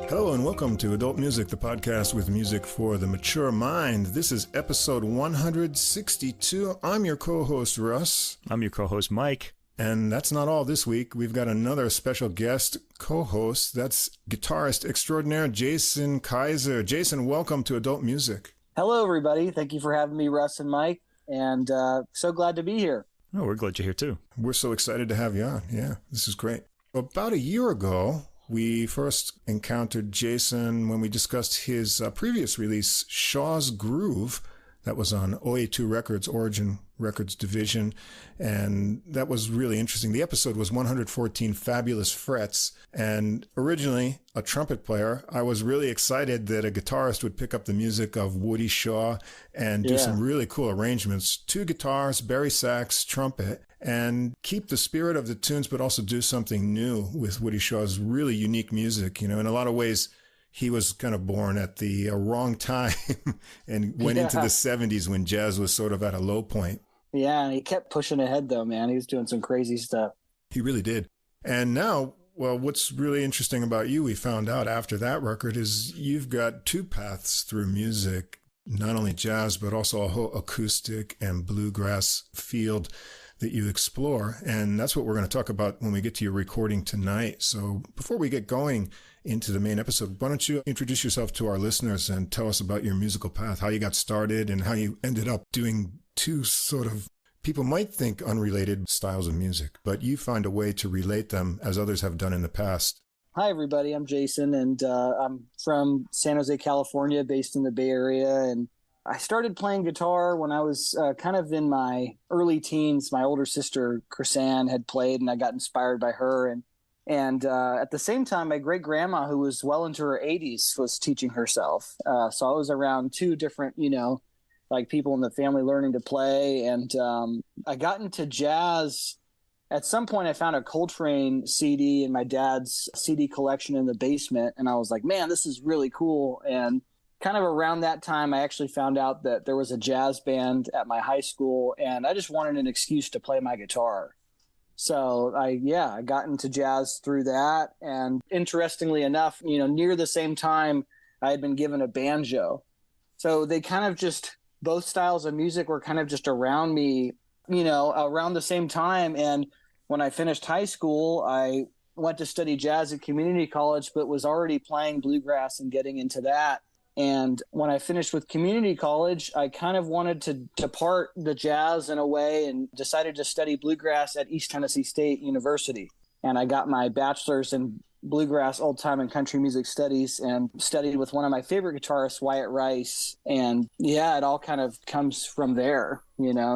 Hello and welcome to Adult Music, the podcast with music for the mature mind. This is episode 162. I'm your co-host, Russ. I'm your co-host, Mike. And that's not all this week. We've got another special guest co-host. That's guitarist extraordinaire Jason Keiser. Jason, welcome to Adult Music. Hello, everybody. Thank you for having me, Russ and Mike. And so glad to be here. Oh, we're glad you're here, too. We're so excited to have you on. Yeah, this is great. About a year ago, we first encountered Jason when we discussed his previous release, Shaw's Groove. That was on OA2 Records, Origin Records division, and that was really interesting. The episode was 114 Fabulous Frets, and originally a trumpet player, I was really excited that a guitarist would pick up the music of Woody Shaw and do some really cool arrangements. 2 guitars, bari sax, trumpet, and keep the spirit of the tunes, but also do something new with Woody Shaw's really unique music. You know, in a lot of ways, he was kind of born at the wrong time and went into the 70s when jazz was sort of at a low point. Yeah, and he kept pushing ahead, though, man. He was doing some crazy stuff. He really did. And now, well, what's really interesting about you, we found out after that record, is you've got 2 paths through music, not only jazz, but also a whole acoustic and bluegrass field that you explore. And that's what we're going to talk about when we get to your recording tonight. So before we get going into the main episode, why don't you introduce yourself to our listeners and tell us about your musical path, how you got started and how you ended up doing 2 sort of, people might think unrelated styles of music, but you find a way to relate them as others have done in the past. Hi, everybody. I'm Jason, and I'm from San Jose, California, based in the Bay Area. And I started playing guitar when I was kind of in my early teens. My older sister, Chrisanne, had played, and I got inspired by her. And at the same time, my great-grandma, who was well into her 80s, was teaching herself. So I was around 2 different, like people in the family learning to play. And I got into jazz. At some point, I found a Coltrane CD in my dad's CD collection in the basement. And I was like, man, this is really cool. And kind of around that time, I actually found out that there was a jazz band at my high school, and I just wanted an excuse to play my guitar. So I got into jazz through that. And interestingly enough, near the same time, I had been given a banjo. So they kind of just, both styles of music were kind of just around me, around the same time. And when I finished high school, I went to study jazz at community college, but was already playing bluegrass and getting into that. And when I finished with community college, I kind of wanted to part the jazz in a way and decided to study bluegrass at East Tennessee State University. And I got my bachelor's in bluegrass, old time and country music studies, and studied with one of my favorite guitarists, Wyatt Rice. And it all kind of comes from there,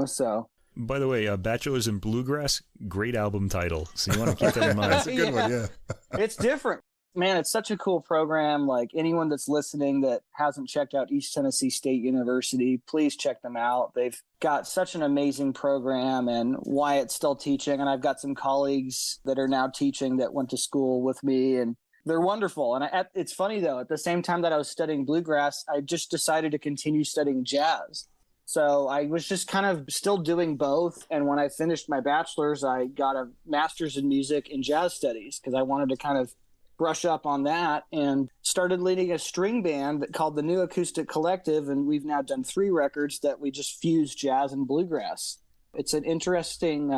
so. By the way, Bachelor's in Bluegrass, great album title. So you want to keep that in mind. That's a good one, yeah. It's different. Man, it's such a cool program. Like, anyone that's listening that hasn't checked out East Tennessee State University, please check them out. They've got such an amazing program, and Wyatt's still teaching. And I've got some colleagues that are now teaching that went to school with me, and they're wonderful. And it's funny, though, at the same time that I was studying bluegrass, I just decided to continue studying jazz. So I was just kind of still doing both. And when I finished my bachelor's, I got a master's in music and jazz studies because I wanted to kind of brush up on that, and started leading a string band called the New Acoustic Collective. And we've now done 3 records that we just fuse jazz and bluegrass. It's an interesting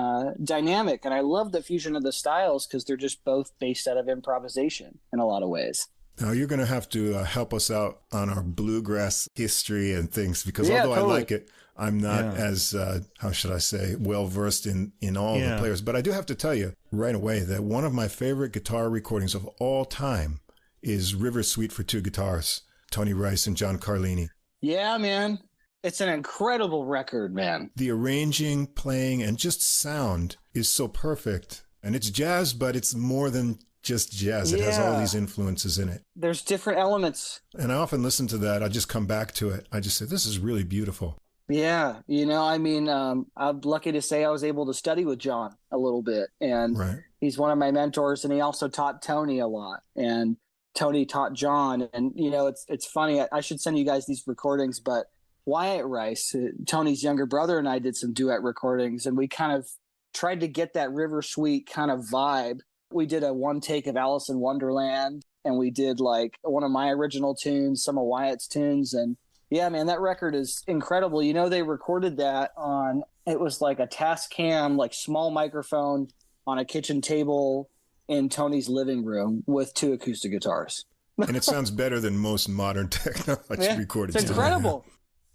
dynamic. And I love the fusion of the styles because they're just both based out of improvisation in a lot of ways. Now, you're going to have to help us out on our bluegrass history and things, because although totally. I like it, I'm not as, how should I say, well-versed in all the players. But I do have to tell you right away that one of my favorite guitar recordings of all time is River Suite for 2 guitars, Tony Rice and John Carlini. Yeah, man. It's an incredible record, man. The arranging, playing, and just sound is so perfect. And it's jazz, but it's more than just jazz. It has all these influences in it. There's different elements. And I often listen to that. I just come back to it. I just say, this is really beautiful. Yeah. I'm lucky to say I was able to study with John a little bit. And he's one of my mentors. And he also taught Tony a lot. And Tony taught John. And, it's funny. I should send you guys these recordings. But Wyatt Rice, Tony's younger brother, and I did some duet recordings. And we kind of tried to get that River Suite kind of vibe. We did a one take of Alice in Wonderland. and we did like one of my original tunes, some of Wyatt's tunes. And yeah, man, that record is incredible. You know, they recorded that on, it was like a Tascam, like small microphone on a kitchen table in Tony's living room with 2 acoustic guitars. And it sounds better than most modern technology recorded. It's incredible.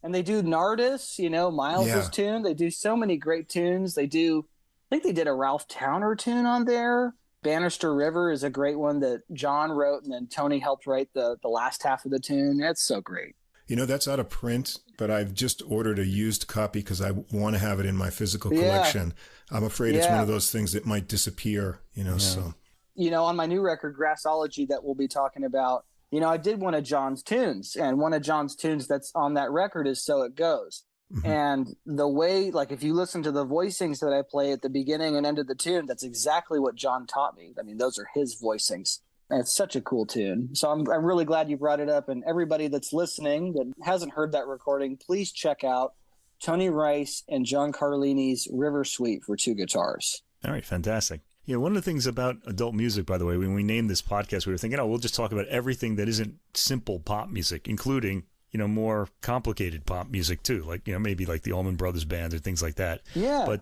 And they do Nardis, you know, Miles's tune. They do so many great tunes. They do, I think they did a Ralph Towner tune on there. Bannister River is a great one that John wrote, and then Tony helped write the last half of the tune. That's so great. You know, that's out of print, but I've just ordered a used copy because I want to have it in my physical collection. I'm afraid it's one of those things that might disappear, you know, so. You know, on my new record, Grassology, that we'll be talking about, you know, I did one of John's tunes, and one of John's tunes that's on that record is So It Goes. Mm-hmm. And the way, like, if you listen to the voicings that I play at the beginning and end of the tune, that's exactly what John taught me. I mean, those are his voicings. And it's such a cool tune. So I'm really glad you brought it up. And everybody that's listening that hasn't heard that recording, please check out Tony Rice and John Carlini's River Suite for 2 guitars. All right, fantastic. Yeah, one of the things about adult music, by the way, when we named this podcast, we were thinking, we'll just talk about everything that isn't simple pop music, including, you know, more complicated pop music too, like, you know, maybe like the Allman Brothers Band or things like that. Yeah. But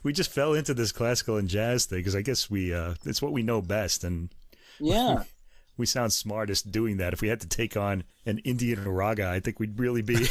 we just fell into this classical and jazz thing because I guess it's what we know best, and we sound smartest doing that. If we had to take on an Indian raga, I think we'd really be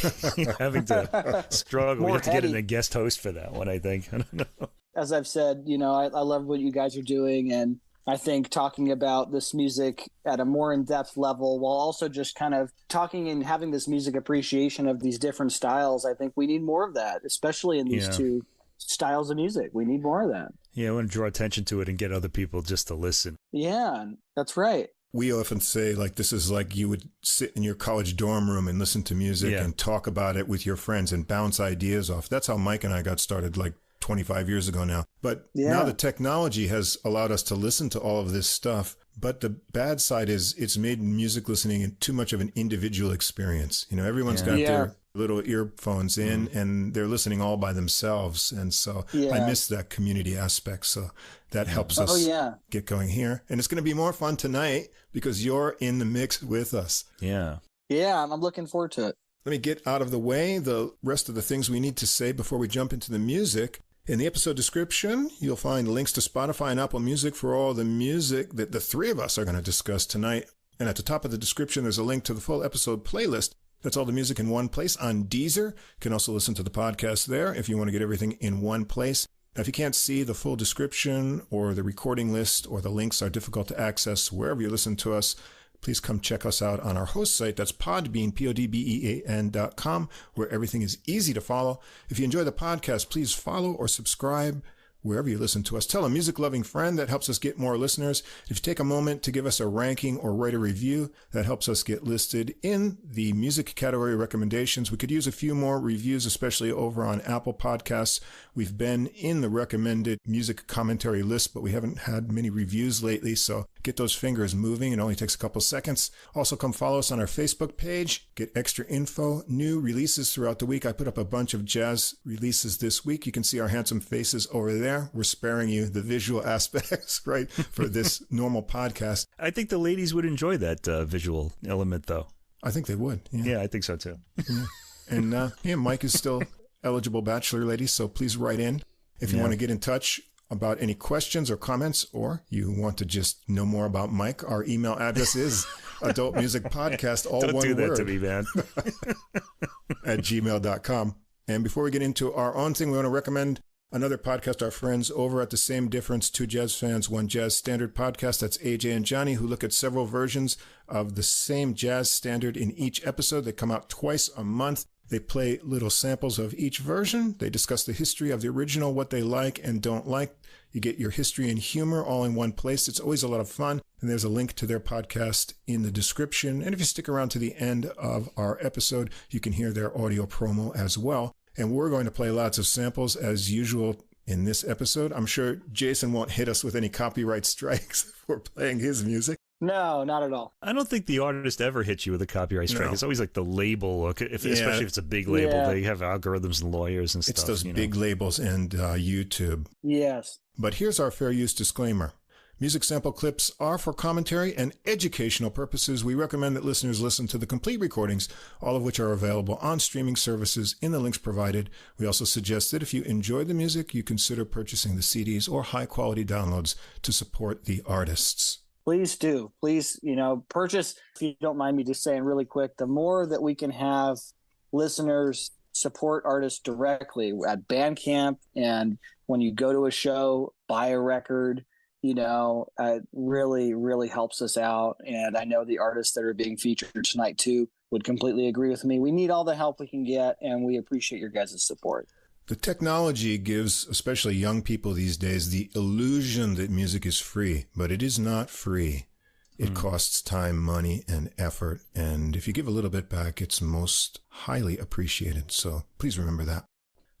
having to struggle. We have to get in a guest host for that one, I think. I don't know. As I've said, you know, I love what you guys are doing, and I think talking about this music at a more in-depth level while also just kind of talking and having this music appreciation of these different styles, I think we need more of that, especially in these 2 styles of music. We need more of that. Yeah, I want to draw attention to it and get other people just to listen. Yeah, that's right. We often say, like, this is like you would sit in your college dorm room and listen to music and talk about it with your friends and bounce ideas off. That's how Mike and I got started, like, 25 years ago now. But now the technology has allowed us to listen to all of this stuff. But the bad side is it's made music listening too much of an individual experience. You know, everyone's got their little earphones in and they're listening all by themselves. And so I miss that community aspect. So that helps us get going here. And it's going to be more fun tonight because you're in the mix with us. Yeah. Yeah, I'm looking forward to it. Let me get out of the way the rest of the things we need to say before we jump into the music. In the episode description, you'll find links to Spotify and Apple Music for all the music that the 3 of us are going to discuss tonight. And at the top of the description, there's a link to the full episode playlist. That's all the music in one place on Deezer. You can also listen to the podcast there if you want to get everything in one place. Now, if you can't see the full description or the recording list or the links are difficult to access wherever you listen to us, please come check us out on our host site. That's Podbean, podbean.com, where everything is easy to follow. If you enjoy the podcast, please follow or subscribe wherever you listen to us. Tell a music-loving friend. That helps us get more listeners. If you take a moment to give us a ranking or write a review, that helps us get listed in the music category recommendations. We could use a few more reviews, especially over on Apple Podcasts. We've been in the recommended music commentary list, but we haven't had many reviews lately, so get those fingers moving. It only takes a couple seconds. Also, come follow us on our Facebook page. Get extra info, new releases throughout the week. I put up a bunch of jazz releases this week. You can see our handsome faces over there. We're sparing you the visual aspects, right, for this normal podcast. I think the ladies would enjoy that visual element, though. I think they would. Yeah, I think so, too. And Mike is still eligible bachelor, ladies, so please write in if you want to get in touch about any questions or comments, or you want to just know more about Mike. Our email address is adultmusicpodcast, all Don't one do that word, to me, man. at gmail.com. And before we get into our own thing, we want to recommend another podcast, our friends over at The Same Difference, 2 jazz fans, 1 jazz standard podcast. That's AJ and Johnny, who look at several versions of the same jazz standard in each episode. They come out twice a month. They play little samples of each version. They discuss the history of the original, what they like and don't like. You get your history and humor all in one place. It's always a lot of fun. And there's a link to their podcast in the description. And if you stick around to the end of our episode, you can hear their audio promo as well. And we're going to play lots of samples as usual in this episode. I'm sure Jason won't hit us with any copyright strikes for playing his music. No, not at all. I don't think the artist ever hits you with a copyright strike. No. It's always like the label, especially if it's a big label. Yeah. They have algorithms and lawyers and stuff. It's those big labels and YouTube. Yes. But here's our fair use disclaimer. Music sample clips are for commentary and educational purposes. We recommend that listeners listen to the complete recordings, all of which are available on streaming services in the links provided. We also suggest that if you enjoy the music, you consider purchasing the CDs or high-quality downloads to support the artists. Please do. Please, purchase. If you don't mind me just saying really quick, the more that we can have listeners support artists directly at Bandcamp, and when you go to a show, buy a record, really, really helps us out. And I know the artists that are being featured tonight too would completely agree with me. We need all the help we can get, and we appreciate your guys' support. The technology gives, especially young people these days, the illusion that music is free, but it is not free. It costs time, money, and effort. And if you give a little bit back, it's most highly appreciated. So please remember that.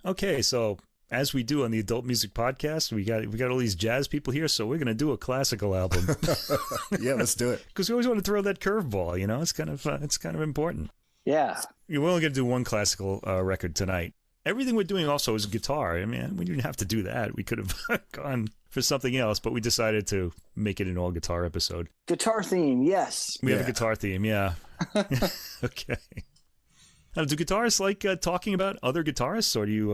Okay, so as we do on the Adult Music Podcast, we got all these jazz people here, so we're going to do a classical album. Yeah, let's do it. Because we always want to throw that curveball, it's kind of important. Yeah. We're only going to do one classical record tonight. Everything we're doing also is guitar. I mean, we didn't have to do that. We could have gone for something else, but we decided to make it an all guitar episode. Guitar theme, yes. We have a guitar theme, yeah. Okay. Now, do guitarists like talking about other guitarists, or do you?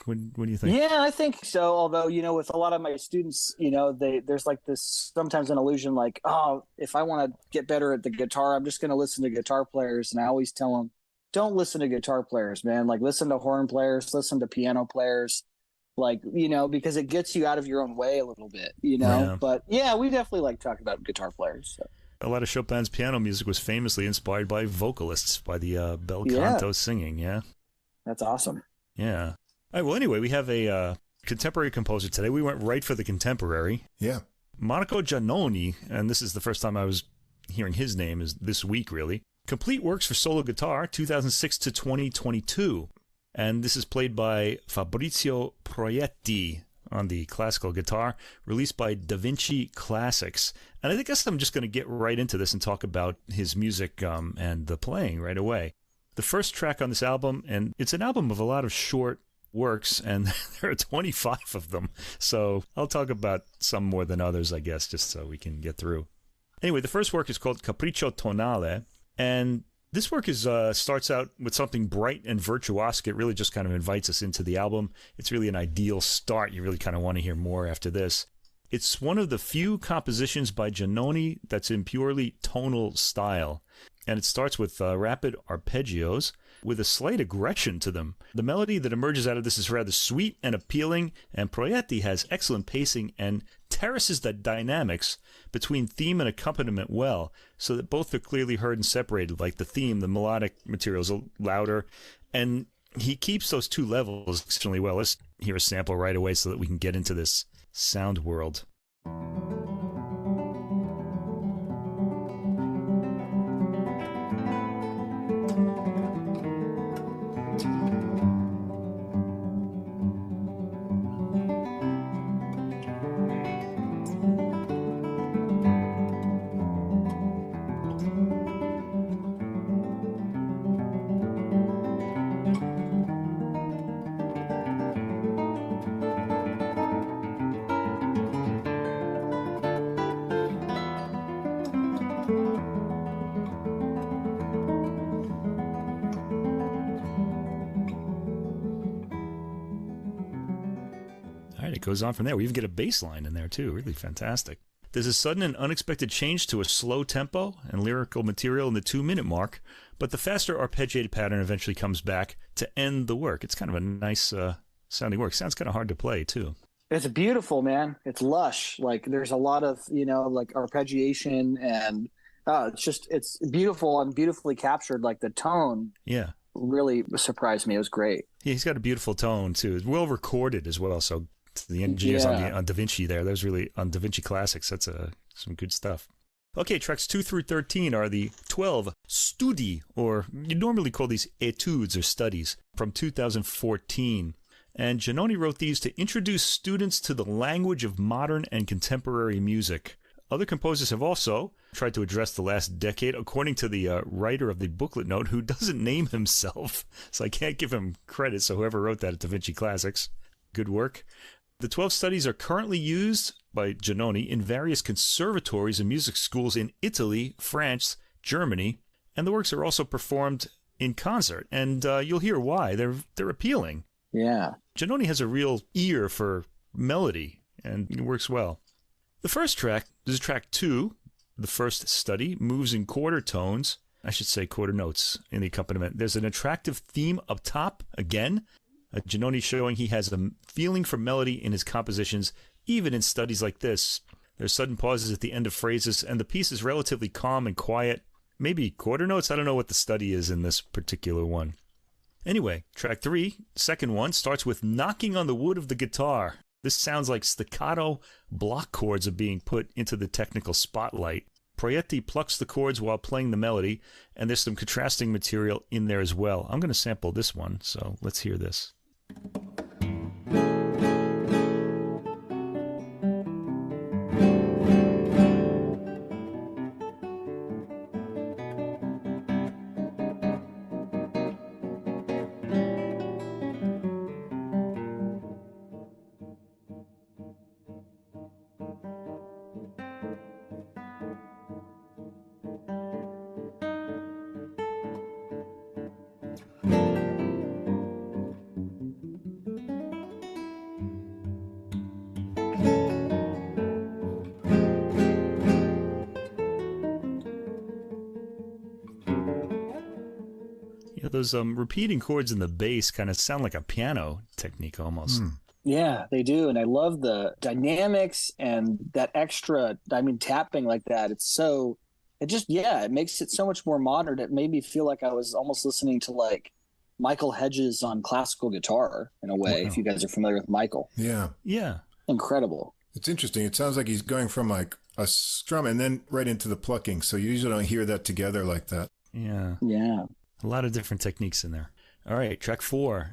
What do you think? Yeah, I think so. Although, with a lot of my students, there's like this sometimes an illusion, like, oh, if I want to get better at the guitar, I'm just going to listen to guitar players. And I always tell them, don't listen to guitar players, man. Like, listen to horn players, listen to piano players, because it gets you out of your own way a little bit, Yeah. But yeah, we definitely like talking about guitar players. So. A lot of Chopin's piano music was famously inspired by vocalists, by the bel canto singing, yeah? That's awesome. Yeah. All right, well, anyway, we have a contemporary composer today. We went right for the contemporary. Yeah. Monaco Giannoni, and this is the first time I was hearing his name, is this week, really. Complete works for solo guitar, 2006 to 2022. And this is played by Fabrizio Proietti on the classical guitar, released by Vinci Classics. And I guess I'm just going to get right into this and talk about his music and the playing right away. The first track on this album, and it's an album of a lot of short works, and there are 25 of them. So I'll talk about some more than others, I guess, just so we can get through. Anyway, the first work is called Capriccio Tonale. And this work starts out with something bright and virtuosic. It really just kind of invites us into the album. It's really an ideal start. You really kind of want to hear more after this. It's one of the few compositions by Giannoni that's in purely tonal style. And it starts with rapid arpeggios with a slight aggression to them. The melody that emerges out of this is rather sweet and appealing, and Proietti has excellent pacing and terraces the dynamics between theme and accompaniment well, so that both are clearly heard and separated. Like the theme, the melodic material is louder, and he keeps those two levels extremely well. Let's hear a sample right away so that we can get into this sound world. It goes on from there. We even get a bass line in there, too. Really fantastic. There's a sudden and unexpected change to a slow tempo and lyrical material in the 2-minute mark, but the faster arpeggiated pattern eventually comes back to end the work. It's kind of a nice sounding work. Sounds kind of hard to play, too. It's beautiful, man. It's lush. Like, there's a lot of, like arpeggiation, and it's beautiful and beautifully captured. Like, the tone. Yeah. Really surprised me. It was great. Yeah, he's got a beautiful tone, too. It's well recorded as well, so the engineers on Da Vinci there. That was really on Da Vinci Classics. That's some good stuff. Okay, tracks 2 through 13 are the 12 studi, or you normally call these etudes or studies, from 2014. And Giannoni wrote these to introduce students to the language of modern and contemporary music. Other composers have also tried to address the last decade, according to the writer of the booklet note, who doesn't name himself, so I can't give him credit. So whoever wrote that at Da Vinci Classics, good work. The 12 studies are currently used by Giannoni in various conservatories and music schools in Italy, France, Germany, and the works are also performed in concert. And you'll hear why. They're appealing. Yeah. Giannoni has a real ear for melody, and it works well. The first track is track 2. The first study moves in quarter tones. I should say quarter notes in the accompaniment. There's an attractive theme up top, again. Giannoni showing he has a feeling for melody in his compositions, even in studies like this. There's sudden pauses at the end of phrases, and the piece is relatively calm and quiet. Maybe quarter notes? I don't know what the study is in this particular one. Anyway, track 3, second one, starts with knocking on the wood of the guitar. This sounds like staccato block chords are being put into the technical spotlight. Proietti plucks the chords while playing the melody, and there's some contrasting material in there as well. I'm going to sample this one, so let's hear this. Those repeating chords in the bass kind of sound like a piano technique almost. Yeah, they do. And I love the dynamics and that extra, tapping like that. It makes it so much more modern. It made me feel like I was almost listening to like Michael Hedges on classical guitar in a way, if you guys are familiar with Michael. Yeah. Yeah. Incredible. It's interesting. It sounds like he's going from like a strum and then right into the plucking. So you usually don't hear that together like that. Yeah. Yeah. A lot of different techniques in there. All right, track 4.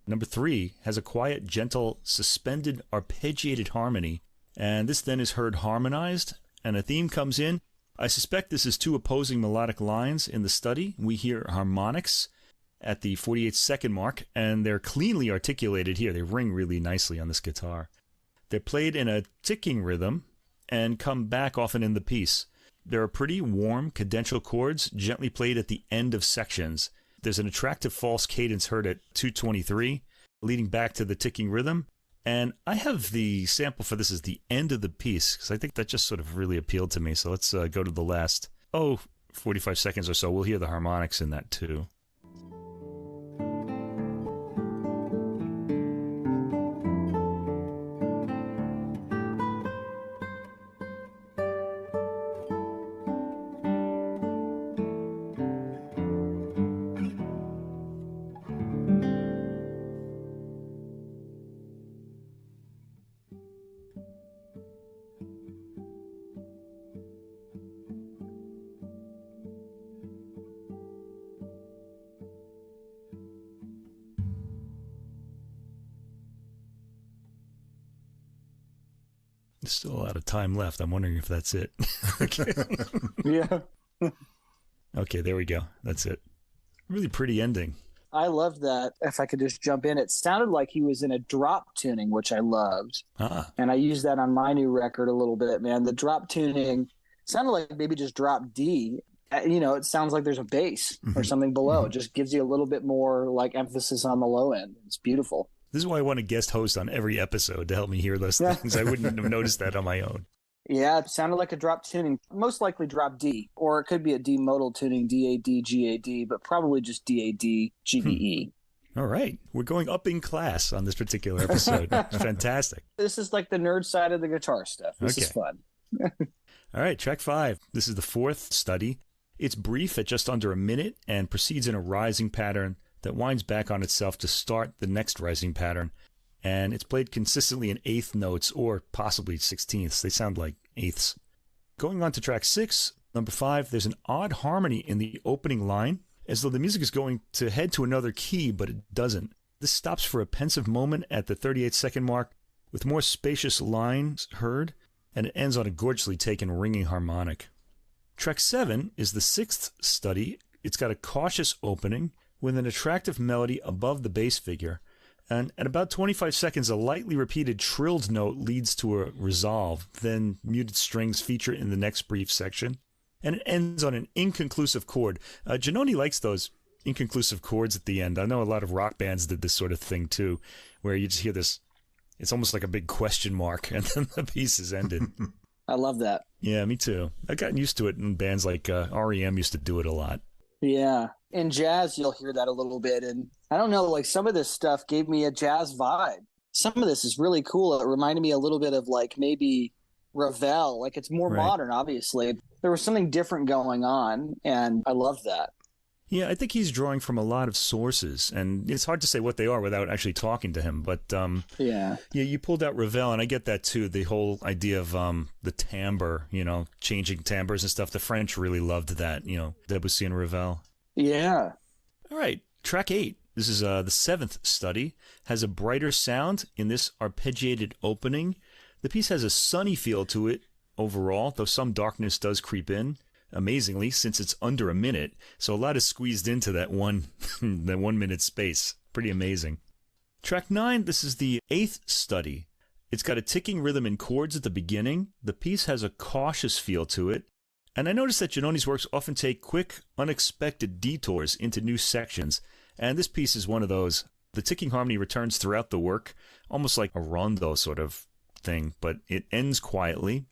Number 3 has a quiet, gentle, suspended, arpeggiated harmony. And this then is heard harmonized, and a theme comes in. I suspect this is 2 opposing melodic lines in the study. We hear harmonics at the 48-second mark, and they're cleanly articulated here. They ring really nicely on this guitar. They're played in a ticking rhythm and come back often in the piece. There are pretty warm cadential chords gently played at the end of sections. There's an attractive false cadence heard at 2:23, leading back to the ticking rhythm. And I have the sample for this as the end of the piece, because I think that just sort of really appealed to me. So let's go to the last, 45 seconds or so. We'll hear the harmonics in that too. There's still a lot of time left. I'm wondering if that's it. Okay. Yeah. Okay, there we go. That's it. Really pretty ending. I loved that. If I could just jump in, it sounded like he was in a drop tuning, which I loved. And I used that on my new record a little bit, man. The drop tuning sounded like maybe just drop D. It sounds like there's a bass or something below. It just gives you a little bit more like emphasis on the low end. It's beautiful. This is why I want a guest host on every episode to help me hear those things. I wouldn't have noticed that on my own. Yeah, it sounded like a drop tuning, most likely drop D, or it could be a D modal tuning, D-A-D, G-A-D, but probably just D-A-D, G-E-E. All right. We're going up in class on this particular episode. It's fantastic. This is like the nerd side of the guitar stuff. This is fun. All right, track 5. This is the 4th study. It's brief at just under a minute and proceeds in a rising pattern that winds back on itself to start the next rising pattern. And it's played consistently in 8th notes or possibly 16ths. They sound like 8ths. Going on to track 6, number 5, there's an odd harmony in the opening line, as though the music is going to head to another key, but it doesn't. This stops for a pensive moment at the 38-second mark, with more spacious lines heard, and it ends on a gorgeously taken ringing harmonic. Track 7 is the 6th study. It's got a cautious opening with an attractive melody above the bass figure, And at about 25 seconds, a lightly repeated trilled note leads to a resolve. Then muted strings feature in the next brief section. And it ends on an inconclusive chord. Giannoni likes those inconclusive chords at the end. I know a lot of rock bands did this sort of thing too, where you just hear this, it's almost like a big question mark, and then the piece is ended. I love that. Yeah, me too. I've gotten used to it in bands like REM used to do it a lot. Yeah. In jazz, you'll hear that a little bit. And I don't know, like some of this stuff gave me a jazz vibe. Some of this is really cool. It reminded me a little bit of like maybe Ravel. Like it's more modern, obviously. There was something different going on, and I love that. Yeah, I think he's drawing from a lot of sources, and it's hard to say what they are without actually talking to him. But yeah, you pulled out Ravel, and I get that too. The whole idea of the timbre, changing timbres and stuff. The French really loved that, Debussy and Ravel. Yeah. All right, track 8. This is the 7th study. Has a brighter sound in this arpeggiated opening. The piece has a sunny feel to it overall, though some darkness does creep in. Amazingly, since it's under a minute, so a lot is squeezed into that that 1 minute space. Pretty amazing. Track 9, this is the 8th study. It's got a ticking rhythm in chords at the beginning. The piece has a cautious feel to it. And I noticed that Giannoni's works often take quick, unexpected detours into new sections. And this piece is one of those. The ticking harmony returns throughout the work, almost like a rondo sort of thing, but it ends quietly.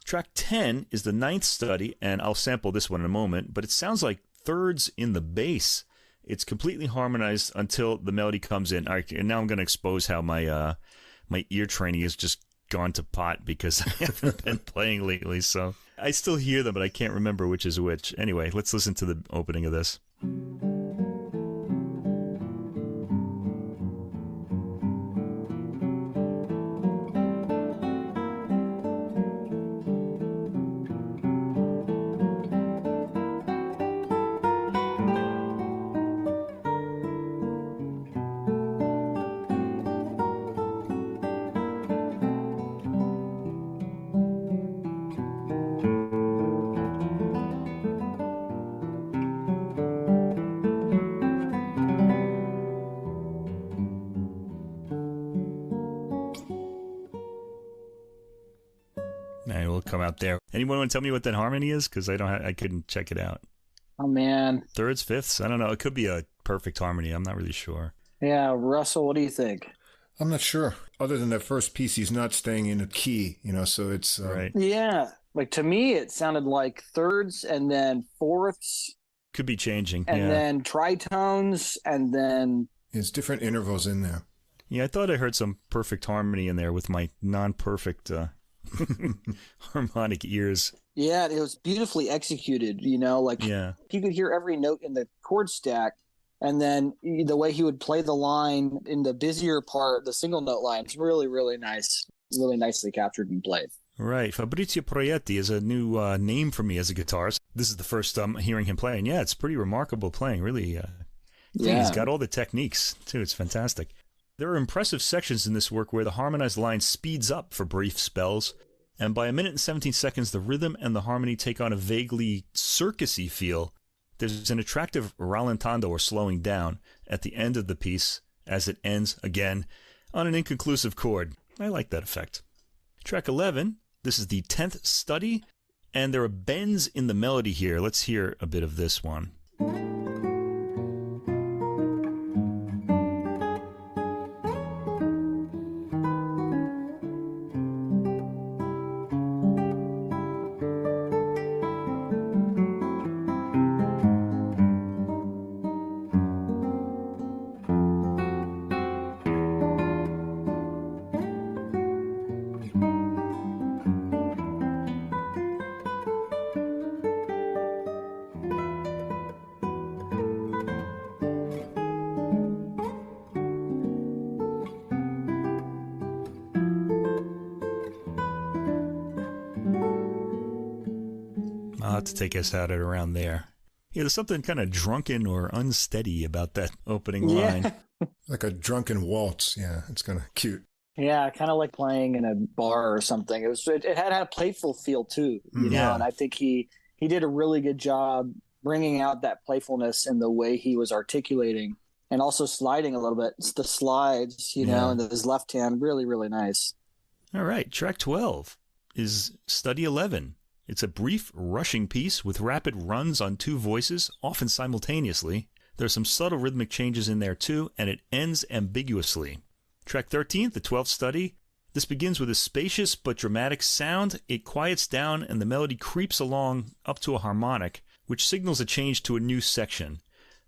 Track 10 is the 9th study, and I'll sample this one in a moment, but it sounds like thirds in the bass. It's completely harmonized until the melody comes in. All right, and now I'm going to expose how my ear training has just gone to pot because I haven't been playing lately, so I still hear them, but I can't remember which is which. Anyway, let's listen to the opening of this. Come out there. Anyone want to tell me what that harmony is? Because I couldn't check it out. Oh man, thirds, fifths. I don't know. It could be a perfect harmony. I'm not really sure. Yeah, Russell, what do you think? I'm not sure. Other than that first piece, he's not staying in a key. So it's right. Yeah, like to me, it sounded like thirds and then fourths. Could be changing. And then tritones, and then there's different intervals in there. Yeah, I thought I heard some perfect harmony in there with my non-perfect harmonic ears. Yeah, it was beautifully executed, you could hear every note in the chord stack, and then the way he would play the line in the busier part, the single note line, it's really, really nice, really nicely captured and played. Right. Fabrizio Proietti is a new name for me as a guitarist. This is the first hearing him play, and yeah, it's pretty remarkable playing, really. He's got all the techniques, too. It's fantastic. There are impressive sections in this work where the harmonized line speeds up for brief spells, and by 1 minute and 17 seconds, the rhythm and the harmony take on a vaguely circusy feel. There's an attractive rallentando or slowing down at the end of the piece as it ends, again, on an inconclusive chord. I like that effect. Track 11, this is the 10th study, and there are bends in the melody here. Let's hear a bit of this one. I'll have to take us out at around there. Yeah, there's something kind of drunken or unsteady about that opening line. Like a drunken waltz. Yeah, it's kind of cute. Yeah, kind of like playing in a bar or something. It had a playful feel too, you know. And I think he did a really good job bringing out that playfulness in the way he was articulating and also sliding a little bit. It's the slides, and his left hand, really, really nice. All right, track 12 is Study 11. It's a brief, rushing piece with rapid runs on two voices, often simultaneously. There's some subtle rhythmic changes in there too, and it ends ambiguously. Track 13, the 12th Study. This begins with a spacious but dramatic sound. It quiets down and the melody creeps along up to a harmonic, which signals a change to a new section.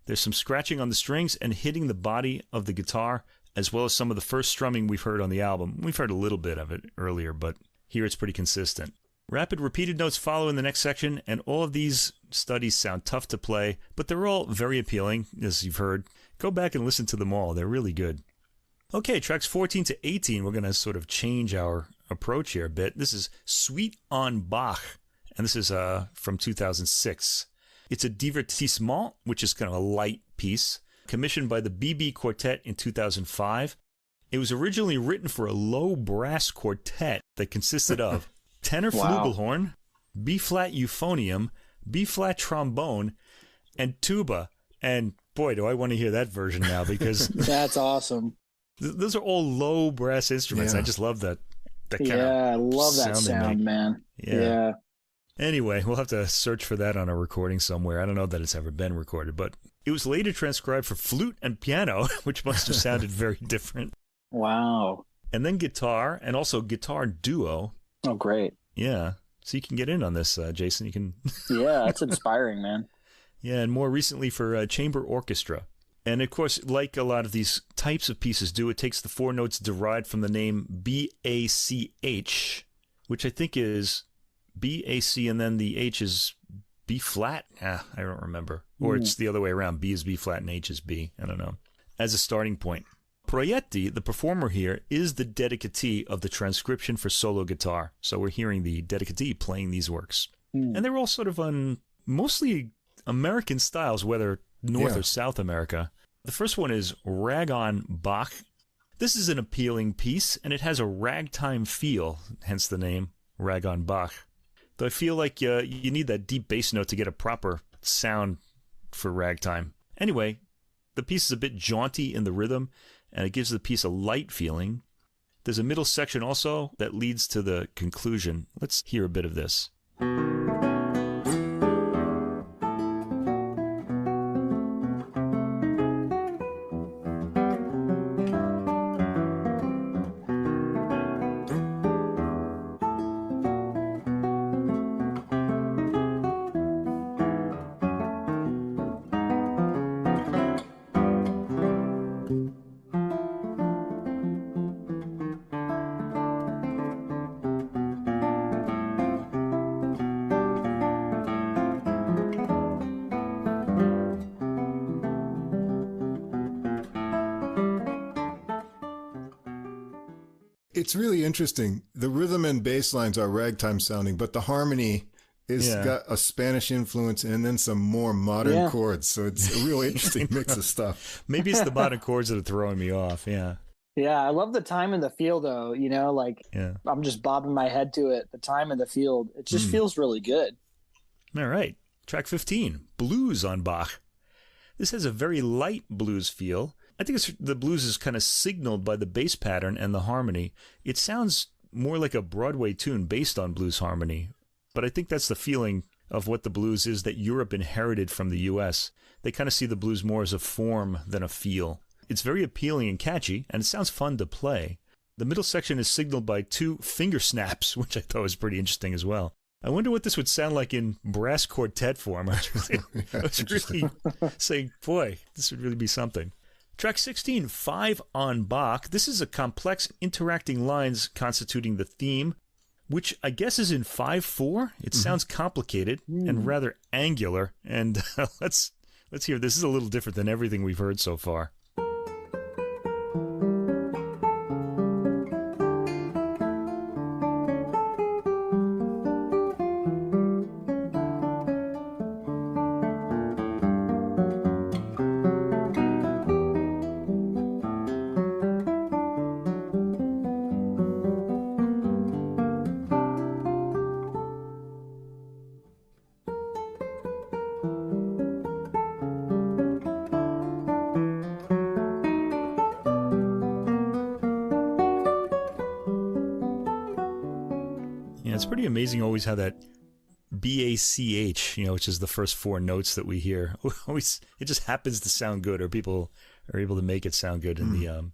There's some scratching on the strings and hitting the body of the guitar, as well as some of the first strumming we've heard on the album. We've heard a little bit of it earlier, but here it's pretty consistent. Rapid repeated notes follow in the next section, and all of these studies sound tough to play, but they're all very appealing, as you've heard. Go back and listen to them all. They're really good. Okay, tracks 14 to 18, we're going to sort of change our approach here a bit. This is Suite on Bach, and this is from 2006. It's a divertissement, which is kind of a light piece, commissioned by the BB Quartet in 2005. It was originally written for a low brass quartet that consisted of tenor flugelhorn, B-flat euphonium, B-flat trombone, and tuba. And boy, do I want to hear that version now, because that's awesome. Those are all low brass instruments. I just love that kind of I love that sound, man. Yeah. Anyway, we'll have to search for that on a recording somewhere. I don't know that it's ever been recorded, but it was later transcribed for flute and piano, which must have sounded very different. Wow. And then guitar, and also guitar duo. Oh, great. Yeah. So you can get in on this, Jason. You can. Yeah, that's inspiring, man. Yeah, and more recently for chamber orchestra. And of course, like a lot of these types of pieces do, it takes the four notes derived from the name B-A-C-H, which I think is B-A-C, and then the H is B-flat? I don't remember. Or it's the other way around. B is B-flat and H is B. I don't know. As a starting point. Proietti, the performer here, is the dedicatee of the transcription for solo guitar. So we're hearing the dedicatee playing these works. And they're all sort of on mostly American styles, whether North or South America. The first one is Rag on Bach. This is an appealing piece, and it has a ragtime feel, hence the name, Rag on Bach. Though I feel like you need that deep bass note to get a proper sound for ragtime. Anyway, the piece is a bit jaunty in the rhythm, and it gives the piece a light feeling. There's a middle section also that leads to the conclusion. Let's hear a bit of this. It's really interesting. The rhythm and bass lines are ragtime sounding, but the harmony is got a Spanish influence and then some more modern chords. So it's a real interesting mix of stuff. Maybe it's the modern chords that are throwing me off. Yeah. Yeah, I love the time in the feel, though. I'm just bobbing my head to it. The time in the field, it just feels really good. All right. Track 15, Blues on Bach. This has a very light blues feel. I think the blues is kind of signaled by the bass pattern and the harmony. It sounds more like a Broadway tune based on blues harmony, but I think that's the feeling of what the blues is that Europe inherited from the U.S. They kind of see the blues more as a form than a feel. It's very appealing and catchy, and it sounds fun to play. The middle section is signaled by two finger snaps, which I thought was pretty interesting as well. I wonder what this would sound like in brass quartet form. I was really saying, boy, this would really be something. Track 16, 5 on Bach. This is a complex interacting lines constituting the theme, which I guess is in 5/4. It sounds complicated and rather angular. And let's hear. This is a little different than everything we've heard so far. it's pretty amazing always how that BACH, which is the first 4 notes that we hear, always it just happens to sound good, or people are able to make it sound good in the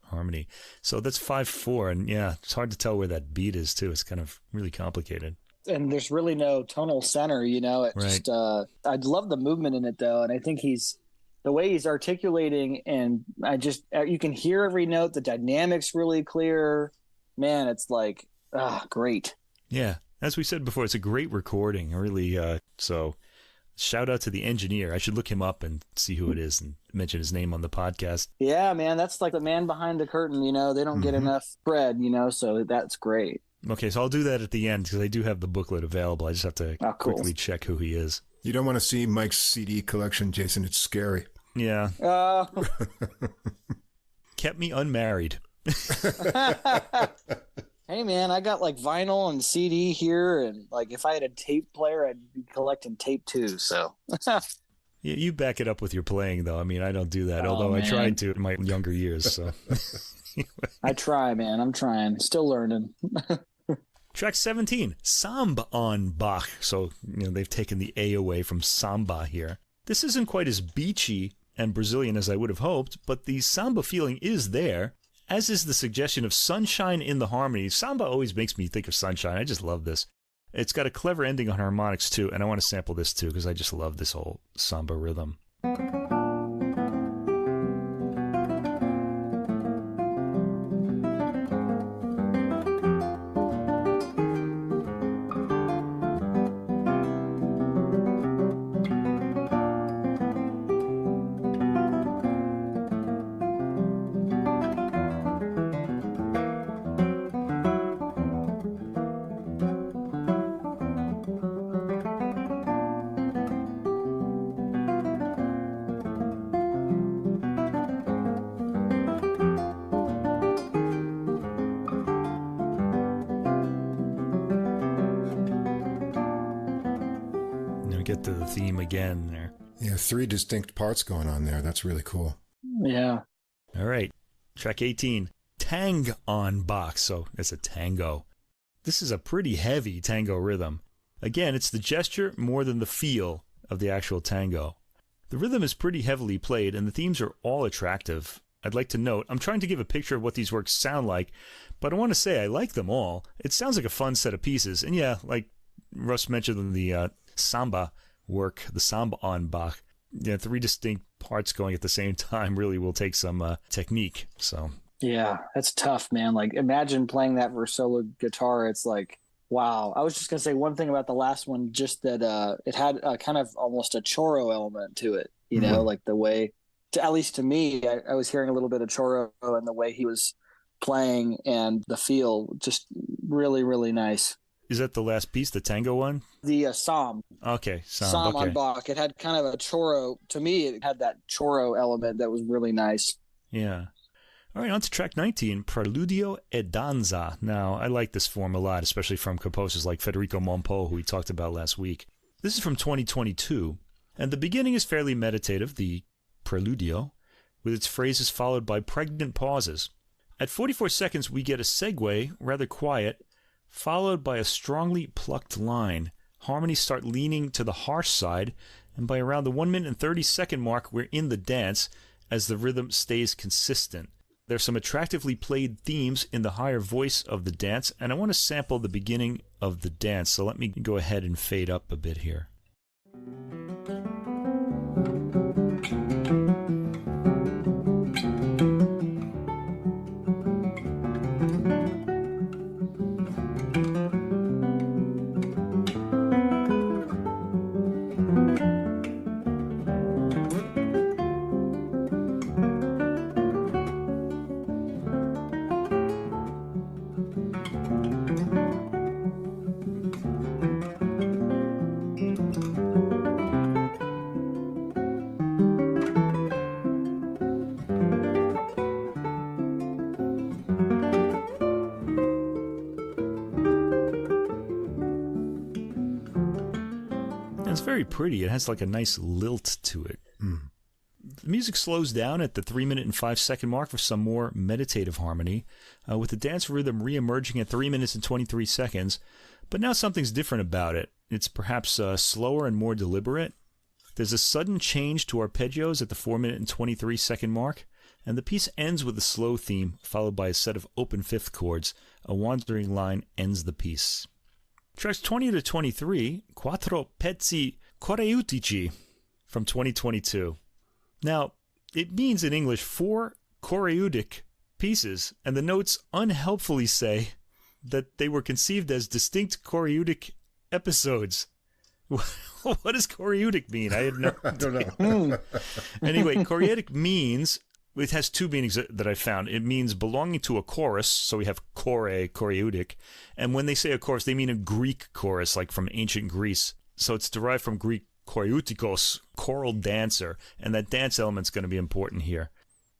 harmony. So that's 5/4, and yeah, it's hard to tell where that beat is too. It's kind of really complicated. And there's really no tonal center, It right. just I love the movement in it though, and I think the way he's articulating, and you can hear every note. The dynamics really clear. Man, it's like great. Yeah, as we said before, it's a great recording. Really, so shout out to the engineer. I should look him up and see who it is and mention his name on the podcast. Yeah, man, that's like the man behind the curtain. They don't get enough cred. So that's great. Okay, so I'll do that at the end because I do have the booklet available. I just have to quickly check who he is. You don't want to see Mike's CD collection, Jason. It's scary. Yeah. Kept me unmarried. Hey, man, I got like vinyl and CD here, and like if I had a tape player, I'd be collecting tape too. So. You back it up with your playing, though. I mean, I don't do that, although I tried to in my younger years. So. I try, man. I'm trying. Still learning. Track 17, Samba on Bach. So, they've taken the A away from samba here. This isn't quite as beachy and Brazilian as I would have hoped, but the samba feeling is there, as is the suggestion of sunshine in the harmony. Samba always makes me think of sunshine. I just love this. It's got a clever ending on harmonics, too, and I want to sample this, too, because I just love this whole samba rhythm. Get to the theme again there. Yeah, 3 distinct parts going on there. That's really cool. Yeah. All right. Track 18, Tang on Bach. So it's a tango. This is a pretty heavy tango rhythm. Again, it's the gesture more than the feel of the actual tango. The rhythm is pretty heavily played, and the themes are all attractive. I'd like to note, I'm trying to give a picture of what these works sound like, but I want to say I like them all. It sounds like a fun set of pieces. And yeah, like Russ mentioned the samba work, the samba on Bach. 3 distinct parts going at the same time really will take some technique. So yeah, that's tough, man. Like imagine playing that for solo guitar. It's like, wow. I was just gonna say one thing about the last one, just that it had kind of almost a choro element to it. Like the way, at least to me, I was hearing a little bit of choro and the way he was playing and the feel, just really, really nice. Is that the last piece, the tango one? The Psalm. Okay, Psalm on Bach. It had kind of a choro. To me, it had that choro element that was really nice. Yeah. All right, on to track 19, Preludio e Danza. Now, I like this form a lot, especially from composers like Federico Monpo, who we talked about last week. This is from 2022, and the beginning is fairly meditative, the Preludio, with its phrases followed by pregnant pauses. At 44 seconds, we get a segue, rather quiet, followed by a strongly plucked line. Harmonies start leaning to the harsh side, and by around the 1 minute and 30-second mark, we're in the dance as the rhythm stays consistent. There's some attractively played themes in the higher voice of the dance, and I want to sample the beginning of the dance, so let me go ahead and fade up a bit here. Very pretty. It has like a nice lilt to it. The music slows down at the 3-minute and 5-second mark for some more meditative harmony, with the dance rhythm re-emerging at 3 minutes and 23 seconds. But now something's different about it. It's perhaps slower and more deliberate. There's a sudden change to arpeggios at the 4-minute and 23-second mark, and the piece ends with a slow theme, followed by a set of open fifth chords. A wandering line ends the piece. Tracks 20 to 23, Quattro Pezzi Coreutici, from 2022. Now, it means in English 4 choreutic pieces, and the notes unhelpfully say that they were conceived as distinct choreutic episodes. What does choreutic mean? I had no I don't know. Anyway, choreutic means, it has 2 meanings that I found. It means belonging to a chorus, so we have choreutic, and when they say a chorus, they mean a Greek chorus, like from ancient Greece. So it's derived from Greek chorutikos, choral dancer, and that dance element's going to be important here.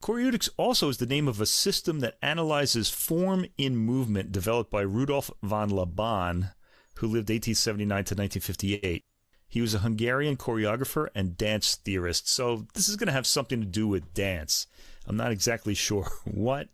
Choreutics also is the name of a system that analyzes form in movement developed by Rudolf von Laban, who lived 1879 to 1958. He was a Hungarian choreographer and dance theorist, so this is going to have something to do with dance. I'm not exactly sure what,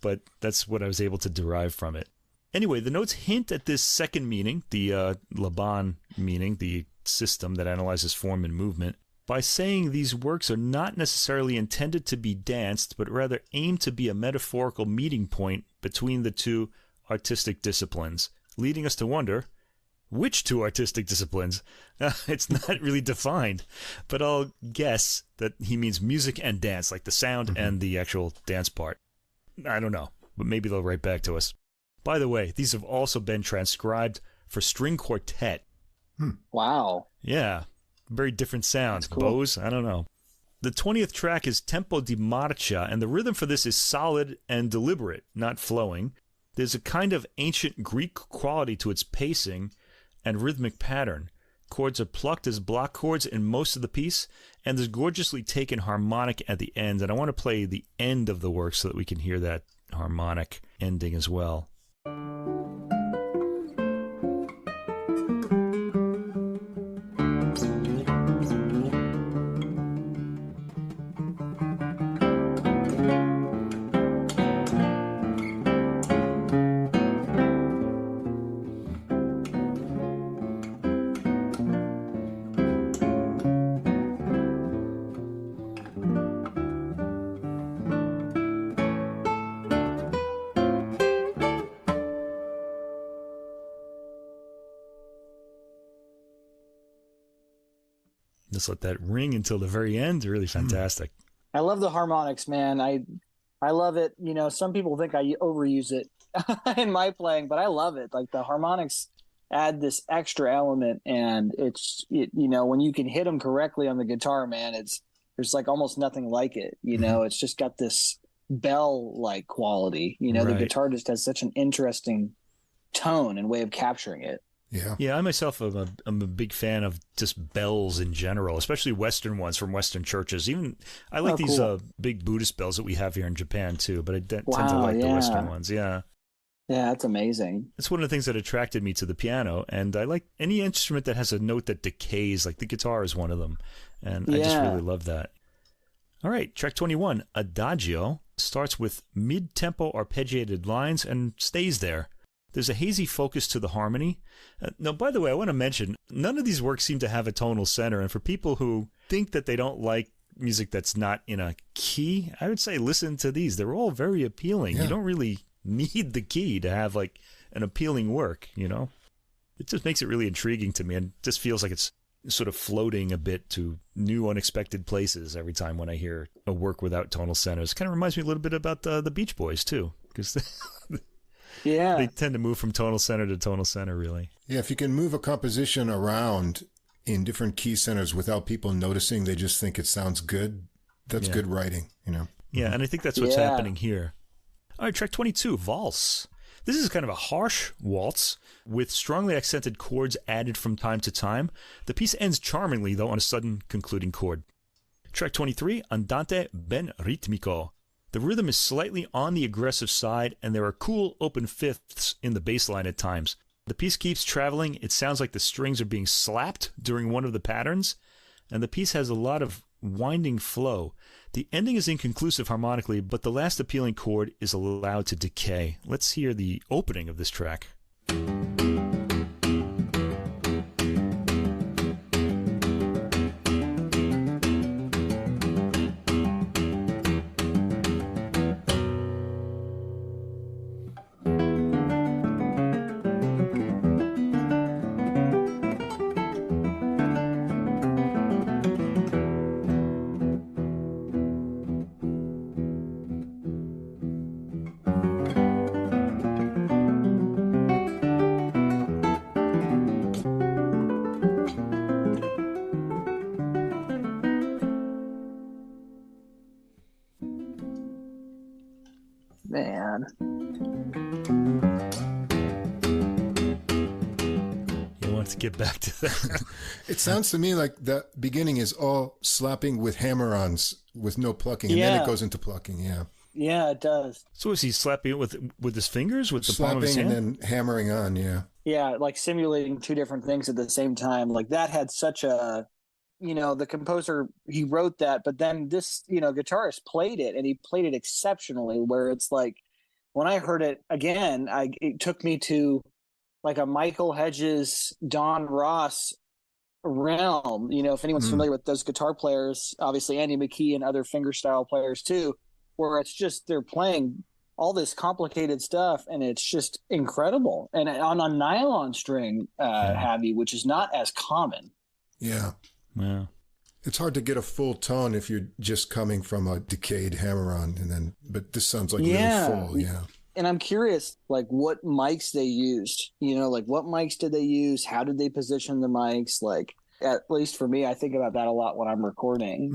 but that's what I was able to derive from it. Anyway, the notes hint at this second meaning, the Laban meaning, the system that analyzes form and movement, by saying these works are not necessarily intended to be danced, but rather aim to be a metaphorical meeting point between the 2 artistic disciplines, leading us to wonder, which 2 artistic disciplines? It's not really defined, but I'll guess that he means music and dance, like the sound and the actual dance part. I don't know, but maybe they'll write back to us. By the way, these have also been transcribed for string quartet. Wow. Yeah, very different sounds. Cool. Bows, I don't know. The 20th track is Tempo di Marcia, and the rhythm for this is solid and deliberate, not flowing. There's a kind of ancient Greek quality to its pacing and rhythmic pattern. Chords are plucked as block chords in most of the piece, and there's gorgeously taken harmonic at the end. And I want to play the end of the work so that we can hear that harmonic ending as well. Just let that ring until the very end. Really fantastic. I love the harmonics, man. I love it. You know, some people think I overuse it in my playing, but I love it. Like the harmonics add this extra element, and you know, when you can hit them correctly on the guitar, man, there's like almost nothing like it. You know, it's just got this bell-like quality. You know, the guitar just has such an interesting tone and way of capturing it. Yeah, I myself am a big fan of just bells in general, especially Western ones from Western churches. Even I like these big Buddhist bells that we have here in Japan too, but I tend to like the Western ones. Yeah, that's amazing. It's one of the things that attracted me to the piano, and I like any instrument that has a note that decays. Like the guitar is one of them, and I just really love that. All right, track 21, Adagio, starts with mid-tempo arpeggiated lines and stays there. There's a hazy focus to the harmony. Now, by the way, I want to mention, none of these works seem to have a tonal center. And for people who think that they don't like music that's not in a key, I would say listen to these. They're all very appealing. You don't really need the key to have like an appealing work, you know? It just makes it really intriguing to me, and just feels like it's sort of floating a bit to new, unexpected places every time when I hear a work without tonal centers. Kind of reminds me a little bit about the Beach Boys, too, because they tend to move from tonal center to tonal center, really. Yeah, if you can move a composition around in different key centers without people noticing, they just think it sounds good. That's good writing, you know? Yeah, and I think that's what's happening here. All right, track 22, Valse. This is kind of a harsh waltz with strongly accented chords added from time to time. The piece ends charmingly, though, on a sudden concluding chord. Track 23, Andante ben ritmico. The rhythm is slightly on the aggressive side, and there are cool open fifths in the bass line at times. The piece keeps traveling. It sounds like the strings are being slapped during one of the patterns, and the piece has a lot of winding flow. The ending is inconclusive harmonically, but the last appealing chord is allowed to decay. Let's hear the opening of this track. Man. You want to get back to that? It sounds to me like the beginning is all slapping with hammer-ons with no plucking, and then it goes into plucking, yeah. Yeah, it does. So is he slapping it with his fingers, with the palm of his hand? Slapping and then hammering on, yeah. Yeah, like simulating two different things at the same time. Like that had such a, the composer, he wrote that, but then this, guitarist played it, and he played it exceptionally, where it's like, when I heard it again, it took me to like a Michael Hedges, Don Ross realm. If anyone's familiar with those guitar players, obviously Andy McKee and other fingerstyle players too, where it's just, they're playing all this complicated stuff, and it's just incredible. And on a nylon string, Javi, which is not as common. Yeah. Yeah. It's hard to get a full tone if you're just coming from a decayed hammer-on, but this sounds like really full, yeah. And I'm curious, like, what mics they used. Like, what mics did they use? How did they position the mics? Like, at least for me, I think about that a lot when I'm recording,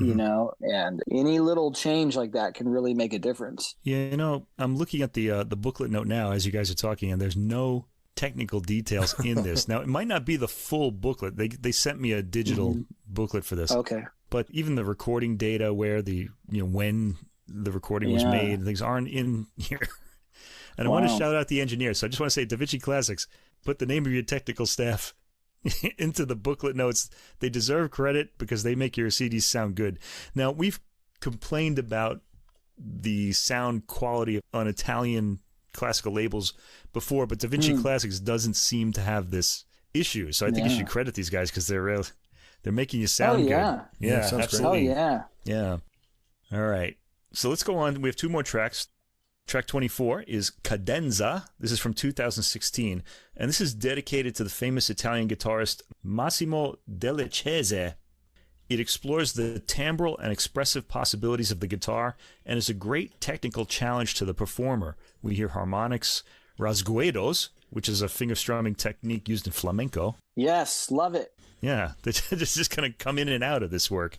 and any little change like that can really make a difference. Yeah, I'm looking at the booklet note now as you guys are talking, and there's no technical details in this. Now, it might not be the full booklet. They sent me a digital booklet for this. Okay. But even the recording data, where when the recording was made, things aren't in here. And I want to shout out the engineer. So I just want to say, Vinci Classics, put the name of your technical staff into the booklet notes. They deserve credit because they make your CDs sound good. Now, we've complained about the sound quality on Italian classical labels before, but Vinci Classics doesn't seem to have this issue. So I think you should credit these guys, because they're making you sound good. Yeah, absolutely. Great. Oh, yeah. All right. So let's go on. We have two more tracks. Track 24 is Cadenza. This is from 2016, and this is dedicated to the famous Italian guitarist Massimo Delicese. It explores the timbral and expressive possibilities of the guitar, and is a great technical challenge to the performer. We hear harmonics, rasguedos, which is a finger strumming technique used in flamenco. Yes, love it. Yeah, it's just going to come in and out of this work.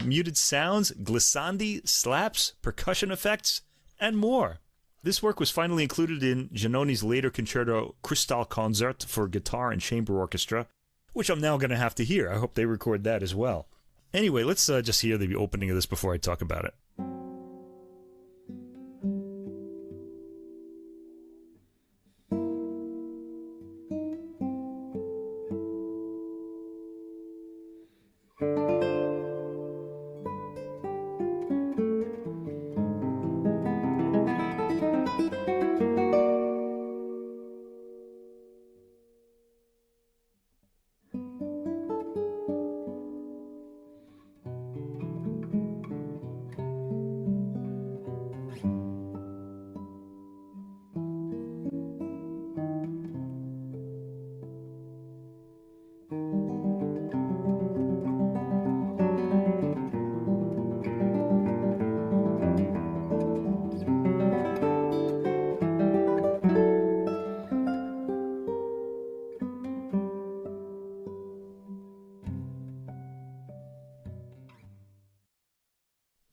Muted sounds, glissandi, slaps, percussion effects, and more. This work was finally included in Giannoni's later concerto Kristallkonzert for guitar and chamber orchestra, which I'm now going to have to hear. I hope they record that as well. Anyway, let's just hear the opening of this before I talk about it.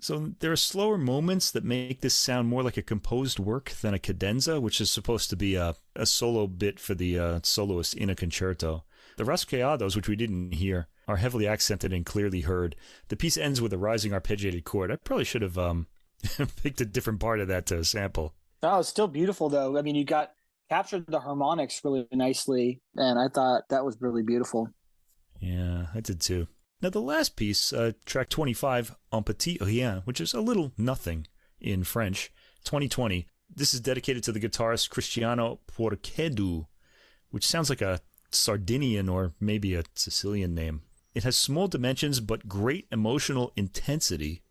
So there are slower moments that make this sound more like a composed work than a cadenza, which is supposed to be a solo bit for the soloist in a concerto. The rasgueados, which we didn't hear, are heavily accented and clearly heard. The piece ends with a rising arpeggiated chord. I probably should have picked a different part of that to sample. Oh, it's still beautiful, though. I mean, you captured the harmonics really nicely, and I thought that was really beautiful. Yeah, I did too. Now, the last piece, track 25, Un Petit Rien, which is a little nothing in French, 2020. This is dedicated to the guitarist Cristiano Porchedu, which sounds like a Sardinian or maybe a Sicilian name. It has small dimensions but great emotional intensity.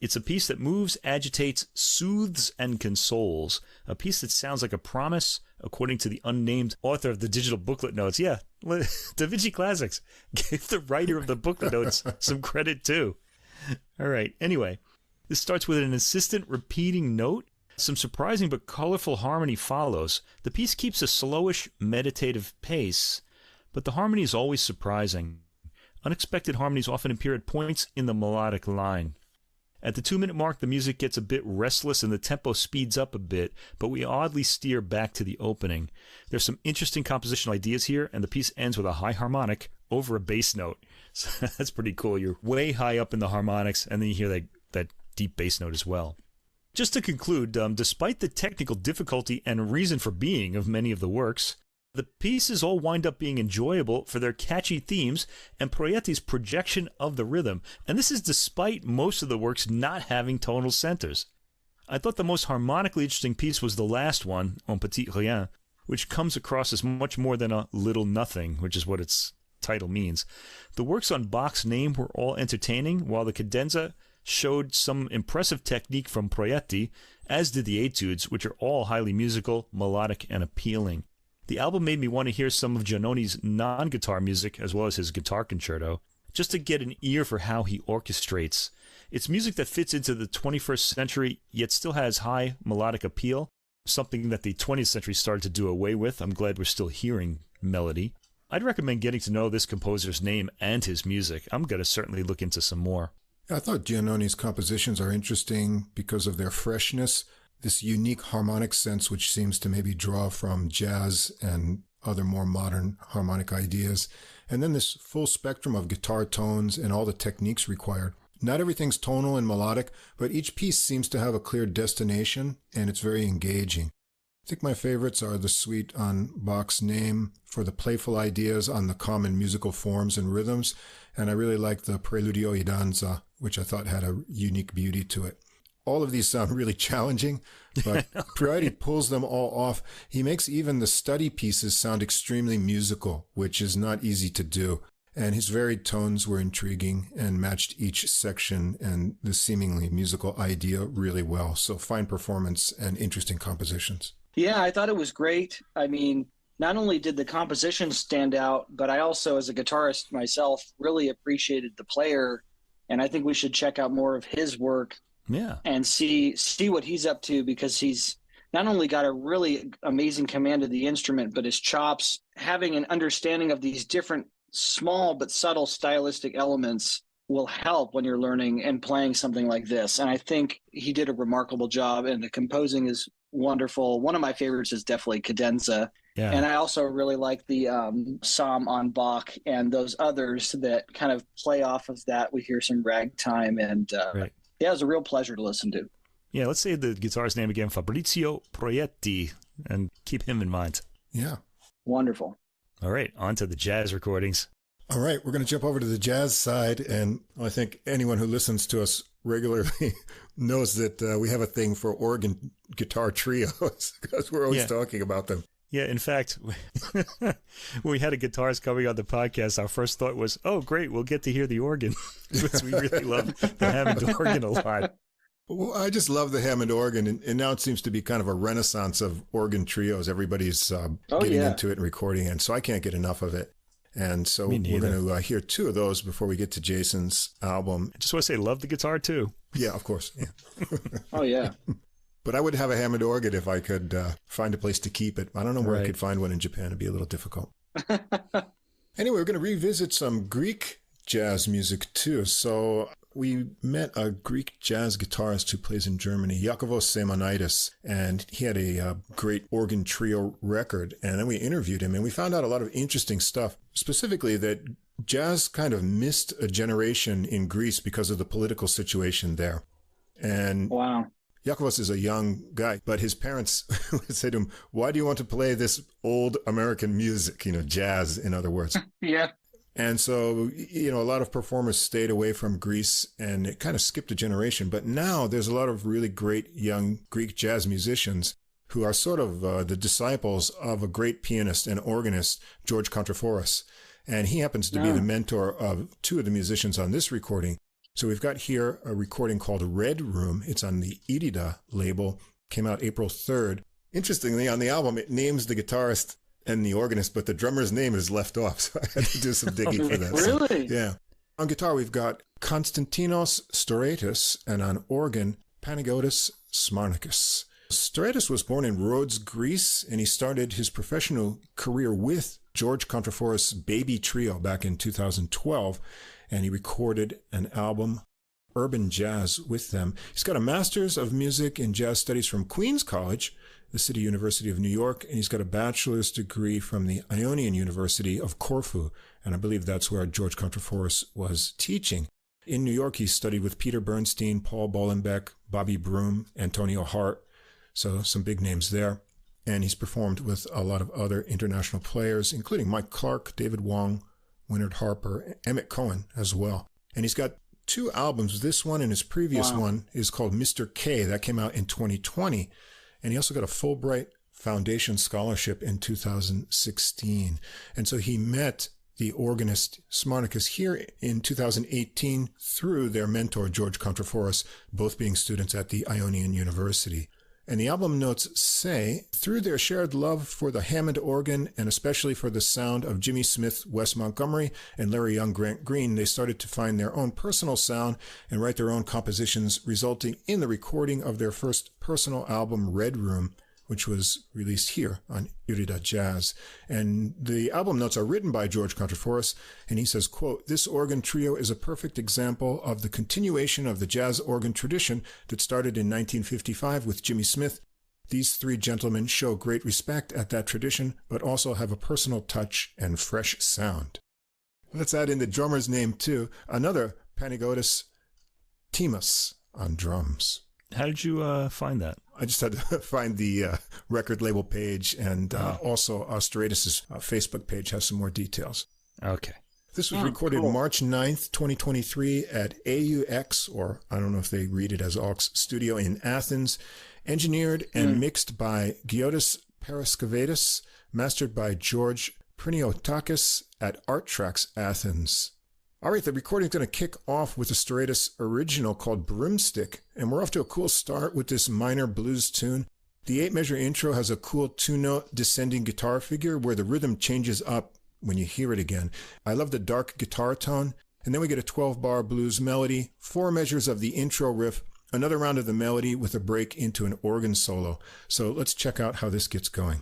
It's a piece that moves, agitates, soothes, and consoles. A piece that sounds like a promise, according to the unnamed author of the digital booklet notes. Yeah, Da Vinci Classics gave the writer of the booklet notes some credit too. All right, anyway, this starts with an insistent repeating note. Some surprising but colorful harmony follows. The piece keeps a slowish, meditative pace, but the harmony is always surprising. Unexpected harmonies often appear at points in the melodic line. At the 2-minute mark, the music gets a bit restless and the tempo speeds up a bit, but we oddly steer back to the opening. There's some interesting compositional ideas here, and the piece ends with a high harmonic over a bass note. So that's pretty cool. You're way high up in the harmonics, and then you hear that deep bass note as well. Just to conclude, despite the technical difficulty and reason for being of many of the works, the pieces all wind up being enjoyable for their catchy themes and Proietti's projection of the rhythm, and this is despite most of the works not having tonal centers. I thought the most harmonically interesting piece was the last one, Un Petit Rien, which comes across as much more than a little nothing, which is what its title means. The works on Bach's name were all entertaining, while the cadenza showed some impressive technique from Proietti, as did the etudes, which are all highly musical, melodic, and appealing. The album made me want to hear some of Giannoni's non-guitar music as well as his guitar concerto, just to get an ear for how he orchestrates. It's music that fits into the 21st century, yet still has high melodic appeal, something that the 20th century started to do away with. I'm glad we're still hearing melody. I'd recommend getting to know this composer's name and his music. I'm going to certainly look into some more. I thought Giannoni's compositions are interesting because of their freshness, this unique harmonic sense which seems to maybe draw from jazz and other more modern harmonic ideas, and then this full spectrum of guitar tones and all the techniques required. Not everything's tonal and melodic, but each piece seems to have a clear destination, and it's very engaging. I think my favorites are the suite on Bach's name for the playful ideas on the common musical forms and rhythms, and I really like the Preludio e Danza, which I thought had a unique beauty to it. All of these sound really challenging, but Proietti pulls them all off. He makes even the study pieces sound extremely musical, which is not easy to do. And his varied tones were intriguing and matched each section and the seemingly musical idea really well. So fine performance and interesting compositions. Yeah, I thought it was great. I mean, not only did the compositions stand out, but I also, as a guitarist myself, really appreciated the player. And I think we should check out more of his work. Yeah. And see what he's up to, because he's not only got a really amazing command of the instrument, but his chops, having an understanding of these different small but subtle stylistic elements will help when you're learning and playing something like this. And I think he did a remarkable job, and the composing is wonderful. One of my favorites is definitely Cadenza. Yeah. And I also really like the Psalm on Bach and those others that kind of play off of that. We hear some ragtime, and right. Yeah, it was a real pleasure to listen to. Yeah, let's say the guitarist's name again, Fabrizio Proietti, and keep him in mind. Yeah. Wonderful. All right, on to the jazz recordings. All right, we're going to jump over to the jazz side, and I think anyone who listens to us regularly knows that we have a thing for organ guitar trios, because we're always talking about them. Yeah, in fact, when we had a guitarist coming on the podcast, our first thought was, oh, great, we'll get to hear the organ, because we really love the Hammond organ a lot. Well, I just love the Hammond organ, and now it seems to be kind of a renaissance of organ trios. Everybody's getting into it and recording it, and so I can't get enough of it. And so we're going to hear two of those before we get to Jason's album. I just want to say, love the guitar, too. Yeah, of course. Yeah. Oh, yeah. But I would have a Hammond organ if I could find a place to keep it. I don't know where I could find one in Japan. It'd be a little difficult. Anyway, we're going to revisit some Greek jazz music, too. So we met a Greek jazz guitarist who plays in Germany, Jakovos Smarnakis, and he had a great organ trio record. And then we interviewed him, and we found out a lot of interesting stuff, specifically that jazz kind of missed a generation in Greece because of the political situation there. And wow. Jakovos is a young guy, but his parents would say to him, why do you want to play this old American music, jazz, in other words? Yeah. And so, a lot of performers stayed away from Greece and it kind of skipped a generation. But now there's a lot of really great young Greek jazz musicians who are sort of the disciples of a great pianist and organist, George Kontraforos. And he happens to be the mentor of two of the musicians on this recording. So we've got here a recording called Red Room. It's on the Irida label, came out April 3rd. Interestingly, on the album, it names the guitarist and the organist, but the drummer's name is left off. So I had to do some digging for that. Really? So, yeah. On guitar, we've got Konstantinos Stouraitis, and on organ, Panagiotis Smarnakis. Stouraitis was born in Rhodes, Greece, and he started his professional career with George Kontraforos' Baby Trio back in 2012, and he recorded an album, Urban Jazz, with them. He's got a Master's of Music and Jazz Studies from Queens College, the City University of New York, and he's got a bachelor's degree from the Ionian University of Corfu, and I believe that's where George Kontraforos was teaching. In New York, he studied with Peter Bernstein, Paul Bollenbeck, Bobby Broom, Antonio Hart, so some big names there. And he's performed with a lot of other international players, including Mike Clark, David Wong, Winard Harper, Emmett Cohen as well. And he's got two albums. This one and his previous one is called Mr. K. That came out in 2020. And he also got a Fulbright Foundation Scholarship in 2016. And so he met the organist Smarnakis here in 2018 through their mentor, George Kontraforos, both being students at the Ionian University. And the album notes say, through their shared love for the Hammond organ and especially for the sound of Jimmy Smith, Wes Montgomery, and Larry Young Grant Green, they started to find their own personal sound and write their own compositions, resulting in the recording of their first personal album, Red Room, which was released here on Irida Jazz. And the album notes are written by George Kontraforos, and he says, quote, "This organ trio is a perfect example of the continuation of the jazz organ tradition that started in 1955 with Jimmy Smith. These three gentlemen show great respect at that tradition, but also have a personal touch and fresh sound." Let's add in the drummer's name, too. Another Panagiotis Themas on drums. How did you find that? I just had to find the record label page, and also Stouraitis' Facebook page has some more details. Okay. This was recorded March 9th, 2023 at AUX, or I don't know if they read it as AUX, studio in Athens, engineered and mixed by Giotis Paraskevadis, mastered by George Priniotakis at Art Tracks Athens. All right, the recording's going to kick off with a Stouraitis original called Broomstick, and we're off to a cool start with this minor blues tune. The 8-measure intro has a cool 2-note descending guitar figure where the rhythm changes up when you hear it again. I love the dark guitar tone, and then we get a 12-bar blues melody, 4 measures of the intro riff, another round of the melody with a break into an organ solo. So let's check out how this gets going.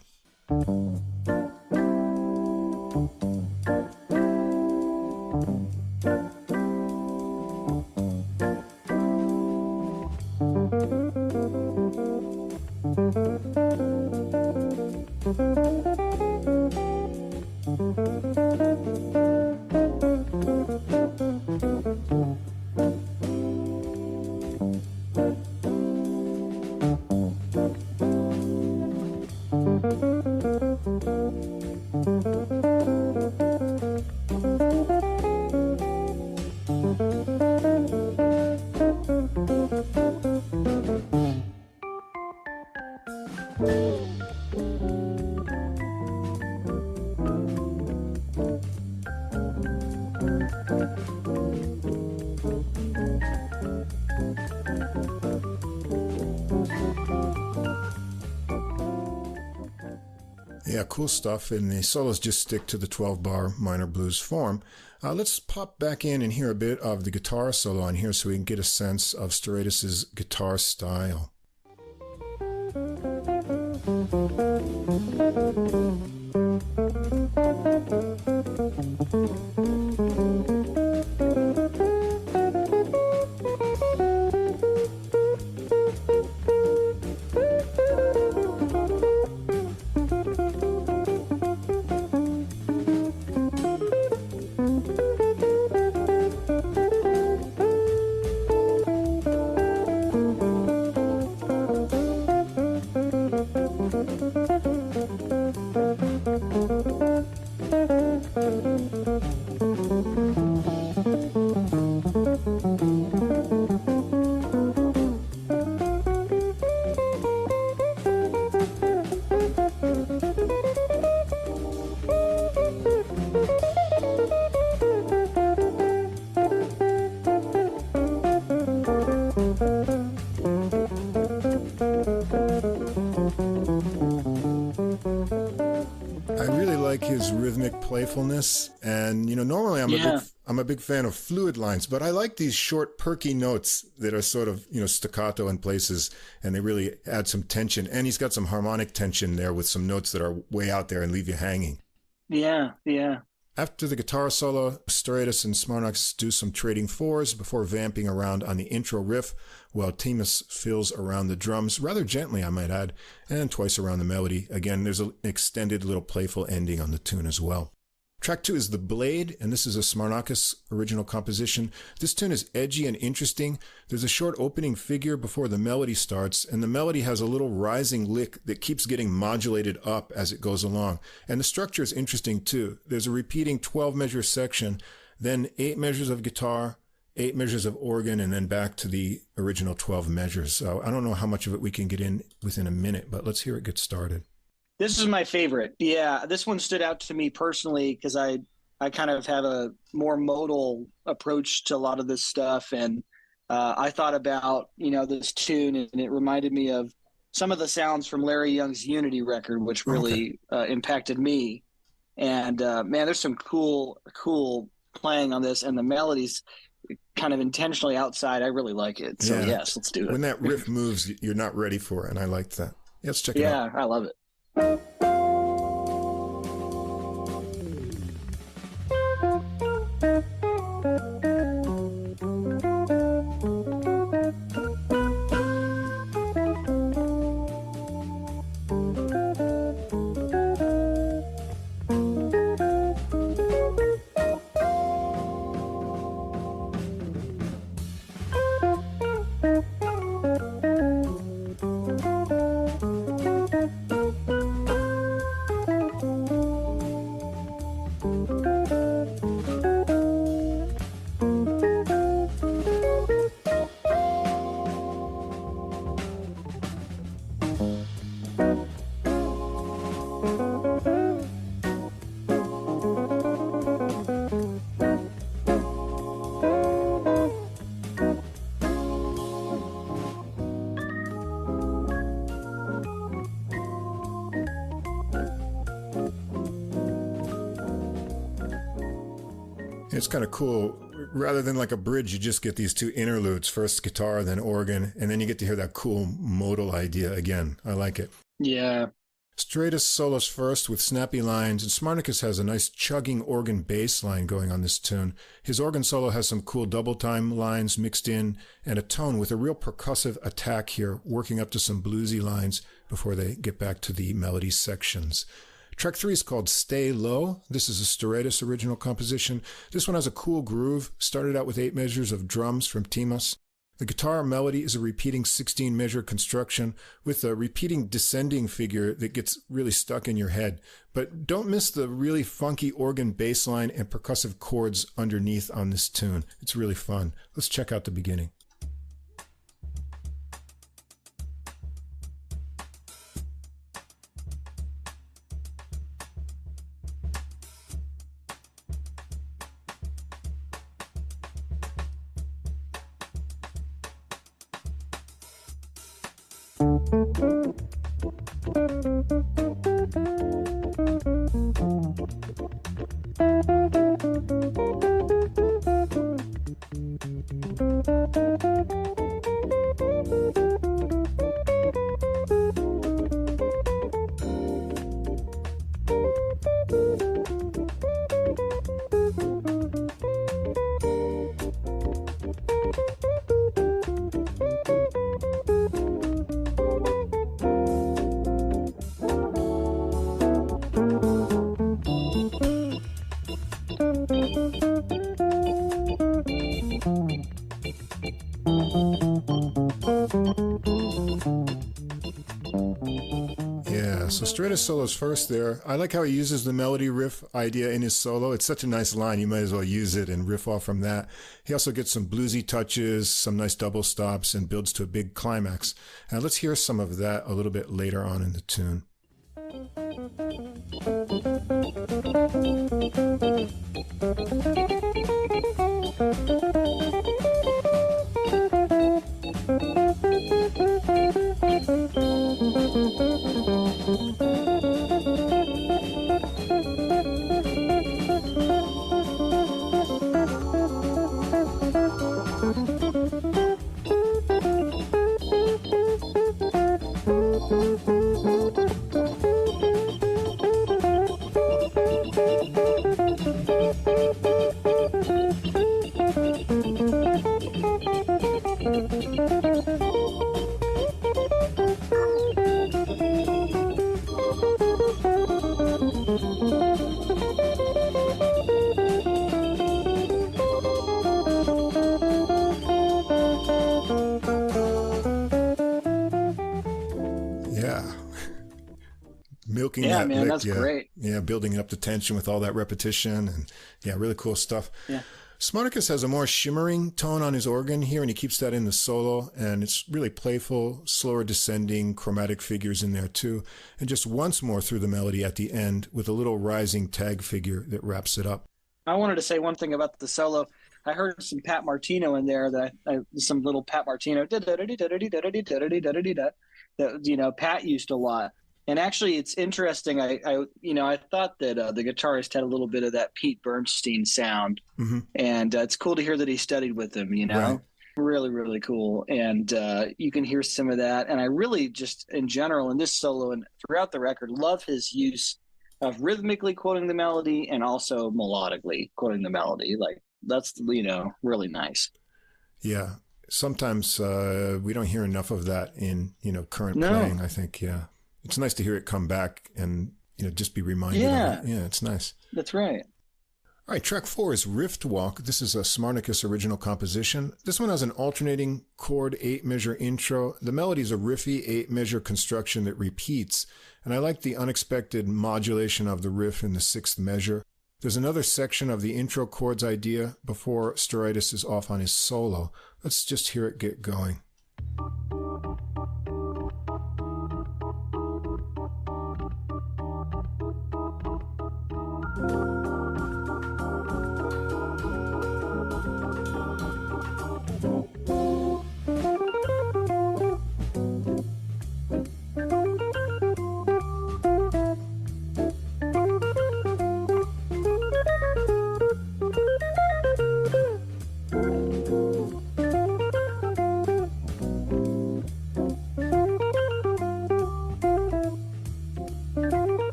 Yeah, cool stuff, and the solos just stick to the 12-bar minor blues form. Let's pop back in and hear a bit of the guitar solo on here so we can get a sense of Stouraitis' guitar style. really like his rhythmic playfulness, and normally I'm a big fan of fluid lines, but I like these short, perky notes that are sort of staccato in places, and they really add some tension. And he's got some harmonic tension there with some notes that are way out there and leave you hanging. Yeah. After the guitar solo, Stouraitis and Smarnakis do some trading fours before vamping around on the intro riff, while Themas fills around the drums, rather gently, I might add, and twice around the melody. Again, there's an extended little playful ending on the tune as well. Track 2 is The Blade, and this is a Smarnakis original composition. This tune is edgy and interesting. There's a short opening figure before the melody starts, and the melody has a little rising lick that keeps getting modulated up as it goes along. And the structure is interesting too. There's a repeating 12-measure section, then 8 measures of guitar, 8 measures of organ, and then back to the original 12 measures. So I don't know how much of it we can get in within a minute, but let's hear it get started. This is my favorite. Yeah, this one stood out to me personally because I kind of have a more modal approach to a lot of this stuff. And I thought about, this tune, and it reminded me of some of the sounds from Larry Young's Unity record, which really impacted me. And man, there's some cool playing on this, and the melodies kind of intentionally outside. I really like it. So yes, let's do it. When that riff moves, you're not ready for it, and I liked that. Yeah, let's check it out. Yeah, I love it. It's kind of cool. Rather than like a bridge, you just get these two interludes, first guitar, then organ, and then you get to hear that cool modal idea again. I like it. Yeah. Stouraitis solos first with snappy lines, and Smarnakis has a nice chugging organ bass line going on this tune. His organ solo has some cool double time lines mixed in, and a tone with a real percussive attack here, working up to some bluesy lines before they get back to the melody sections. Track 3 is called Stay Low. This is a Stouraitis original composition. This one has a cool groove, started out with 8 measures of drums from Themas. The guitar melody is a repeating 16-measure construction with a repeating descending figure that gets really stuck in your head. But don't miss the really funky organ bass line and percussive chords underneath on this tune. It's really fun. Let's check out the beginning. So Stouraitis solos first there. I like how he uses the melody riff idea in his solo. It's such a nice line. You might as well use it and riff off from that. He also gets some bluesy touches, some nice double stops, and builds to a big climax. Now let's hear some of that a little bit later on in the tune. milking yeah, that man, lick. that's great. Yeah, building up the tension with all that repetition. And yeah, really cool stuff. Yeah. Smarnakis has a more shimmering tone on his organ here, and he keeps that in the solo, and it's really playful, slower descending, chromatic figures in there too, and just once more through the melody at the end with a little rising tag figure that wraps it up. I wanted to say one thing about the solo. I heard some Pat Martino in there, some little Pat Martino that Pat used a lot. And actually, it's interesting. I thought that the guitarist had a little bit of that Pete Bernstein sound, and it's cool to hear that he studied with him. Right. Really, really cool. And you can hear some of that. And I really just, in general, in this solo and throughout the record, love his use of rhythmically quoting the melody and also melodically quoting the melody. Like that's really nice. Yeah. Sometimes we don't hear enough of that in current playing. I think it's nice to hear it come back and just be reminded of it. Yeah, it's nice. That's right. All right, track 4 is Rift Walk. This is a Smarnakis original composition. This one has an alternating chord 8-measure intro. The melody is a riffy 8-measure construction that repeats, and I like the unexpected modulation of the riff in the 6th measure. There's another section of the intro chords idea before Stouraitis is off on his solo. Let's just hear it get going.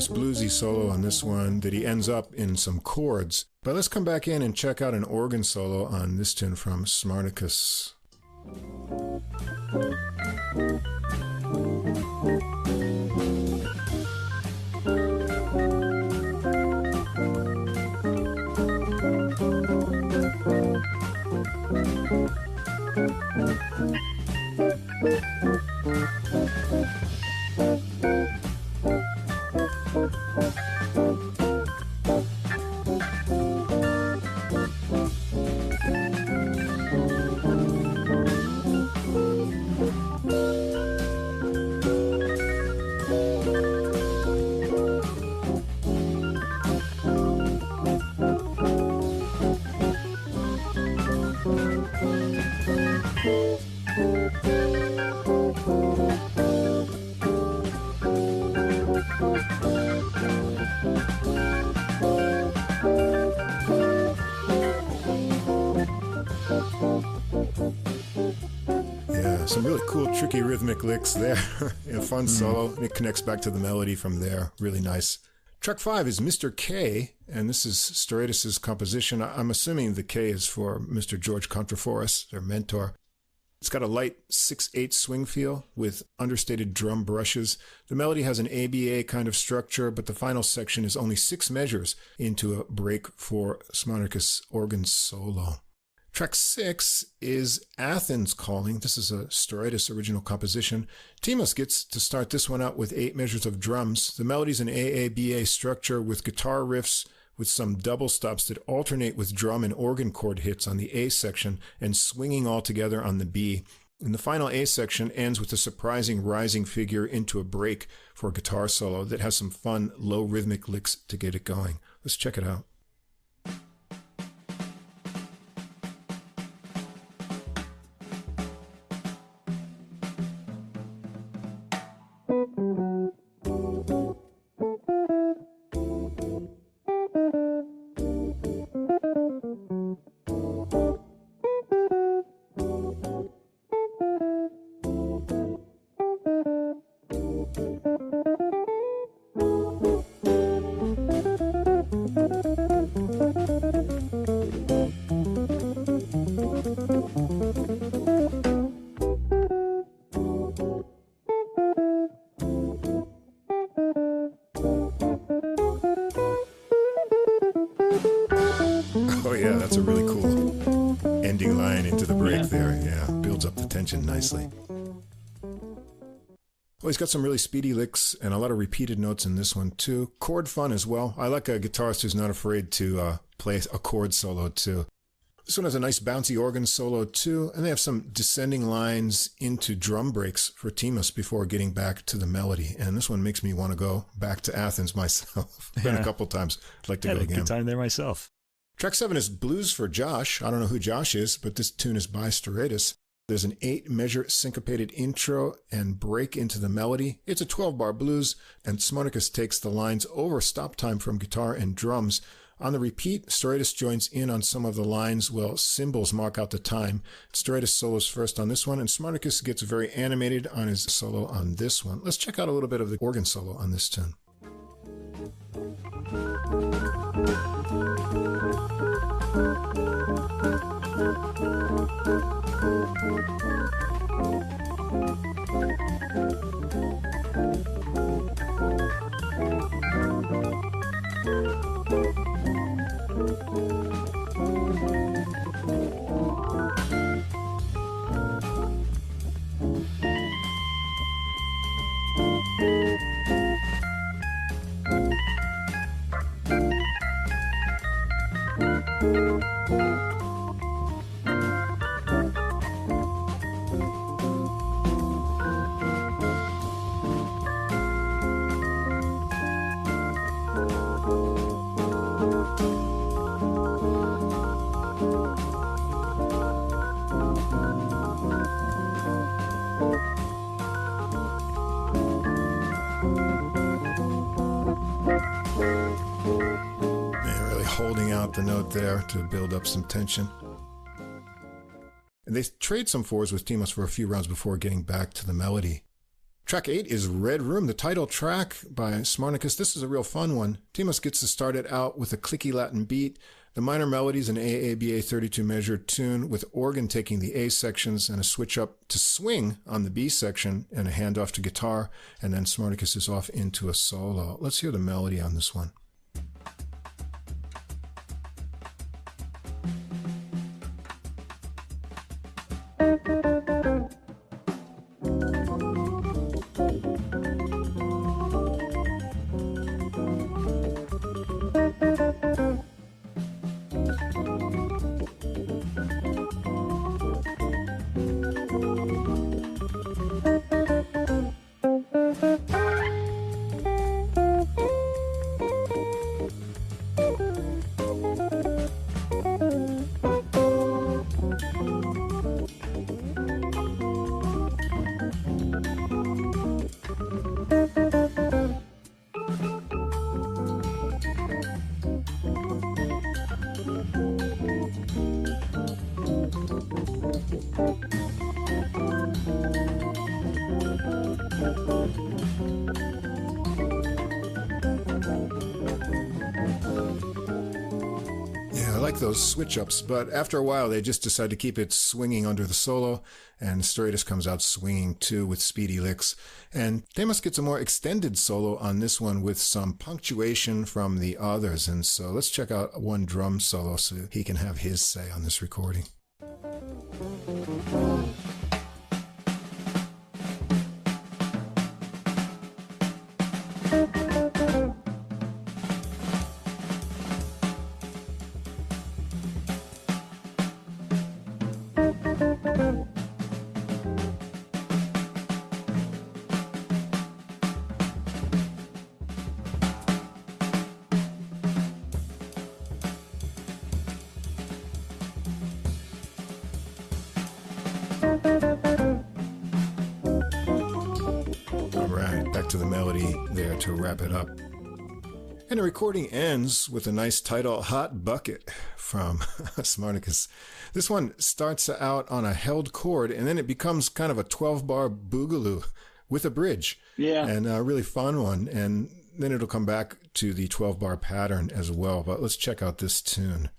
Bluesy solo on this one that he ends up in some chords. But let's come back in and check out an organ solo on this tune from Smarnakis. Some really cool, tricky rhythmic licks there. Fun solo. It connects back to the melody from there. Really nice. Track 5 is Mr. K, and this is Stouraitis' composition. I'm assuming the K is for Mr. George Contraforis, their mentor. It's got a light 6/8 swing feel with understated drum brushes. The melody has an ABA kind of structure, but the final section is only 6 measures into a break for Smarnakis' organ solo. Track 6 is Athens Calling. This is a Stouraitis original composition. Themas gets to start this one out with 8 measures of drums. The melody's an AABA structure with guitar riffs with some double stops that alternate with drum and organ chord hits on the A section and swinging all together on the B. And the final A section ends with a surprising rising figure into a break for a guitar solo that has some fun low rhythmic licks to get it going. Let's check it out. attention nicely. Well, he's got some really speedy licks and a lot of repeated notes in this one, too. Chord fun as well. I like a guitarist who's not afraid to play a chord solo, too. This one has a nice bouncy organ solo, too, and they have some descending lines into drum breaks for Themas before getting back to the melody. And this one makes me want to go back to Athens myself. Been a couple times. I'd like to go again. Had a good time there myself. Track 7 is Blues for Josh. I don't know who Josh is, but this tune is by Stouraitis. There's an 8-measure syncopated intro and break into the melody. It's a 12-bar blues, and Smarnakis takes the lines over stop time from guitar and drums. On the repeat, Stouraitis joins in on some of the lines while cymbals mark out the time. Stouraitis solos first on this one, and Smarnakis gets very animated on his solo on this one. Let's check out a little bit of the organ solo on this tune. Holding out the note there to build up some tension. And they trade some fours with Themas for a few rounds before getting back to the melody. Track 8 is Red Room, the title track by Smarnakis. This is a real fun one. Themas gets to start it out with a clicky Latin beat. The minor melody is an AABA 32 measure tune with organ taking the A sections and a switch up to swing on the B section and a handoff to guitar. And then Smarnakis is off into a solo. Let's hear the melody on this one. Those switch-ups, but after a while they just decide to keep it swinging under the solo, and Stouraitis comes out swinging too with speedy licks. And Themas gets a more extended solo on this one with some punctuation from the others, and so let's check out one drum solo so he can have his say on this recording. To the melody there to wrap it up. And the recording ends with a nice title, Hot Bucket, from Smarnakis. This one starts out on a held chord, and then it becomes kind of a 12-bar boogaloo with a bridge. Yeah. And a really fun one. And then it'll come back to the 12-bar pattern as well. But let's check out this tune.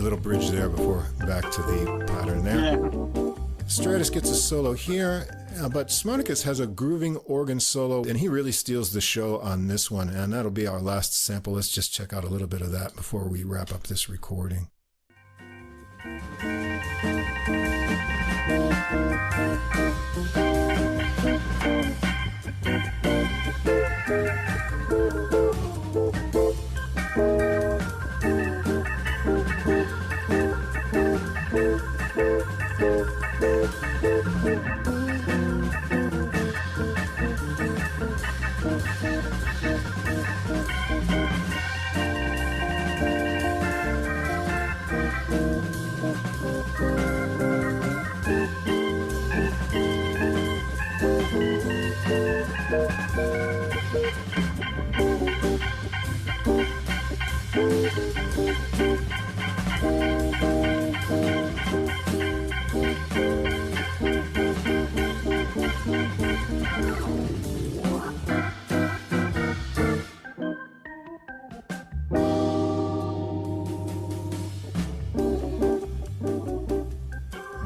a little bridge there before back to the pattern there. Yeah. Stouraitis gets a solo here, but Smarnakis has a grooving organ solo, and he really steals the show on this one, and that'll be our last sample. Let's just check out a little bit of that before we wrap up this recording.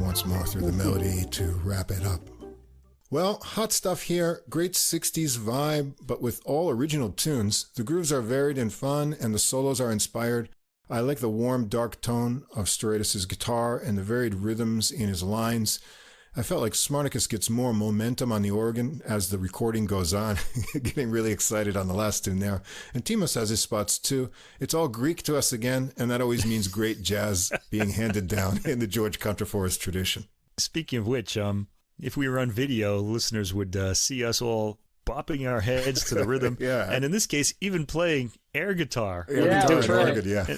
Once more through the melody to wrap it up. Well, hot stuff here. Great 60s vibe, but with all original tunes. The grooves are varied and fun, and the solos are inspired. I like the warm, dark tone of Stouraitis' guitar and the varied rhythms in his lines. I felt like Smarnakis gets more momentum on the organ as the recording goes on. Getting really excited on the last tune there. And Themas has his spots too. It's all Greek to us again, and that always means great jazz being handed down in the George Contraforest tradition. Speaking of which, if we were on video, listeners would see us all bopping our heads to the rhythm. Yeah. And in this case, even playing air guitar. That's right.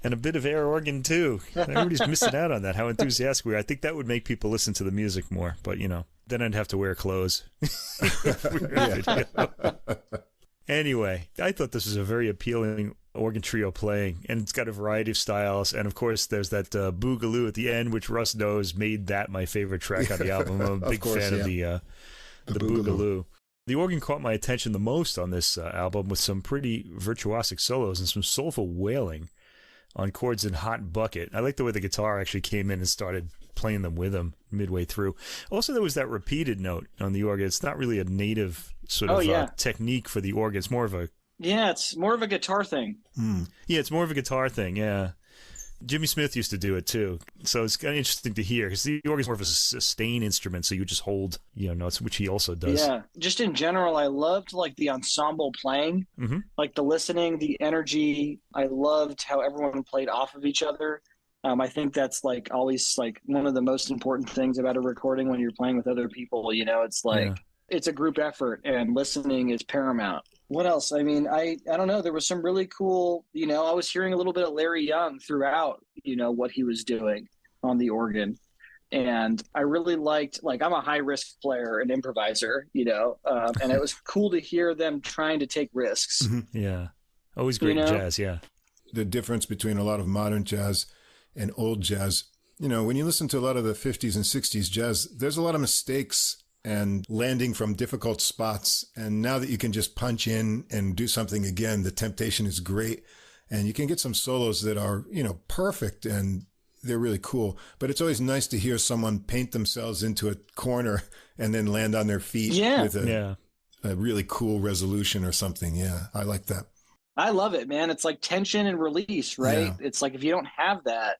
And a bit of air organ, too. Everybody's missing out on that, how enthusiastic we are. I think that would make people listen to the music more. But, then I'd have to wear clothes. Anyway, I thought this was a very appealing organ trio playing. And it's got a variety of styles. And, of course, there's that Boogaloo at the end, which Russ knows made that my favorite track on the album. I'm a big fan of the Boogaloo. The organ caught my attention the most on this album with some pretty virtuosic solos and some soulful wailing on chords in Hot Bucket. I like the way the guitar actually came in and started playing them with him midway through. Also, there was that repeated note on the organ. It's not really a native sort of technique for the organ. It's more of a... Yeah, it's more of a guitar thing. Yeah, it's more of a guitar thing, yeah. Jimmy Smith used to do it too. So it's kind of interesting to hear because the organ is more of a sustain instrument, so you just hold, notes, which he also does. Yeah, just in general, I loved like the ensemble playing, like the listening, the energy. I loved how everyone played off of each other. I think that's like always like one of the most important things about a recording when you're playing with other people. It's like it's a group effort and listening is paramount. What else? I mean, I don't know. There was some really cool, I was hearing a little bit of Larry Young throughout, what he was doing on the organ. And I really liked, like, I'm a high risk player and improviser, and it was cool to hear them trying to take risks. Yeah. Always great jazz. Yeah. The difference between a lot of modern jazz and old jazz, when you listen to a lot of the 50s and 60s jazz, there's a lot of mistakes and landing from difficult spots. And now that you can just punch in and do something again, the temptation is great. And you can get some solos that are, perfect and they're really cool. But it's always nice to hear someone paint themselves into a corner and then land on their feet with a really cool resolution or something. Yeah, I like that. I love it, man. It's like tension and release, right? Yeah. It's like if you don't have that,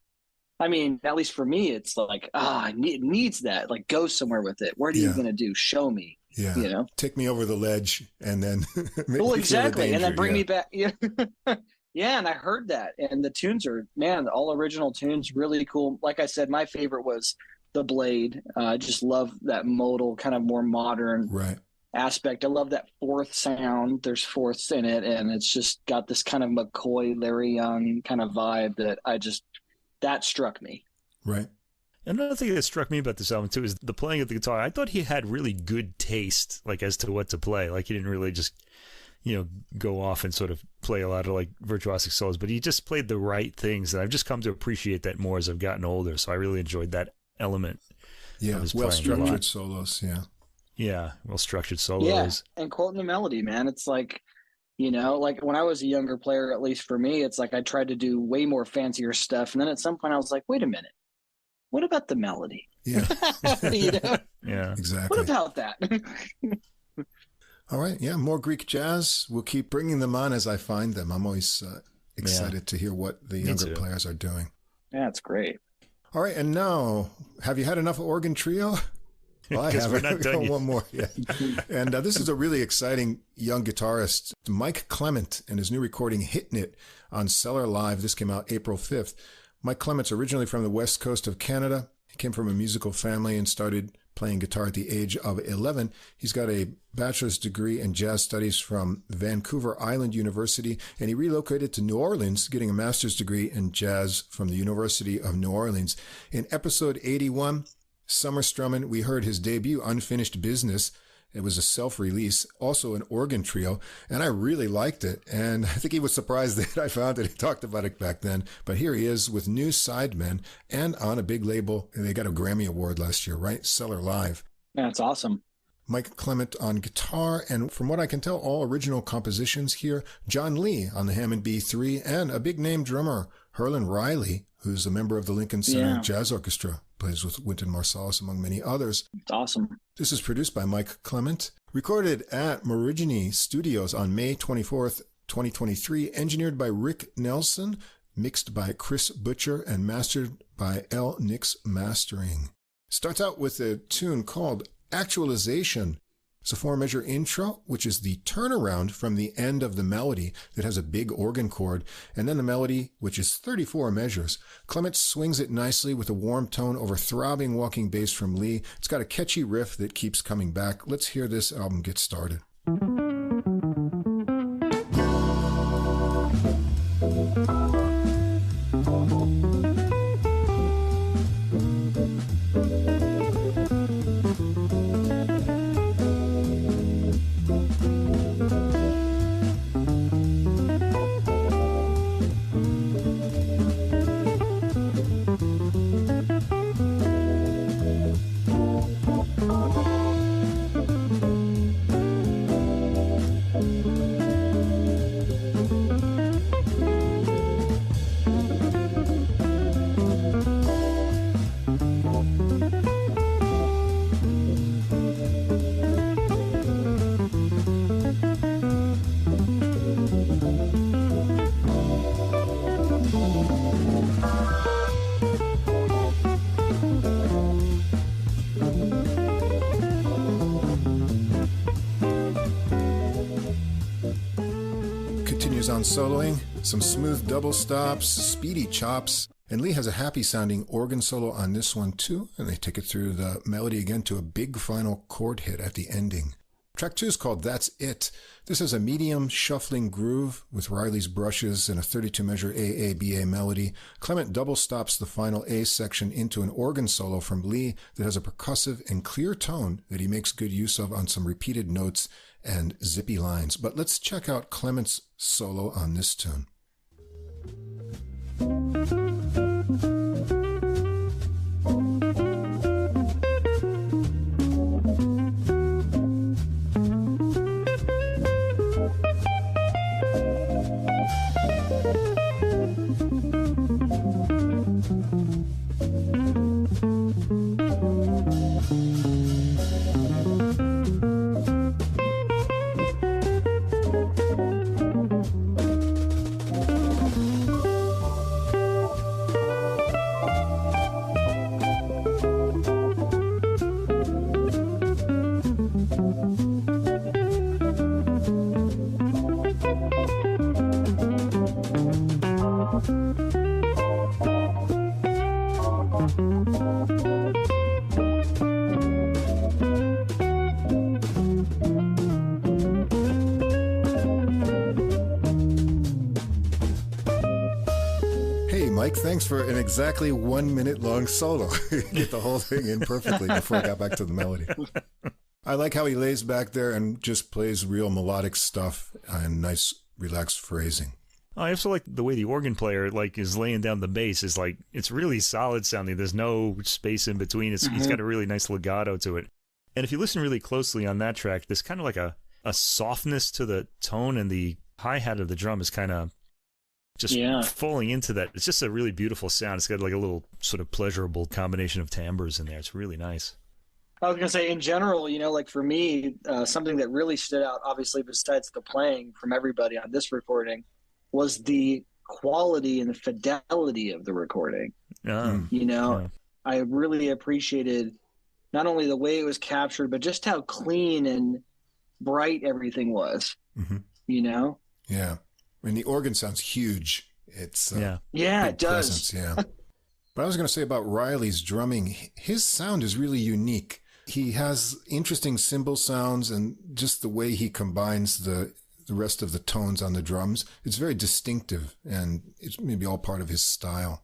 I mean, at least for me, it's like, it needs that. Like, go somewhere with it. What are you going to do? Show me. Yeah. Take me over the ledge and then exactly. And then bring me back. Yeah. Yeah. And I heard that. And the tunes are, man, all original tunes, really cool. Like I said, my favorite was The Blade. I just love that modal, kind of more modern aspect. I love that fourth sound. There's fourths in it. And it's just got this kind of McCoy, Larry Young kind of vibe that struck me. Right. Another thing that struck me about this album too is the playing of the guitar. I thought he had really good taste, like as to what to play. Like he didn't really just, go off and sort of play a lot of like virtuosic solos, but he just played the right things. And I've just come to appreciate that more as I've gotten older. So I really enjoyed that element. Yeah. Well-structured solos. Yeah. Yeah. Well-structured solos. Yeah. And quoting the melody, man. It's like, Like when I was a younger player, at least for me, it's like I tried to do way more fancier stuff. And then at some point I was like, wait a minute, what about the melody? Yeah. Yeah, exactly. What about that? All right. Yeah. More Greek jazz. We'll keep bringing them on as I find them. I'm always excited to hear what the younger players are doing. Yeah, it's great. All right. And now, have you had enough organ trio? Well, I haven't. We're not done yet. One more. Yeah. And this is a really exciting young guitarist, Mike Clement, and his new recording, Hittin It, on Cellar Live. This came out April 5th. Mike Clement's originally from the west coast of Canada. He came from a musical family and started playing guitar at the age of 11. He's got a bachelor's degree in jazz studies from Vancouver Island University, and he relocated to New Orleans, getting a master's degree in jazz from the University of New Orleans. In episode 81, Summer Strummin', we heard his debut, Unfinished Business. It was a self-release, also an organ trio, and I really liked it. And I think he was surprised that I found it. He talked about it back then. But here he is with new sidemen and on a big label. And they got a Grammy Award last year, right? Cellar Live. Yeah, it's awesome. Mike Clement on guitar, and from what I can tell, all original compositions here. John Lee on the Hammond B3, and a big-name drummer, Herlin Riley, who's a member of the Lincoln Center Jazz Orchestra, plays with Wynton Marsalis, among many others. It's awesome. This is produced by Mike Clement, recorded at Morigini Studios on May 24th, 2023, engineered by Rick Nelson, mixed by Chris Butcher, and mastered by L. Nix Mastering. Starts out with a tune called Actualization. It's a 4-measure intro, which is the turnaround from the end of the melody that has a big organ chord, and then the melody, which is 34 measures. Clement swings it nicely with a warm tone over throbbing walking bass from Lee. It's got a catchy riff that keeps coming back. Let's hear this album get started. On soloing, some smooth double stops, speedy chops, and Lee has a happy sounding organ solo on this one too, and they take it through the melody again to a big final chord hit at the ending. Track 2 is called That's It. This has a medium shuffling groove with Riley's brushes and a 32-measure AABA melody. Clement double stops the final A section into an organ solo from Lee that has a percussive and clear tone that he makes good use of on some repeated notes and zippy lines. But let's check out Clement's solo on this tune. Mike, thanks for an exactly 1 minute long solo. Get the whole thing in perfectly before I got back to the melody. I like how he lays back there and just plays real melodic stuff and nice relaxed phrasing. I also like the way the organ player is laying down the bass. Is it's really solid sounding. There's no space in between. He's got a really nice legato to it. And if you listen really closely on that track, there's kind of like a softness to the tone and the hi-hat of the drum is kind of just falling into that. It's just a really beautiful sound. It's got like a little sort of pleasurable combination of timbres in there. It's really nice. I was going to say, in general, like for me, something that really stood out, obviously, besides the playing from everybody on this recording, was the quality and the fidelity of the recording. I really appreciated not only the way it was captured, but just how clean and bright everything was, Yeah. I mean, the organ sounds huge. It's it does. Presence, yeah. But I was going to say about Riley's drumming, his sound is really unique. He has interesting cymbal sounds, and just the way he combines the rest of the tones on the drums, it's very distinctive, and it's maybe all part of his style.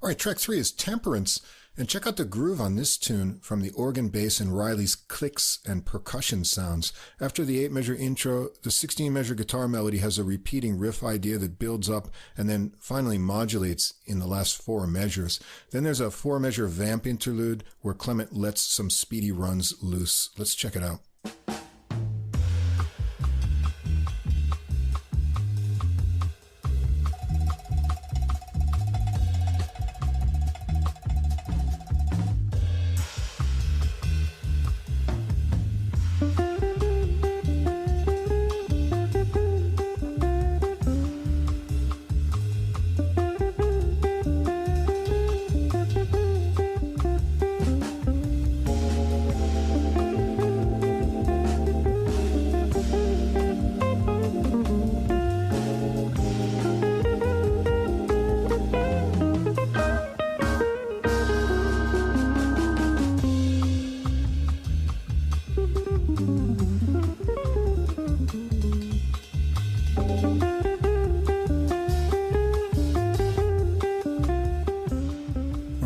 All right, track 3 is Temperance, and check out the groove on this tune from the organ bass and Riley's clicks and percussion sounds. After the 8-measure intro, the 16-measure guitar melody has a repeating riff idea that builds up and then finally modulates in the last 4 measures. Then there's a 4-measure vamp interlude where Clement lets some speedy runs loose. Let's check it out.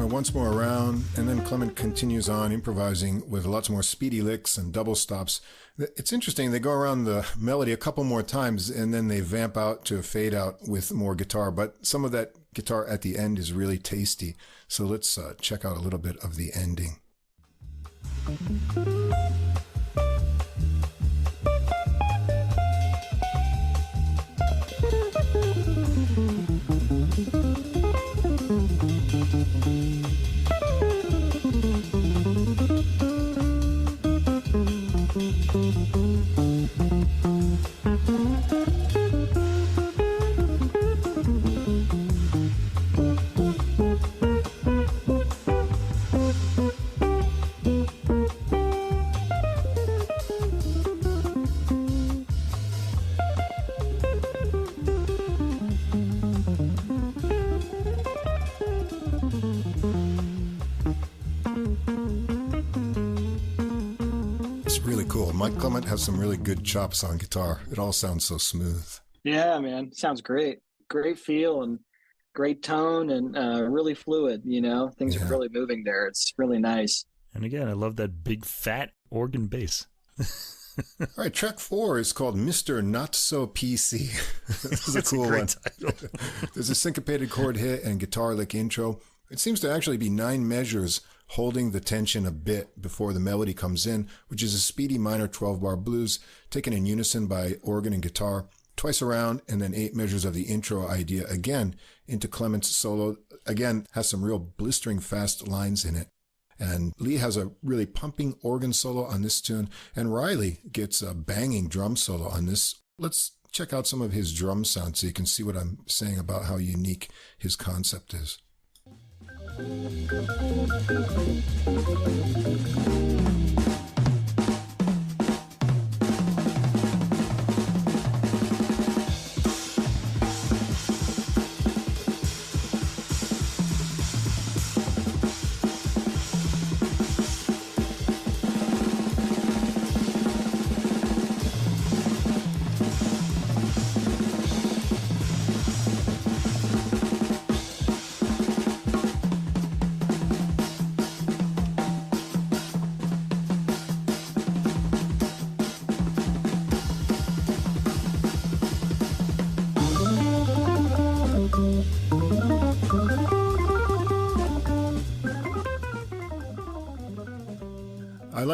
Once more around, and then Clement continues on improvising with lots more speedy licks and double stops. It's interesting, they go around the melody a couple more times and then they vamp out to a fade out with more guitar, but some of that guitar at the end is really tasty. So let's check out a little bit of the ending. Mike Clement has some really good chops on guitar. It all sounds so smooth. Yeah, man. Sounds great. Great feel and great tone and really fluid, Things are really moving there. It's really nice. And again, I love that big fat organ bass. All right, track 4 is called Mr. Not So PC. This is a cool one. Title. There's a syncopated chord hit and guitar lick intro. It seems to actually be 9 measures holding the tension a bit before the melody comes in, which is a speedy minor 12-bar blues taken in unison by organ and guitar, twice around, and then 8 measures of the intro idea again into Clement's solo. Again, has some real blistering fast lines in it. And Lee has a really pumping organ solo on this tune, and Riley gets a banging drum solo on this. Let's check out some of his drum sound so you can see what I'm saying about how unique his concept is.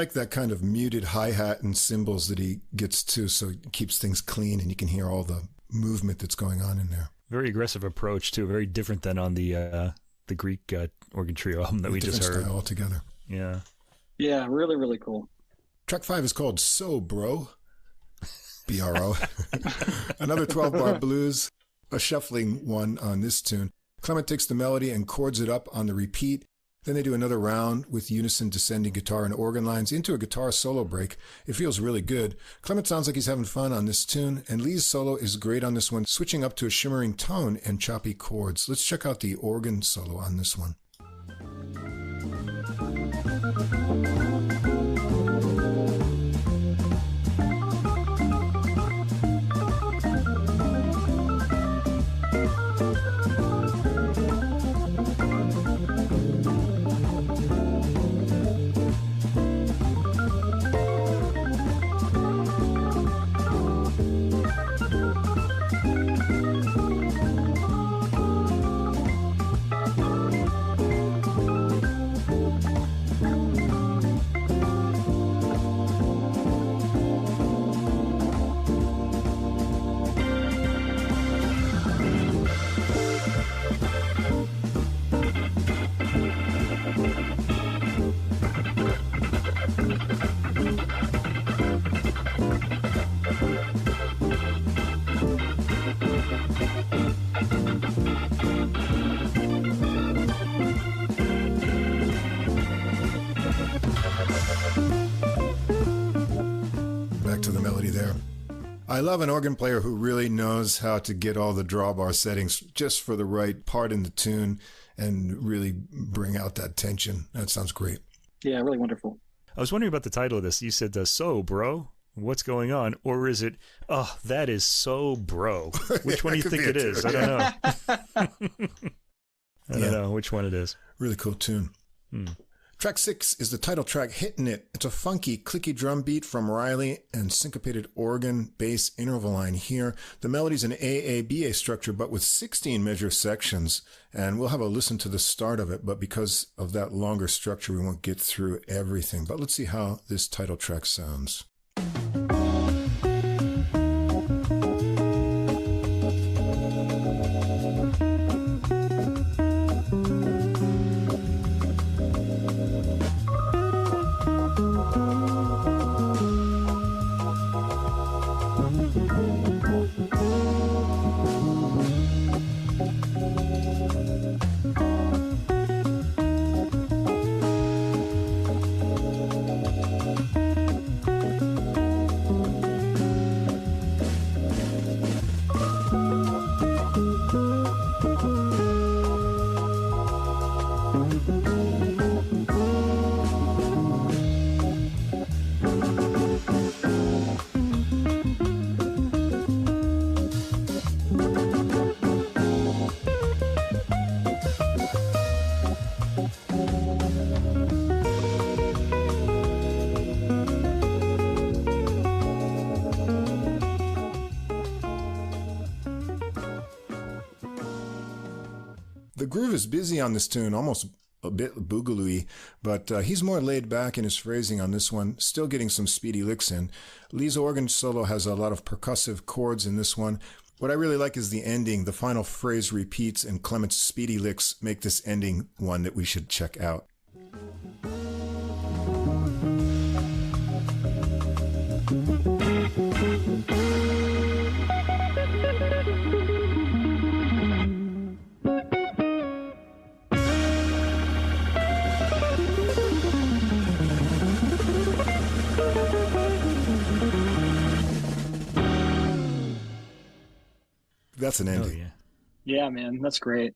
like that kind of muted hi-hat and cymbals that he gets to, so it keeps things clean and you can hear all the movement that's going on in there. Very aggressive approach, too. Very different than on the Greek organ trio album that we just heard. Style altogether. Yeah. Yeah, really, really cool. Track 5 is called So Bro. B-R-O. Another 12-bar blues, a shuffling one on this tune. Clement takes the melody and chords it up on the repeat. Then they do another round with unison descending guitar and organ lines into a guitar solo break. It feels really good. Clement sounds like he's having fun on this tune, and Lee's solo is great on this one, switching up to a shimmering tone and choppy chords. Let's check out the organ solo on this one. I love an organ player who really knows how to get all the drawbar settings just for the right part in the tune and really bring out that tension. That sounds great. Yeah, really wonderful. I was wondering about the title of this. You said, so, bro, what's going on? Or is it, oh, that is so, bro? Which one do you think it is? I don't know. I don't know which one it is. Really cool tune. Track 6 is the title track, Hittin It. It's a funky, clicky drum beat from Riley and syncopated organ, bass, interval line here. The melody's an AABA structure, but with 16 measure sections. And we'll have a listen to the start of it, but because of that longer structure, we won't get through everything. But let's see how this title track sounds. The groove is busy on this tune, almost a bit boogaloo-y, but he's more laid back in his phrasing on this one, still getting some speedy licks in. Lee's organ solo has a lot of percussive chords in this one. What I really like is the ending. The final phrase repeats, and Clement's speedy licks make this ending one that we should check out. That's an ending. Oh, yeah, man, that's great.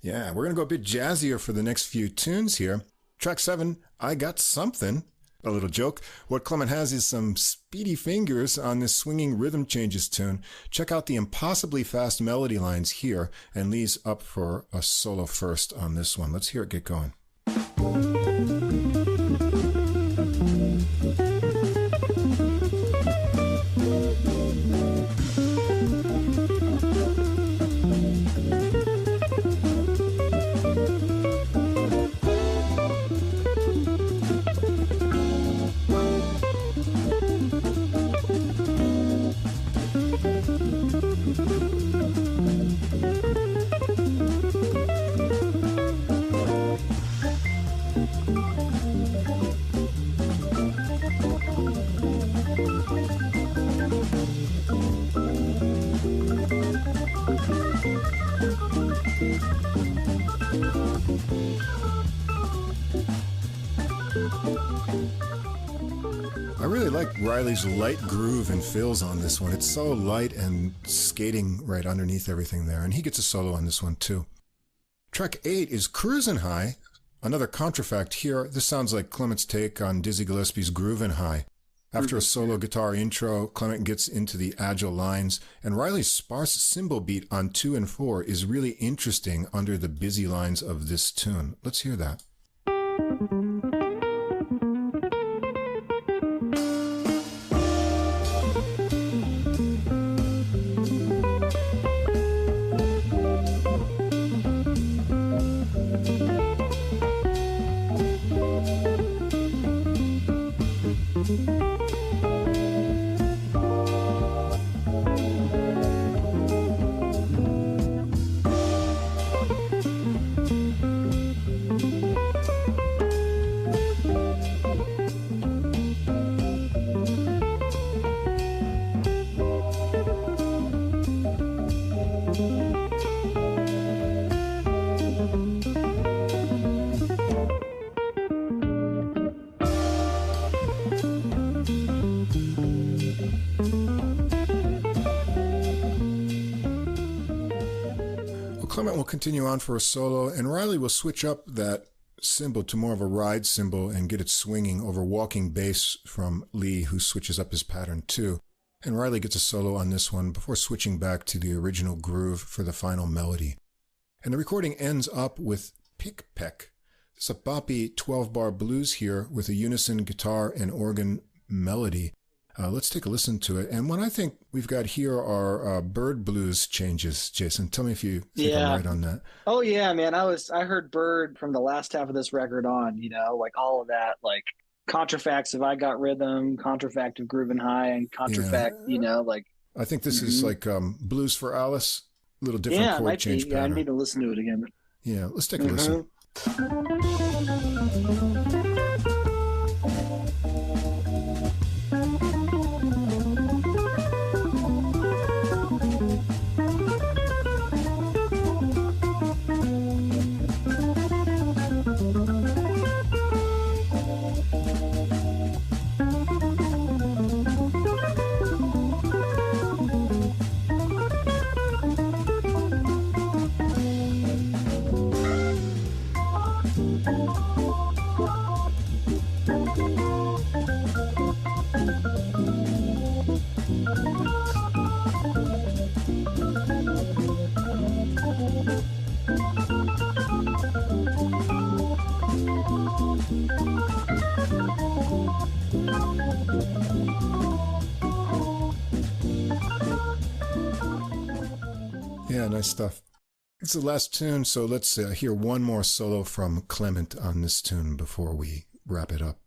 Yeah, we're going to go a bit jazzier for the next few tunes here. Track 7, I Got Something. A little joke. What Clement has is some speedy fingers on this swinging rhythm changes tune. Check out the impossibly fast melody lines here, and Lee's up for a solo first on this one. Let's hear it get going. like Riley's light groove and fills on this one. It's so light and skating right underneath everything there. And he gets a solo on this one too. Track 8 is Cruisin' High. Another contrafact here. This sounds like Clement's take on Dizzy Gillespie's Groovin' High. After a solo guitar intro, Clement gets into the agile lines, and Riley's sparse cymbal beat on 2 and 4 is really interesting under the busy lines of this tune. Let's hear that. Clement will continue on for a solo, and Riley will switch up that cymbal to more of a ride cymbal and get it swinging over walking bass from Lee, who switches up his pattern too. And Riley gets a solo on this one before switching back to the original groove for the final melody. And the recording ends up with Pick Peck. It's a boppy 12-bar blues here with a unison guitar and organ melody. Let's take a listen to it. And what I think we've got here are bird blues changes. Jason, tell me if you think I'm right on that. Oh yeah, man. I heard bird from the last half of this record on, like all of that, like contrafacts of I Got Rhythm, contrafact of Groovin' High, and contrafact, like. I think this is like Blues for Alice, a little different chord change pattern. Yeah, I need to listen to it again. Yeah, let's take a listen. Yeah, nice stuff. It's the last tune, so let's hear one more solo from Clement on this tune before we wrap it up.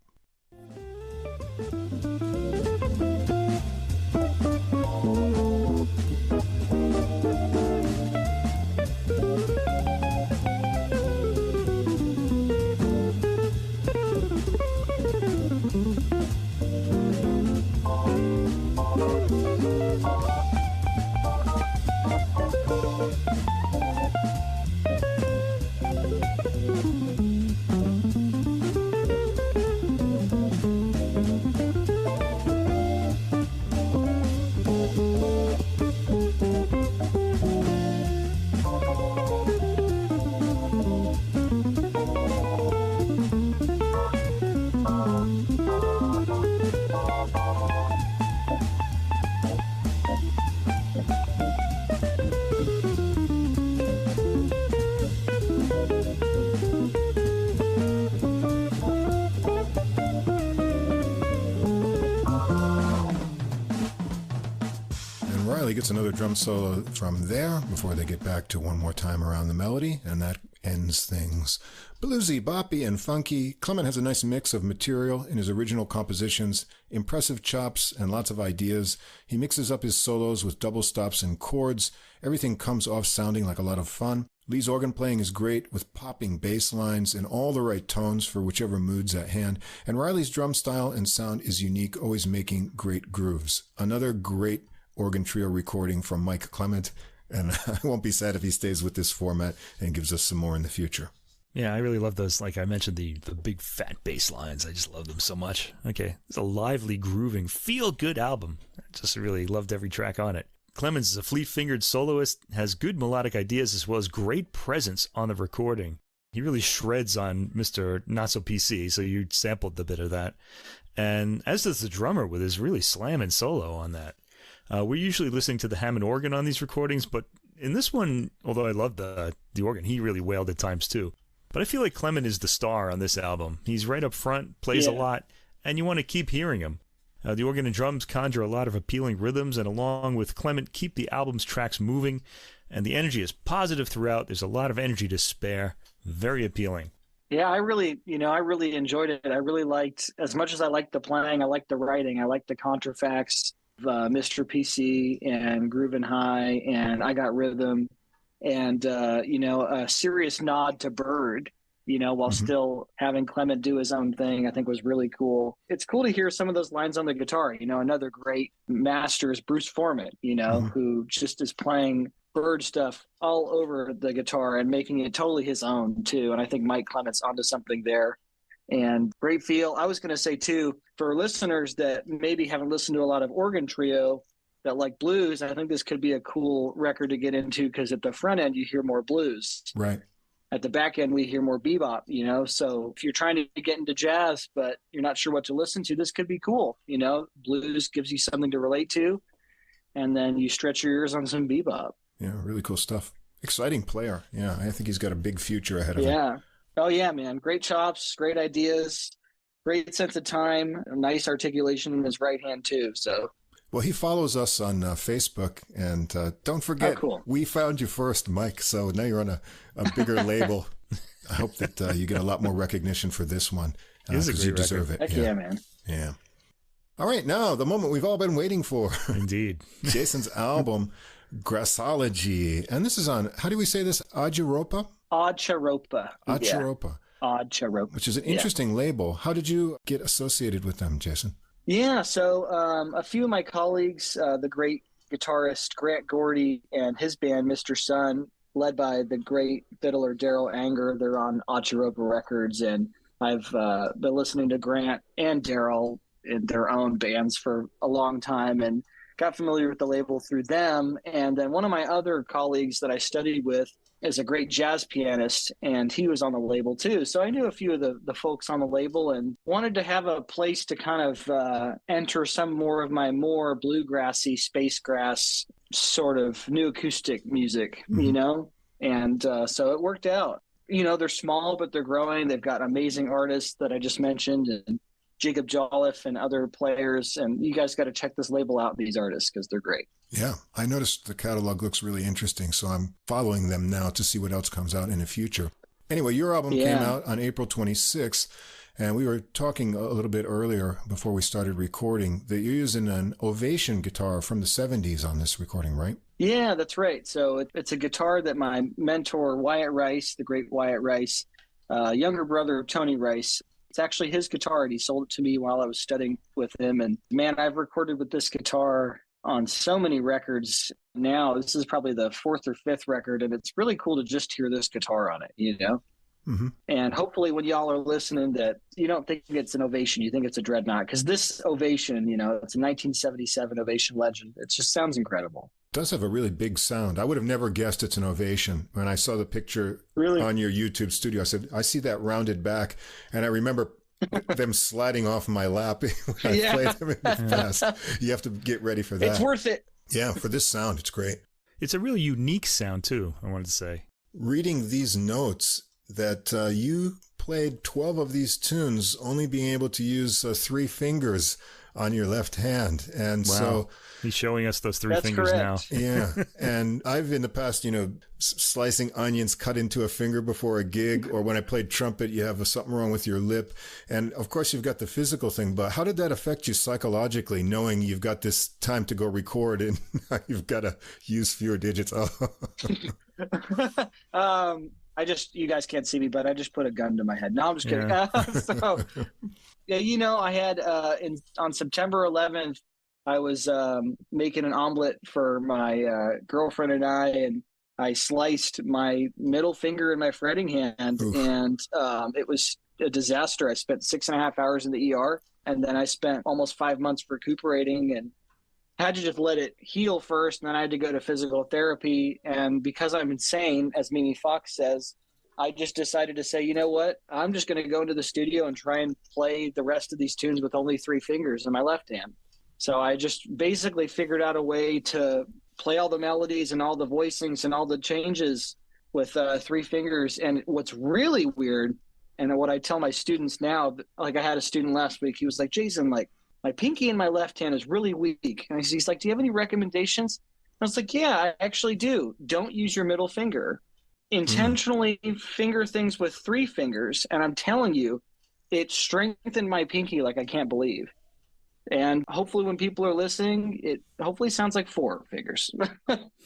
Gets another drum solo from there before they get back to one more time around the melody, and that ends things. Bluesy, boppy, and funky, Clement has a nice mix of material in his original compositions, impressive chops, and lots of ideas. He mixes up his solos with double stops and chords. Everything comes off sounding like a lot of fun. Lee's organ playing is great with popping bass lines and all the right tones for whichever mood's at hand. And Riley's drum style and sound is unique, always making great grooves. Another great organ trio recording from Mike Clement, and I won't be sad if he stays with this format and gives us some more in the future. Yeah, I really love those. Like I mentioned, the big fat bass lines. I just love them so much. Okay, it's a lively, grooving, feel-good album. I just really loved every track on it. Clements is a fleet-fingered soloist, has good melodic ideas as well as great presence on the recording. He really shreds on Mr. Not So PC, so you sampled the bit of that. And as does the drummer with his really slamming solo on that. We're usually listening to the Hammond organ on these recordings, but in this one, although I love the organ, he really wailed at times too. But I feel like Clement is the star on this album. He's right up front, plays a lot, and you want to keep hearing him. The organ and drums conjure a lot of appealing rhythms, and along with Clement, keep the album's tracks moving, and the energy is positive throughout. There's a lot of energy to spare. Very appealing. Yeah, I really enjoyed it. I really liked, as much as I liked the playing, I liked the writing. I liked the contrafacts of Mr. PC and Groovin' High and I Got Rhythm, and a serious nod to Bird, while still having Clement do his own thing, I think was really cool. It's cool to hear some of those lines on the guitar. Another great master is Bruce Forman, who just is playing Bird stuff all over the guitar and making it totally his own too. And I think Mike Clement's onto something there. And great feel. I was going to say too, for listeners that maybe haven't listened to a lot of organ trio that like blues, I think this could be a cool record to get into, because at the front end you hear more blues. Right. At the back end we hear more bebop, So if you're trying to get into jazz but you're not sure what to listen to, this could be cool. Blues gives you something to relate to, and then you stretch your ears on some bebop. Yeah, really cool stuff. Exciting player. Yeah, I think he's got a big future ahead of him. Yeah. Oh, yeah, man. Great chops, great ideas, great sense of time, nice articulation in his right hand, too. So, well, he follows us on Facebook, and don't forget, we found you first, Mike. So now you're on a bigger label. I hope that you get a lot more recognition for this one, because you deserve it. Heck yeah, man. Yeah. All right, now the moment we've all been waiting for. Indeed. Jason's album, Grassology. And this is on, how do we say this? Adhyâropa? Adhyâropa. Adhyâropa. Adhyâropa. Which is an interesting label. How did you get associated with them, Jason? Yeah, so a few of my colleagues, the great guitarist Grant Gordy and his band, Mr. Sun, led by the great fiddler Daryl Anger, they're on Adhyâropa Records. And I've been listening to Grant and Daryl in their own bands for a long time, and got familiar with the label through them. And then one of my other colleagues that I studied with is a great jazz pianist, and he was on the label too. So I knew a few of the folks on the label and wanted to have a place to kind of enter some more of my more bluegrassy, space grass sort of new acoustic music, And so it worked out. They're small, but they're growing. They've got amazing artists that I just mentioned, and Jacob Jolliffe and other players, and you guys got to check this label out, these artists, because they're great. Yeah, I noticed the catalog looks really interesting, so I'm following them now to see what else comes out in the future. Anyway, your album came out on April 26th, and we were talking a little bit earlier before we started recording that you're using an Ovation guitar from the 70s on this recording, right? Yeah, that's right. So it's a guitar that my mentor, Wyatt Rice, the great Wyatt Rice, younger brother of Tony Rice, it's actually his guitar, and he sold it to me while I was studying with him. And man, I've recorded with this guitar on so many records now. This is probably the fourth or fifth record, and it's really cool to just hear this guitar on it, Mm-hmm. And hopefully when y'all are listening that you don't think it's an Ovation, you think it's a Dreadnought, because this Ovation, it's a 1977 Ovation Legend. It just sounds incredible. It does have a really big sound. I would have never guessed it's an Ovation. When I saw the picture on your YouTube studio, I said, I see that rounded back. And I remember them sliding off my lap when I played them in the past. You have to get ready for that. It's worth it. Yeah, for this sound, it's great. It's a really unique sound, too, I wanted to say. Reading these notes, that you played 12 of these tunes, only being able to use 3 fingers on your left hand. And so he's showing us those 3 fingers correct. now. Yeah. And I've in the past, slicing onions cut into a finger before a gig, or when I played trumpet, you have something wrong with your lip. And of course you've got the physical thing, but how did that affect you psychologically, knowing you've got this time to go record and you've got to use fewer digits? You guys can't see me, but I just put a gun to my head. No, I'm just kidding. Yeah. I had on September 11th, I was making an omelet for my girlfriend and I I sliced my middle finger in my fretting hand. Oof. And it was a disaster. I spent 6.5 hours in the ER, and then I spent almost 5 months recuperating and had to just let it heal first. And then I had to go to physical therapy. And because I'm insane, as Mimi Fox says, I just decided to say, you know what? I'm just going to go into the studio and try and play the rest of these tunes with only 3 fingers in my left hand. So I just basically figured out a way to play all the melodies and all the voicings and all the changes with 3 fingers. And what's really weird, and what I tell my students now, like I had a student last week, he was like, Jason, like my pinky in my left hand is really weak. And he's like, do you have any recommendations? I was like, yeah, I actually do. Don't use your middle finger. Intentionally finger things with 3 fingers. And I'm telling you, it strengthened my pinky like I can't believe. And hopefully when people are listening, it hopefully sounds like 4 fingers.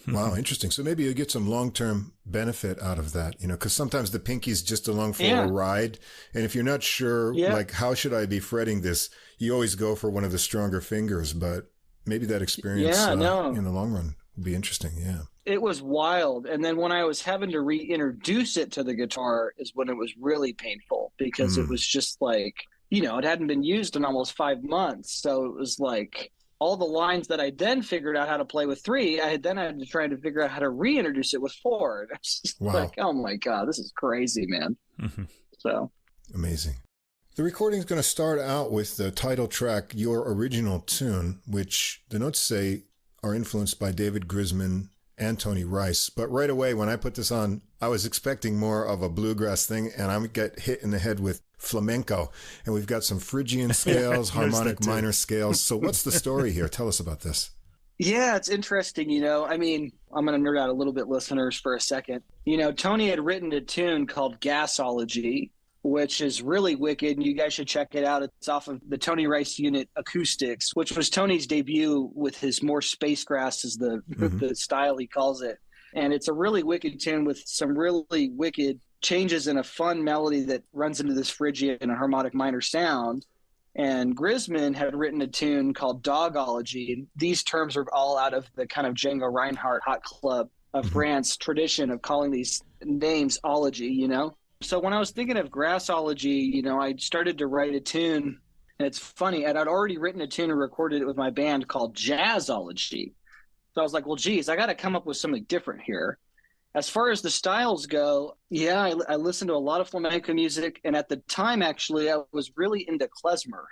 Wow, interesting. So maybe you get some long-term benefit out of that, because sometimes the pinky's just along for a ride. And if you're not sure, like, how should I be fretting this? You always go for one of the stronger fingers, but maybe that experience in the long run would be interesting. Yeah. It was wild. And then when I was having to reintroduce it to the guitar is when it was really painful, because it was just like, it hadn't been used in almost 5 months. So it was like all the lines that I then figured out how to play with 3, I had to try to figure out how to reintroduce it with 4. And it's just like, oh my God, this is crazy, man. So amazing. The recording is going to start out with the title track, Your Original Tune, which the notes say are influenced by David Grisman and Tony Rice. But right away, when I put this on, I was expecting more of a bluegrass thing, and I get hit in the head with flamenco. And we've got some Phrygian scales, harmonic minor scales. So what's the story here? Tell us about this. Yeah, it's interesting. I mean, I'm going to nerd out a little bit, listeners, for a second. Tony had written a tune called Grassology, which is really wicked, and you guys should check it out. It's off of the Tony Rice Unit Acoustics, which was Tony's debut with his more space grass, is the style he calls it. And it's a really wicked tune with some really wicked changes in a fun melody that runs into this Phrygian and harmonic minor sound. And Grisman had written a tune called Dogology. These terms are all out of the kind of Django Reinhardt Hot Club of France tradition of calling these names ology, So when I was thinking of Grassology, I started to write a tune. And it's funny, I'd already written a tune and recorded it with my band called Jazzology. So I was like, well, geez, I got to come up with something different here. As far as the styles go, I listened to a lot of flamenco music. And at the time, actually, I was really into klezmer.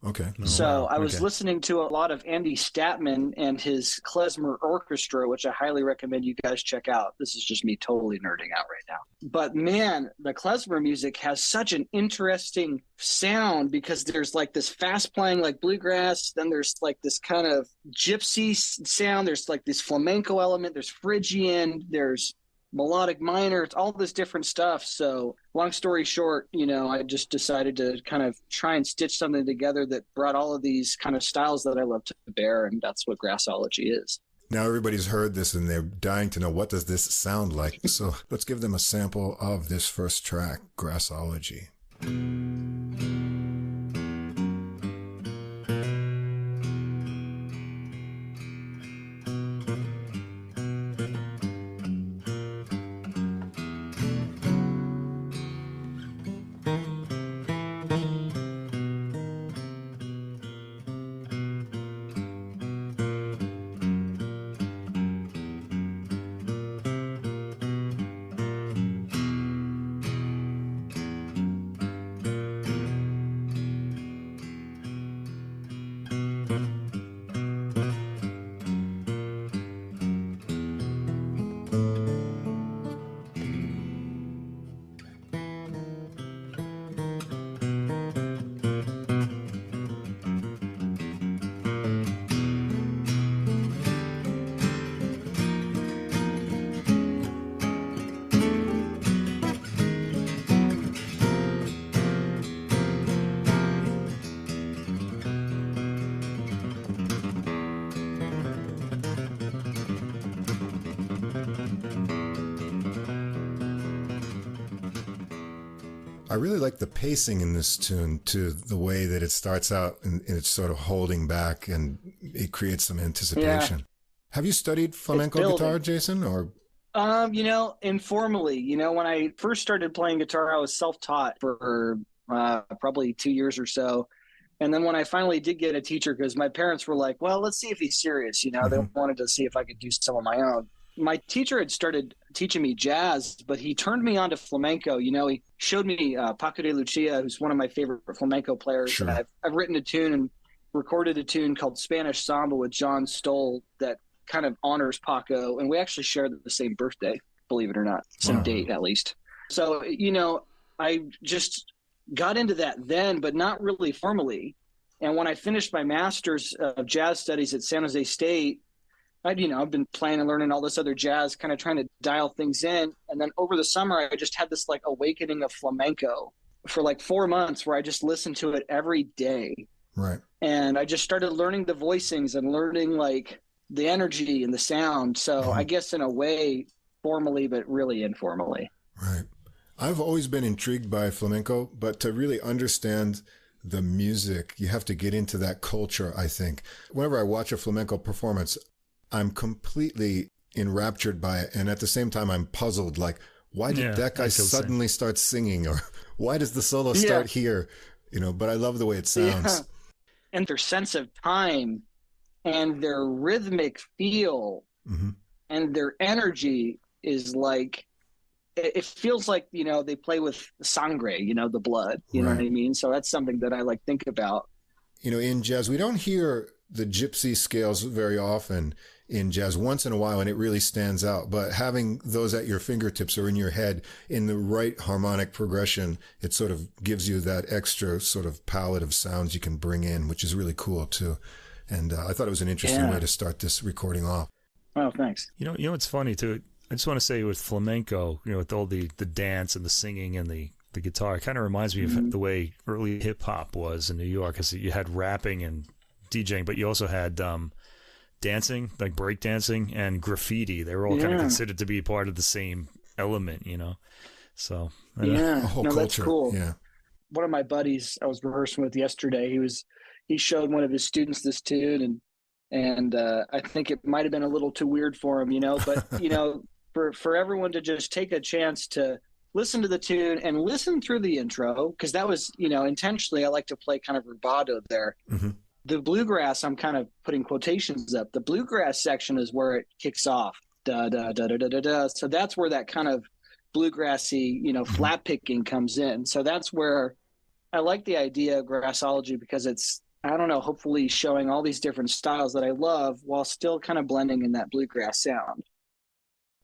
Okay. I was listening to a lot of Andy Statman and his klezmer orchestra, which I highly recommend you guys check out. This is just me totally nerding out right now. But man, the klezmer music has such an interesting sound, because there's like this fast playing like bluegrass, then there's like this kind of gypsy sound, there's like this flamenco element, there's Phrygian, there's melodic minor, it's all this different stuff. So long story short, I just decided to kind of try and stitch something together that brought all of these kind of styles that I love to bear, and that's what Grassology is. Now everybody's heard this and they're dying to know, what does this sound like? So let's give them a sample of this first track, Grassology. I really like the pacing in this tune, too, the way that it starts out and it's sort of holding back and it creates some anticipation. Yeah. Have you studied flamenco guitar, Jason? Or Informally, when I first started playing guitar, I was self-taught for probably 2 years or so. And then when I finally did get a teacher, because my parents were like, well, let's see if he's serious. They wanted to see if I could do some of my own. My teacher had started teaching me jazz, but he turned me on to flamenco. He showed me Paco de Lucia, who's one of my favorite flamenco players. Sure. And I've written a tune and recorded a tune called Spanish Samba with John Stoll that kind of honors Paco. And we actually shared the same birthday, believe it or not, same date at least. So, I just got into that then, but not really formally. And when I finished my master's of jazz studies at San Jose State, I've been playing and learning all this other jazz, kind of trying to dial things in. And then over the summer, I just had this like awakening of flamenco for like 4 months where I just listened to it every day. Right. And I just started learning the voicings and learning like the energy and the sound. So I guess in a way, formally, but really informally. Right. I've always been intrigued by flamenco, but to really understand the music, you have to get into that culture, I think. Whenever I watch a flamenco performance, I'm completely enraptured by it. And at the same time, I'm puzzled. Like, why did that guy suddenly start singing? Or why does the solo start here? But I love the way it sounds. Yeah. And their sense of time and their rhythmic feel and their energy is like, it feels like, they play with sangre, the blood, you know what I mean? So that's something that I think about. In jazz, we don't hear the gypsy scales very often in jazz, once in a while, and it really stands out. But having those at your fingertips or in your head in the right harmonic progression, it sort of gives you that extra sort of palette of sounds you can bring in, which is really cool too. And I thought it was an interesting way to start this recording off. Oh, thanks. It's funny too. I just want to say with flamenco, with all the dance and the singing and the guitar, it kind of reminds me of the way early hip hop was in New York, because you had rapping and DJing, but you also had dancing, like break dancing and graffiti. They were all kind of considered to be part of the same element, So the whole culture. That's cool. Yeah. One of my buddies I was rehearsing with yesterday, he showed one of his students this tune, and I think it might have been a little too weird for him, but for everyone to just take a chance to listen to the tune and listen through the intro, because that was, intentionally I like to play kind of rubato there. The bluegrass, I'm kind of putting quotations up. The bluegrass section is where it kicks off. Da, da, da, da, da, da, da. So that's where that kind of bluegrassy, flat picking comes in. So that's where I like the idea of Grassology, because it's, I don't know, hopefully showing all these different styles that I love while still kind of blending in that bluegrass sound.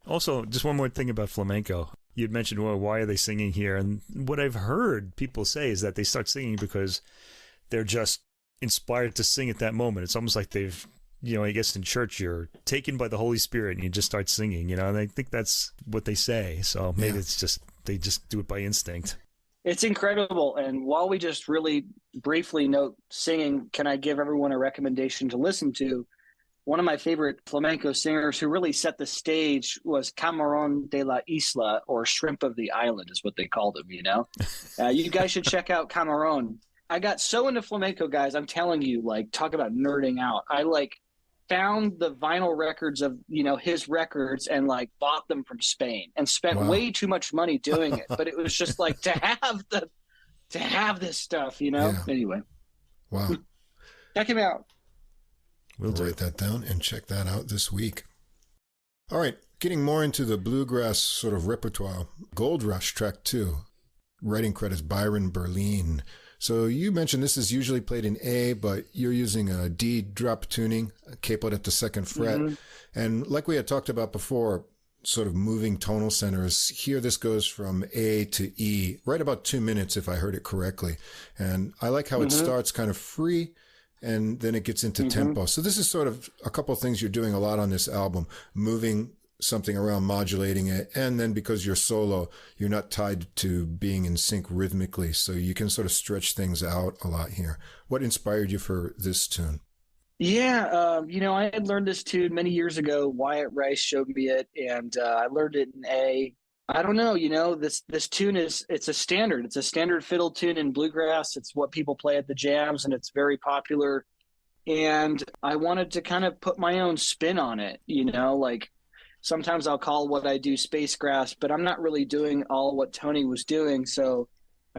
Also, just one more thing about flamenco. You'd mentioned, well, why are they singing here? And what I've heard people say is that they start singing because they're just inspired to sing at that moment. It's almost like they've, I guess in church, you're taken by the Holy Spirit and you just start singing, and I think that's what they say. So maybe it's just, they just do it by instinct. It's incredible. And while we just really briefly note singing, can I give everyone a recommendation to listen to? One of my favorite flamenco singers who really set the stage was Camarón de la Isla, or Shrimp of the Island is what they called him, You guys should check out Camarón. I got so into flamenco, guys, I'm telling you, talk about nerding out. I found the vinyl records of, his records and bought them from Spain and spent way too much money doing it. But it was just to have this stuff, Anyway. Wow. Check him out. We'll write that down and check that out this week. All right. Getting more into the bluegrass sort of repertoire. Gold Rush track 2. Writing credits Byron Berlin. So you mentioned this is usually played in A, but you're using a D drop tuning, capoed at the second fret. And like we had talked about before, sort of moving tonal centers, here this goes from A to E, right about 2 minutes if I heard it correctly. And I like how it starts kind of free and then it gets into tempo. So this is sort of a couple of things you're doing a lot on this album, moving something around, modulating it, and then because you're solo, you're not tied to being in sync rhythmically, so you can sort of stretch things out a lot here. What inspired you for this tune? Yeah, I had learned this tune many years ago. Wyatt Rice showed me it, and I learned it in A. I don't know, this tune it's a standard. It's a standard fiddle tune in bluegrass. It's what people play at the jams, and it's very popular. And I wanted to kind of put my own spin on it, sometimes I'll call what I do space grass, but I'm not really doing all what Tony was doing. So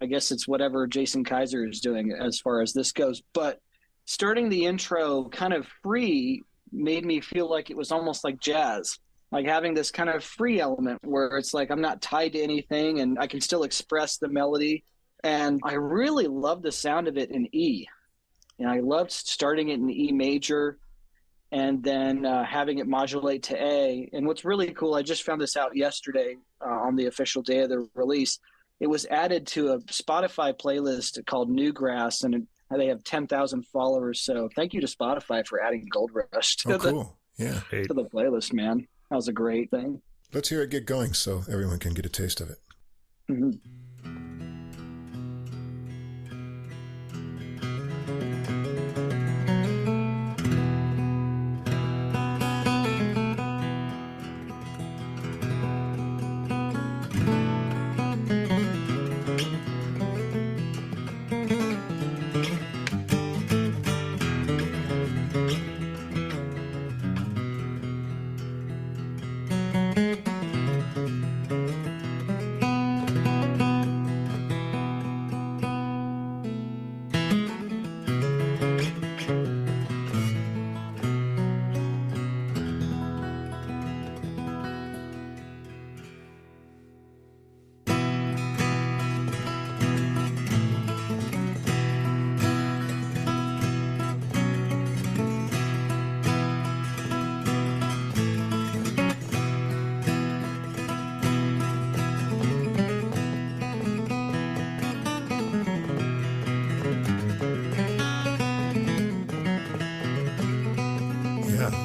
I guess it's whatever Jason Keiser is doing as far as this goes. But starting the intro kind of free made me feel like it was almost like jazz, like having this kind of free element where it's like I'm not tied to anything and I can still express the melody. And I really love the sound of it in E. And I loved starting it in E major and then having it modulate to A. And what's really cool, I just found this out yesterday on the official day of the release. It was added to a Spotify playlist called Newgrass, and they have 10,000 followers. So thank you to Spotify for adding Gold Rush to, to the playlist, man. That was a great thing. Let's hear it get going so everyone can get a taste of it. Mm-hmm.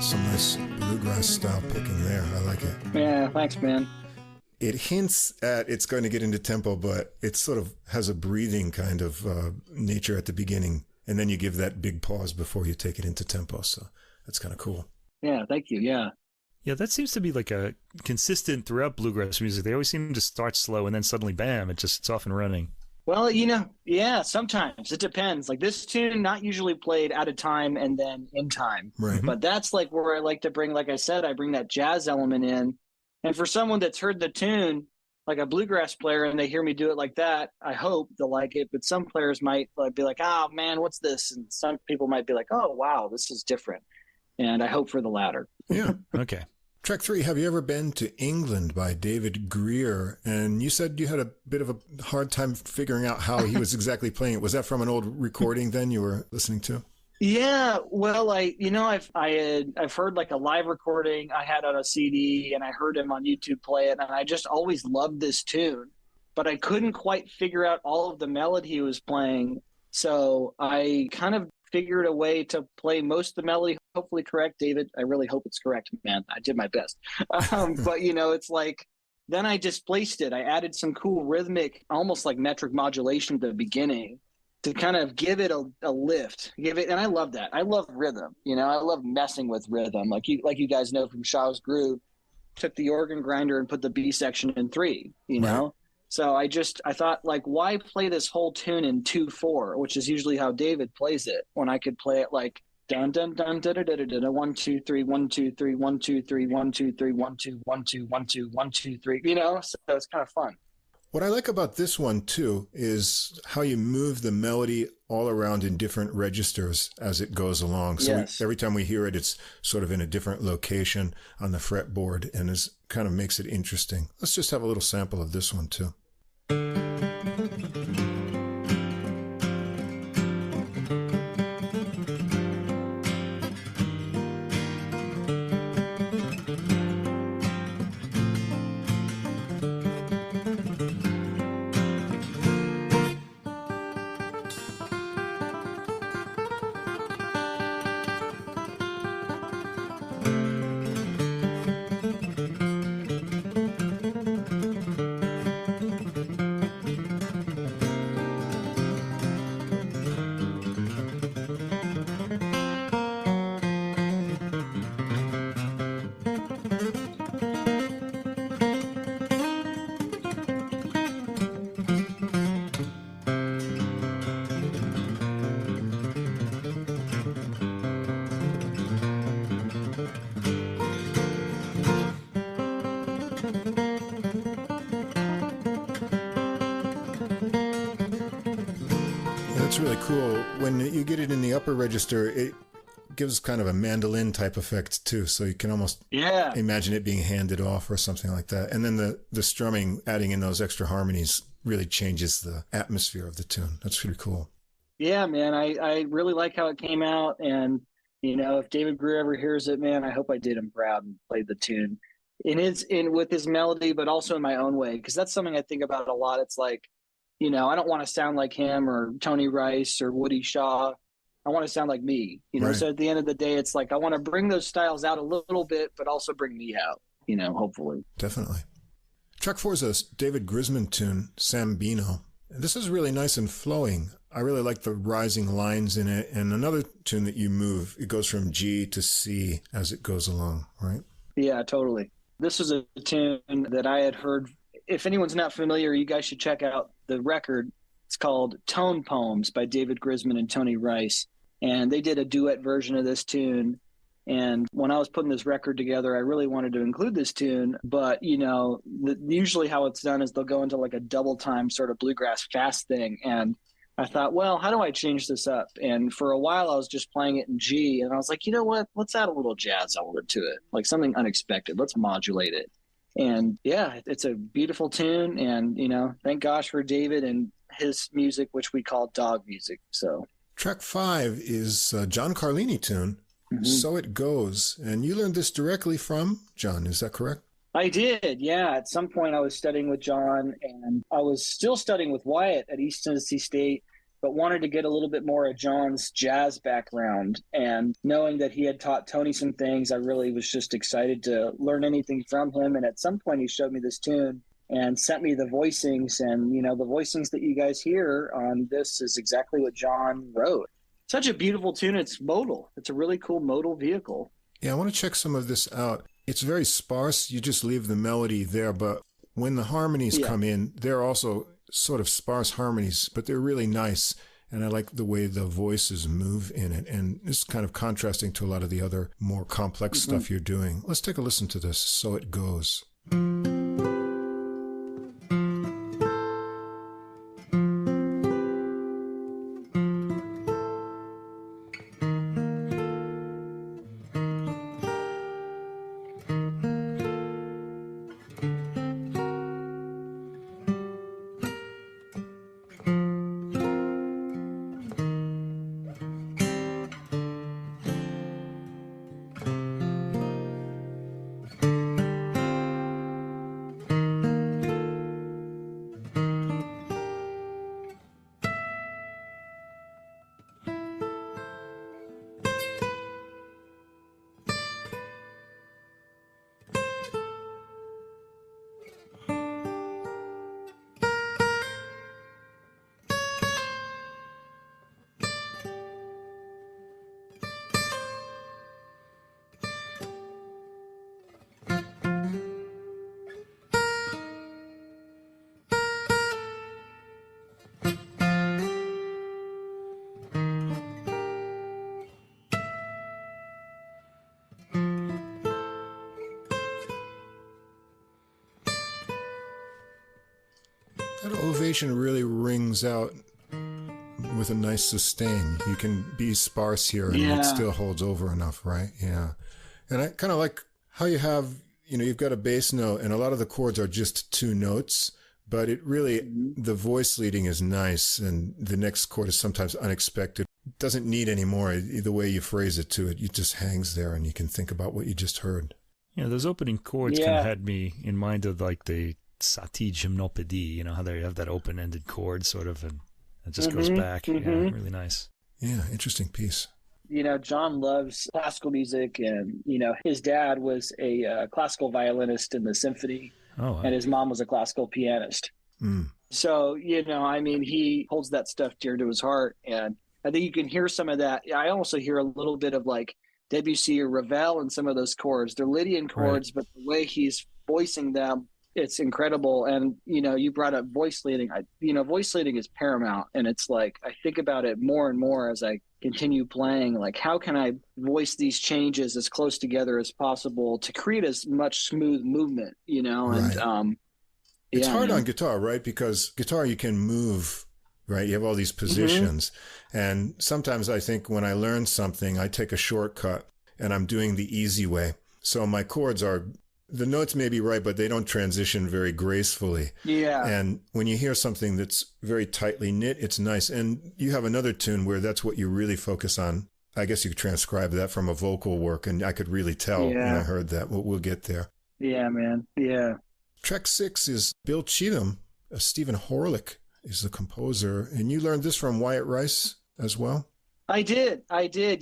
Some nice bluegrass style picking there. I like it. Yeah, thanks, man. It hints at it's going to get into tempo, but it sort of has a breathing kind of nature at the beginning, and then you give that big pause before you take it into tempo. So that's kind of cool. Yeah, thank you. Yeah. Yeah, that seems to be like a consistent throughout bluegrass music. They always seem to start slow and then suddenly, bam, it's off and running. Well, yeah, sometimes it depends. Like this tune, not usually played at a time and then in time. Right. But that's like where I like to bring, like I said, I bring that jazz element in. And for someone that's heard the tune, like a bluegrass player, and they hear me do it like that, I hope they'll like it. But some players might be like, oh, man, what's this? And some people might be like, oh, wow, this is different. And I hope for the latter. Yeah. Okay. Track 3, Have You Ever Been to England by David Greer? And you said you had a bit of a hard time figuring out how he was exactly playing it. Was that from an old recording then you were listening to? Yeah, well, I've heard like a live recording I had on a CD, and I heard him on YouTube play it, and I just always loved this tune, but I couldn't quite figure out all of the melody he was playing. So I kind of figured a way to play most of the melody, hopefully correct, David. I really hope it's correct, man. I did my best. But, it's like, then I displaced it. I added some cool rhythmic, almost like metric modulation at the beginning to kind of give it a lift. And I love that. I love rhythm. I love messing with rhythm. Like you guys know from Shaw's Groove, took the organ grinder and put the B section in 3, Right. So I thought, like, why play this whole tune in 2/4, which is usually how David plays it, when I could play it like dun dun dun da da da da da 1 2 3 1 2 3 1 2 3 1 2 3 1 2 1 2 1 2 1 2 3. So it's kind of fun. What I like about this one too is how you move the melody all around in different registers as it goes along. So Yes. every time we hear it, it's sort of in a different location on the fretboard, and it kind of makes it interesting. Let's just have a little sample of this one too. That's really cool. When you get it in the upper register, it gives kind of a mandolin type effect too. So you can almost imagine it being handed off or something like that. And then the strumming, adding in those extra harmonies, really changes the atmosphere of the tune. That's really cool. Yeah, man, I really like how it came out. And, you know, if David Greer ever hears it, man, I hope I did him proud and played the tune with his melody, but also in my own way. Because that's something I think about a lot. It's like, you know, I don't want to sound like him or Tony Rice or Woody Shaw. I want to sound like me, you know? Right. So at the end of the day, it's like, I want to bring those styles out a little bit, but also bring me out, you know, hopefully. Definitely. Track 4 is a David Grisman tune, Sambino. This is really nice and flowing. I really like the rising lines in it. And another tune that you move, it goes from G to C as it goes along, right? Yeah, totally. This was a tune that I had heard. If anyone's not familiar, you guys should check out the record. It's called Tone Poems by David Grisman and Tony Rice. And they did a duet version of this tune. And when I was putting this record together, I really wanted to include this tune. But, you know, usually how it's done is they'll go into like a double time sort of bluegrass fast thing. And I thought, well, how do I change this up? And for a while, I was just playing it in G. And I was like, you know what? Let's add a little jazz element to it, like something unexpected. Let's modulate it. And yeah, it's a beautiful tune. And, you know, thank gosh for David and his music, which we call dog music. So track 5 is a John Carlini tune, So It Goes. And you learned this directly from John, is that correct? I did, yeah. At some point I was studying with John, and I was still studying with Wyatt at East Tennessee State, but wanted to get a little bit more of John's jazz background. And knowing that he had taught Tony some things, I really was just excited to learn anything from him. And at some point he showed me this tune and sent me the voicings. And, you know, the voicings that you guys hear on this is exactly what John wrote. Such a beautiful tune. It's modal. It's a really cool modal vehicle. Yeah, I want to check some of this out. It's very sparse. You just leave the melody there. But when the harmonies come in, they're also sort of sparse harmonies, but they're really nice. And I like the way the voices move in it. And it's kind of contrasting to a lot of the other more complex stuff you're doing. Let's take a listen to this. So It Goes. That ovation really rings out with a nice sustain. You can be sparse here and it still holds over enough, right? Yeah. And I kind of like how you have, you know, you've got a bass note and a lot of the chords are just 2 notes, but it really, the voice leading is nice and the next chord is sometimes unexpected. It doesn't need any more. The way you phrase it to it, it just hangs there and you can think about what you just heard. Yeah, those opening chords kind of had me in mind of like the Satie Gymnopédie, you know, how they have that open-ended chord sort of, and it just goes back. Yeah, really nice. Yeah, interesting piece. You know, John loves classical music, and, you know, his dad was a classical violinist in the symphony, and his mom was a classical pianist. So, you know, I mean, he holds that stuff dear to his heart, and I think you can hear some of that. I also hear a little bit of like Debussy or Ravel in some of those chords. They're Lydian chords, but the way he's voicing them, it's incredible. And, you know, you brought up voice leading. Voice leading is paramount. And it's like, I think about it more and more as I continue playing, like, how can I voice these changes as close together as possible to create as much smooth movement, you know? And, it's hard on guitar, right? Because guitar, you can move right? You have all these positions. And sometimes I think when I learn something, I take a shortcut and I'm doing the easy way. So my chords are, the notes may be right, but they don't transition very gracefully. Yeah. And when you hear something that's very tightly knit, it's nice. And you have another tune where that's what you really focus on. I guess you could transcribe that from a vocal work, and I could really tell when I heard that. We'll get there. Yeah, man. Yeah. Track 6 is Bill Cheatham. Stephen Horlick is the composer. And you learned this from Wyatt Rice as well? I did.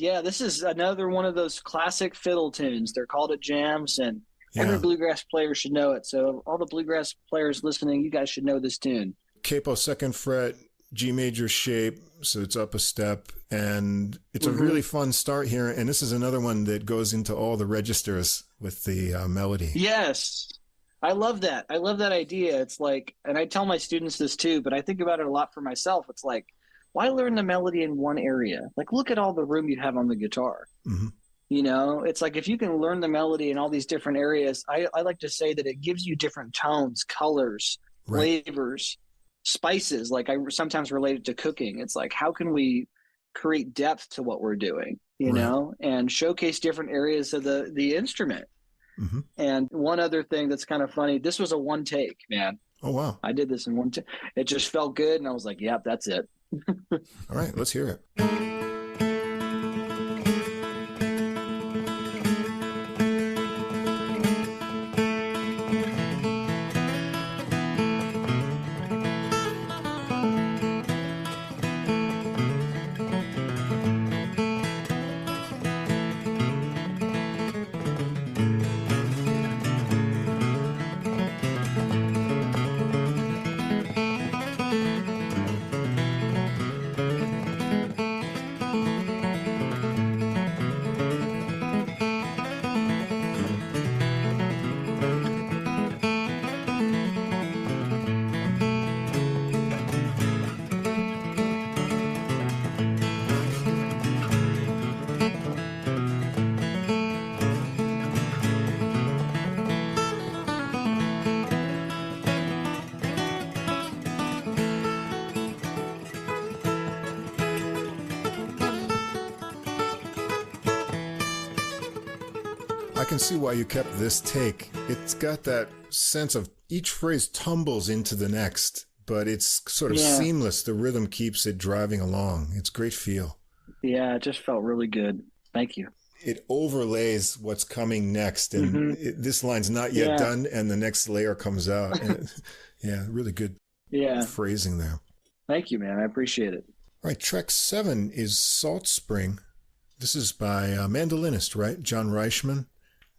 Yeah, this is another one of those classic fiddle tunes. They're called jams, and every bluegrass player should know it. So all the bluegrass players listening, you guys should know this tune. Capo 2nd fret, G major shape, so it's up a step. And it's a really fun start here. And this is another one that goes into all the registers with the melody. Yes. I love that. I love that idea. It's like, and I tell my students this too, but I think about it a lot for myself. It's like, why learn the melody in one area? Like, look at all the room you have on the guitar. You know, it's like if you can learn the melody in all these different areas, I like to say that it gives you different tones, colors, flavors, spices. Like I sometimes relate it to cooking. It's like, how can we create depth to what we're doing, you know, and showcase different areas of the instrument. And one other thing that's kind of funny, this was a one take, man. Oh, wow. I did this in one take. It just felt good. And I was like, yep, that's it. All right, let's hear it. I can see why you kept this take. It's got that sense of each phrase tumbles into the next, but it's sort of seamless. The rhythm keeps it driving along. It's a great feel. Yeah, it just felt really good. Thank you. It overlays what's coming next, and this line's not yet done, and the next layer comes out. Really good phrasing there. Thank you, man. I appreciate it. All right, track 7 is Salt Spring. This is by a mandolinist, right? John Reichman.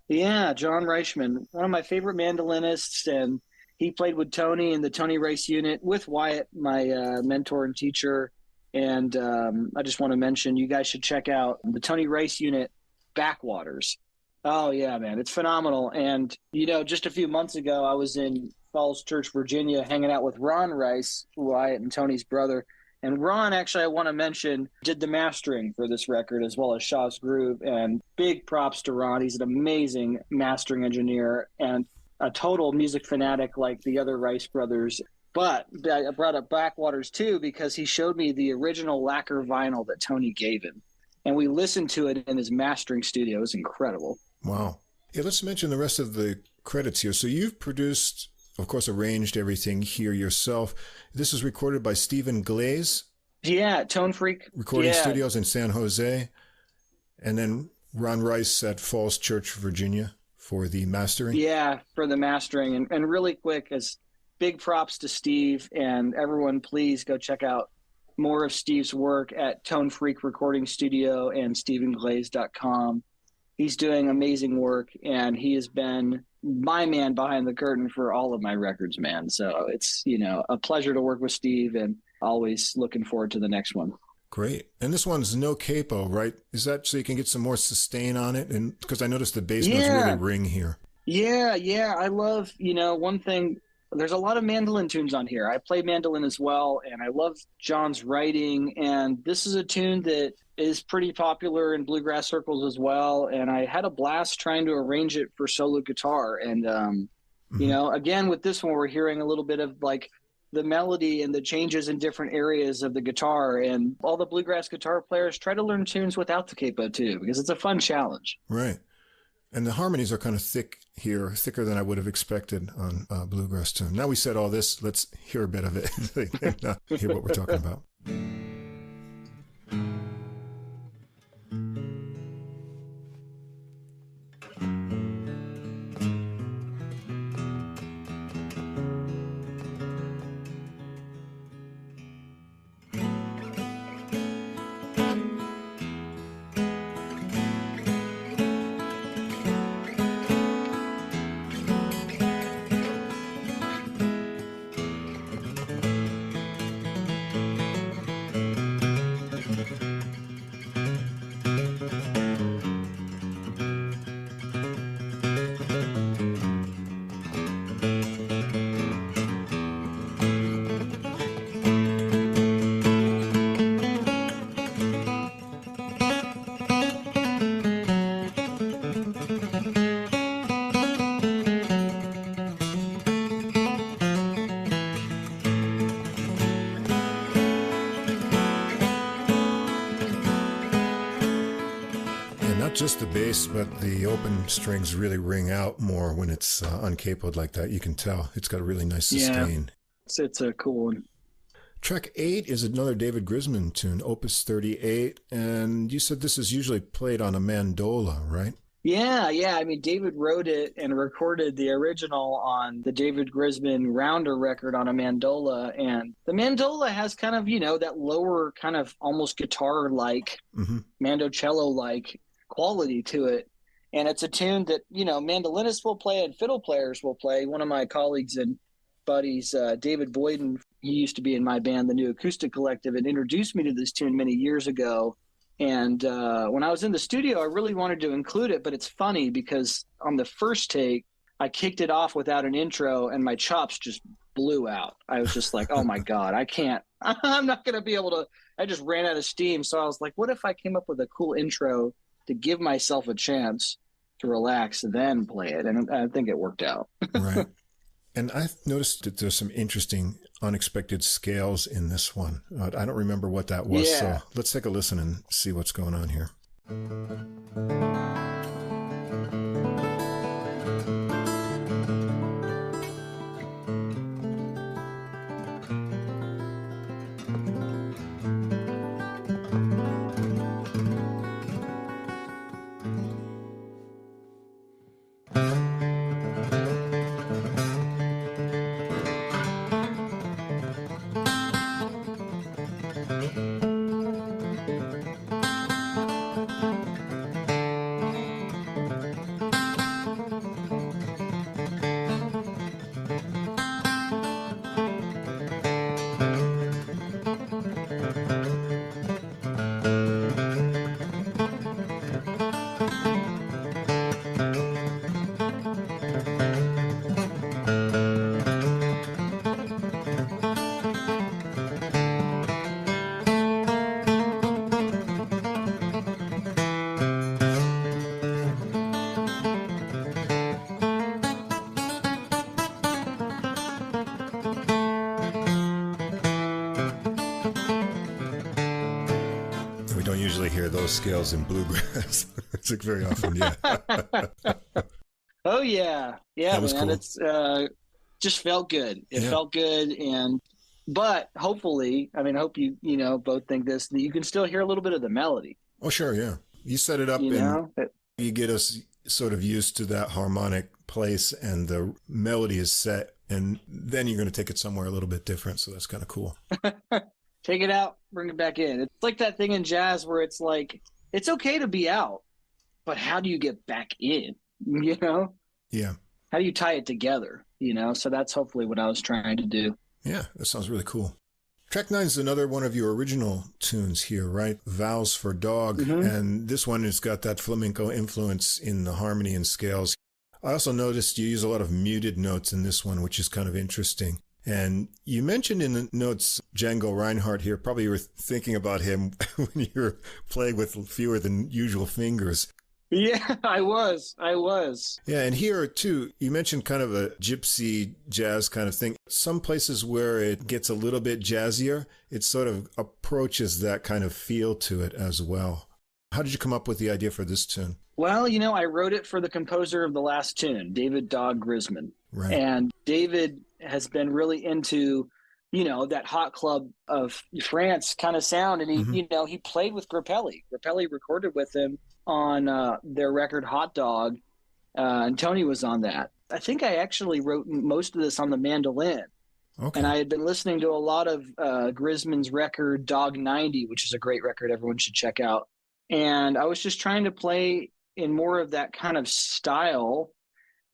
Yeah, John Reichman, one of my favorite mandolinists, and he played with Tony in the Tony Rice unit with Wyatt, my mentor and teacher. And I just want to mention, you guys should check out the Tony Rice unit, Backwaters. Oh, yeah, man, it's phenomenal. And, you know, just a few months ago, I was in Falls Church, Virginia, hanging out with Ron Rice, Wyatt and Tony's brother. And Ron, actually, I want to mention, did the mastering for this record as well as Shaw's Groove. And big props to Ron. He's an amazing mastering engineer and a total music fanatic like the other Rice brothers. But I brought up Backwaters, too, because he showed me the original lacquer vinyl that Tony gave him. And we listened to it in his mastering studio. It was incredible. Wow. Yeah, let's mention the rest of the credits here. So you've produced, of course, arranged everything here yourself. This is recorded by Stephen Glaze. Yeah, Tone Freak. Recording studios in San Jose. And then Ron Rice at Falls Church, Virginia for the mastering. Yeah, for the mastering. And really quick, as big props to Steve, and everyone, please go check out more of Steve's work at Tone Freak Recording Studio and StephenGlaze.com. He's doing amazing work, and he has been my man behind the curtain for all of my records, man. So it's, you know, a pleasure to work with Steve, and always looking forward to the next one. Great. And this one's no capo, right? Is that so you can get some more sustain on it? And because I noticed the bass notes really ring here. Yeah. I love, you know, one thing, there's a lot of mandolin tunes on here. I play mandolin as well, and I love John's writing. And this is a tune that is pretty popular in bluegrass circles as well. And I had a blast trying to arrange it for solo guitar. And, you know, again, with this one, we're hearing a little bit of like the melody and the changes in different areas of the guitar. And all the bluegrass guitar players try to learn tunes without the capo too, because it's a fun challenge. Right. And the harmonies are kind of thick here, thicker than I would have expected on a bluegrass tune. Now we said all this, let's hear a bit of it. Hear what we're talking about. Just the bass, but the open strings really ring out more when it's uncapoed like that. You can tell it's got a really nice sustain. Yeah, it's a cool one. Track 8 is another David Grisman tune, Opus 38, and you said this is usually played on a mandola, right? Yeah. I mean, David wrote it and recorded the original on the David Grisman Rounder record on a mandola, and the mandola has kind of, that lower kind of almost guitar-like, mandocello-like quality to it. And it's a tune that, mandolinists will play and fiddle players will play. One of my colleagues and buddies, David Boyden, he used to be in my band, the New Acoustic Collective, and introduced me to this tune many years ago. And when I was in the studio, I really wanted to include it, but it's funny because on the first take, I kicked it off without an intro and my chops just blew out. I was just like, oh my God, I'm not going to be able to, I just ran out of steam. So I was like, what if I came up with a cool intro to give myself a chance to relax, then play it. And I think it worked out. Right. And I've noticed that there's some interesting unexpected scales in this one. I don't remember what that was. Yeah. So let's take a listen and see what's going on here. Those scales in bluegrass. It's like very often, yeah. Oh yeah, that was man. Cool. It's just felt good. It felt good, but hopefully, I mean, I hope you both think this, that you can still hear a little bit of the melody. Oh sure, yeah. You set it up, you get us sort of used to that harmonic place, and the melody is set, and then you're going to take it somewhere a little bit different. So that's kind of cool. Take it out, bring it back in. It's like that thing in jazz where it's like, it's okay to be out, but how do you get back in, Yeah. How do you tie it together, So that's hopefully what I was trying to do. Yeah, that sounds really cool. Track 9 is another one of your original tunes here, right? Vows for Dog. Mm-hmm. And this one has got that flamenco influence in the harmony and scales. I also noticed you use a lot of muted notes in this one, which is kind of interesting. And you mentioned in the notes Django Reinhardt here. Probably you were thinking about him when you were playing with fewer than usual fingers. Yeah, I was. Yeah, and here too, you mentioned kind of a gypsy jazz kind of thing. Some places where it gets a little bit jazzier, it sort of approaches that kind of feel to it as well. How did you come up with the idea for this tune? Well, I wrote it for the composer of the last tune, David Dog Grisman. Right. And David has been really into, that hot club of France kind of sound. And he played with Grappelli. Grappelli recorded with him on their record Hot Dog. And Tony was on that. I think I actually wrote most of this on the mandolin. Okay. And I had been listening to a lot of Grisman's record Dog 90, which is a great record everyone should check out. And I was just trying to play in more of that kind of style.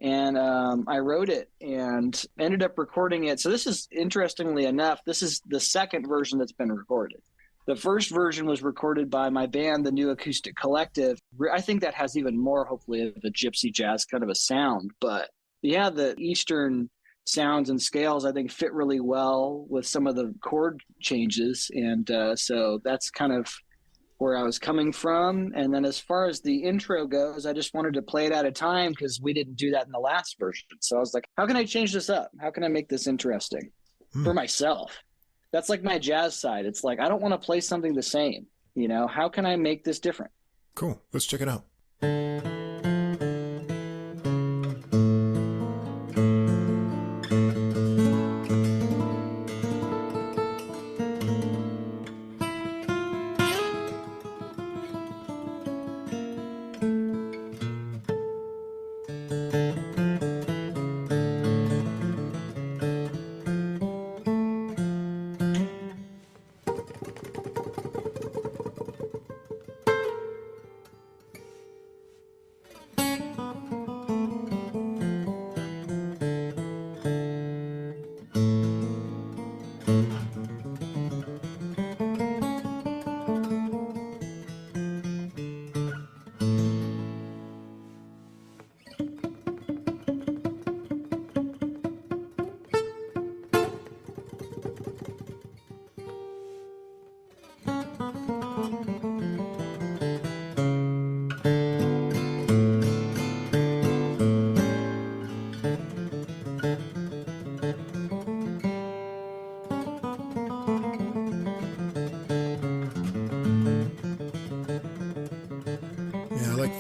And I wrote it and ended up recording it. So this is, interestingly enough, this is the second version that's been recorded. The first version was recorded by my band, the New Acoustic Collective. I think that has even more, hopefully, of a gypsy jazz kind of a sound. But yeah, the Eastern sounds and scales, I think, fit really well with some of the chord changes. And so that's kind of where I was coming from. And then as far as the intro goes, I just wanted to play it at a time because we didn't do that in the last version. So I was like, how can I change this up? How can I make this interesting for myself? That's like my jazz side. It's like, I don't want to play something the same. How can I make this different? Cool. Let's check it out.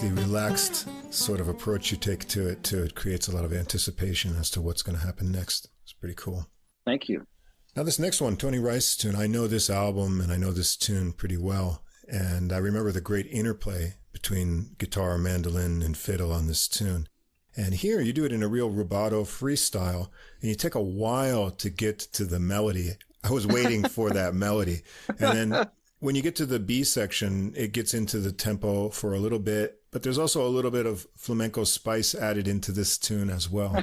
Relaxed sort of approach you take to it too. It creates a lot of anticipation as to what's going to happen next. It's pretty cool. Thank you. Now this next one, Tony Rice's tune, I know this album and I know this tune pretty well. And I remember the great interplay between guitar, mandolin, and fiddle on this tune. And here you do it in a real rubato freestyle, and you take a while to get to the melody. I was waiting for that melody. And then when you get to the B section, it gets into the tempo for a little bit, but there's also a little bit of flamenco spice added into this tune as well.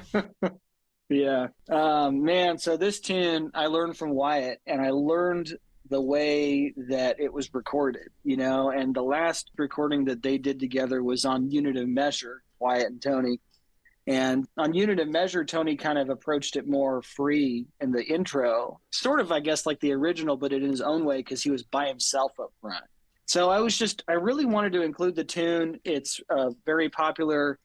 Yeah. Man, so this tune I learned from Wyatt, and I learned the way that it was recorded, and the last recording that they did together was on Unit of Measure, Wyatt and Tony. And on Unit of Measure, Tony kind of approached it more free in the intro, sort of, I guess, like the original, but in his own way, because he was by himself up front. So I really wanted to include the tune. It's very popular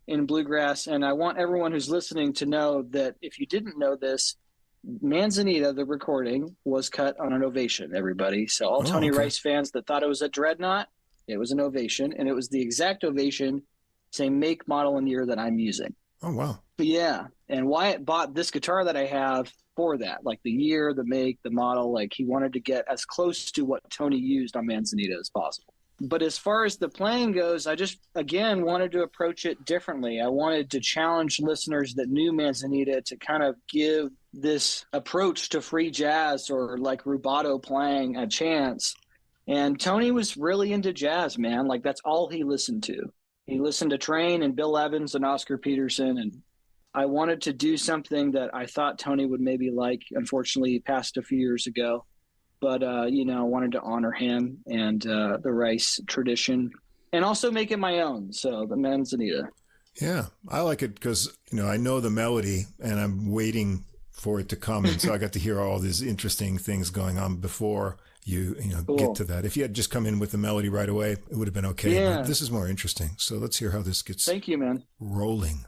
in bluegrass, and I want everyone who's listening to know that if you didn't know this, Manzanita, the recording, was cut on an Ovation, everybody. So all Tony Rice fans that thought it was a Dreadnought, it was an Ovation, and it was the exact Ovation, same make, model, and year that I'm using. Oh, wow. Yeah, and Wyatt bought this guitar that I have for that, like the year, the make, the model. Like he wanted to get as close to what Tony used on Manzanita as possible. But as far as the playing goes, I just, again, wanted to approach it differently. I wanted to challenge listeners that knew Manzanita to kind of give this approach to free jazz or like rubato playing a chance. And Tony was really into jazz, man. Like that's all he listened to. He listened to Train and Bill Evans and Oscar Peterson, and I wanted to do something that I thought Tony would maybe like. Unfortunately, he passed a few years ago, but I wanted to honor him and the Rice tradition, and also make it my own. So the Manzanita. Yeah, I like it because I know the melody, and I'm waiting for it to come, and so I got to hear all these interesting things going on before. Cool. Get to that. If you had just come in with the melody right away, it would have been okay. Yeah. But this is more interesting. So let's hear how this gets Thank you, man. rolling.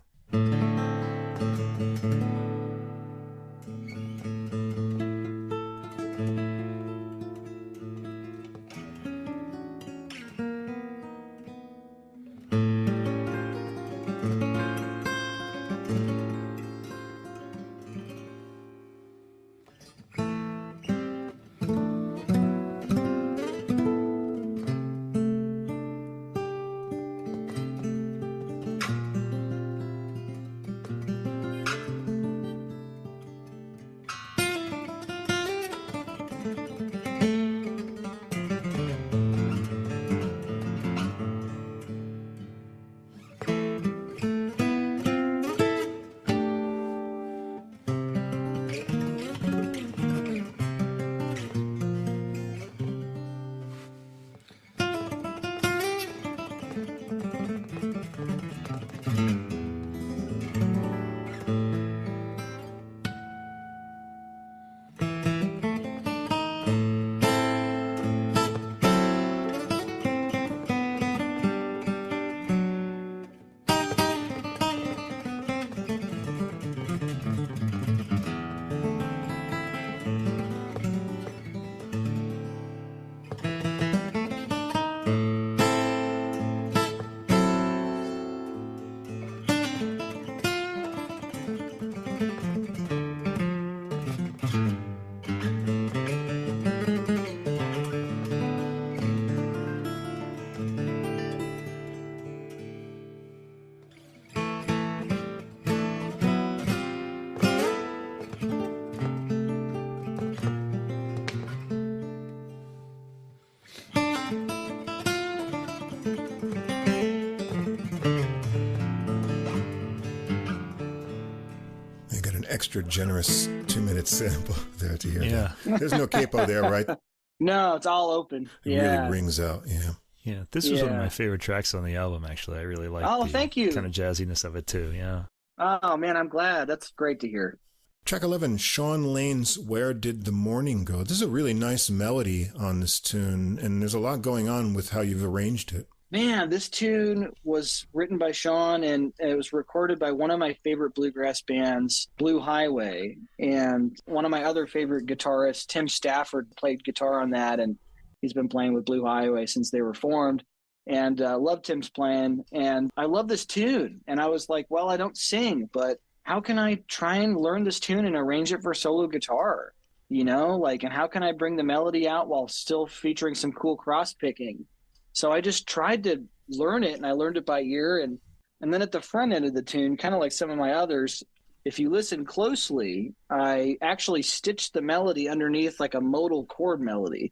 Extra generous 2-minute sample there to hear. Yeah. That. There's no capo there, right? No, it's all open. It really rings out. Yeah. Yeah. This was one of my favorite tracks on the album, actually. I really like thank you. Kind of jazziness of it, too. Yeah. Oh, man, I'm glad. That's great to hear. Track 11, Sean Lane's Where Did the Morning Go? This is a really nice melody on this tune, and there's a lot going on with how you've arranged it. Man, this tune was written by Sean, and it was recorded by one of my favorite bluegrass bands, Blue Highway. And one of my other favorite guitarists, Tim Stafford, played guitar on that, and he's been playing with Blue Highway since they were formed. And loved Tim's playing, and I love this tune. And I was like, well, I don't sing, but how can I try and learn this tune and arrange it for solo guitar? And how can I bring the melody out while still featuring some cool cross-picking? So I just tried to learn it, and I learned it by ear. And then at the front end of the tune, kind of like some of my others, if you listen closely, I actually stitched the melody underneath like a modal chord melody.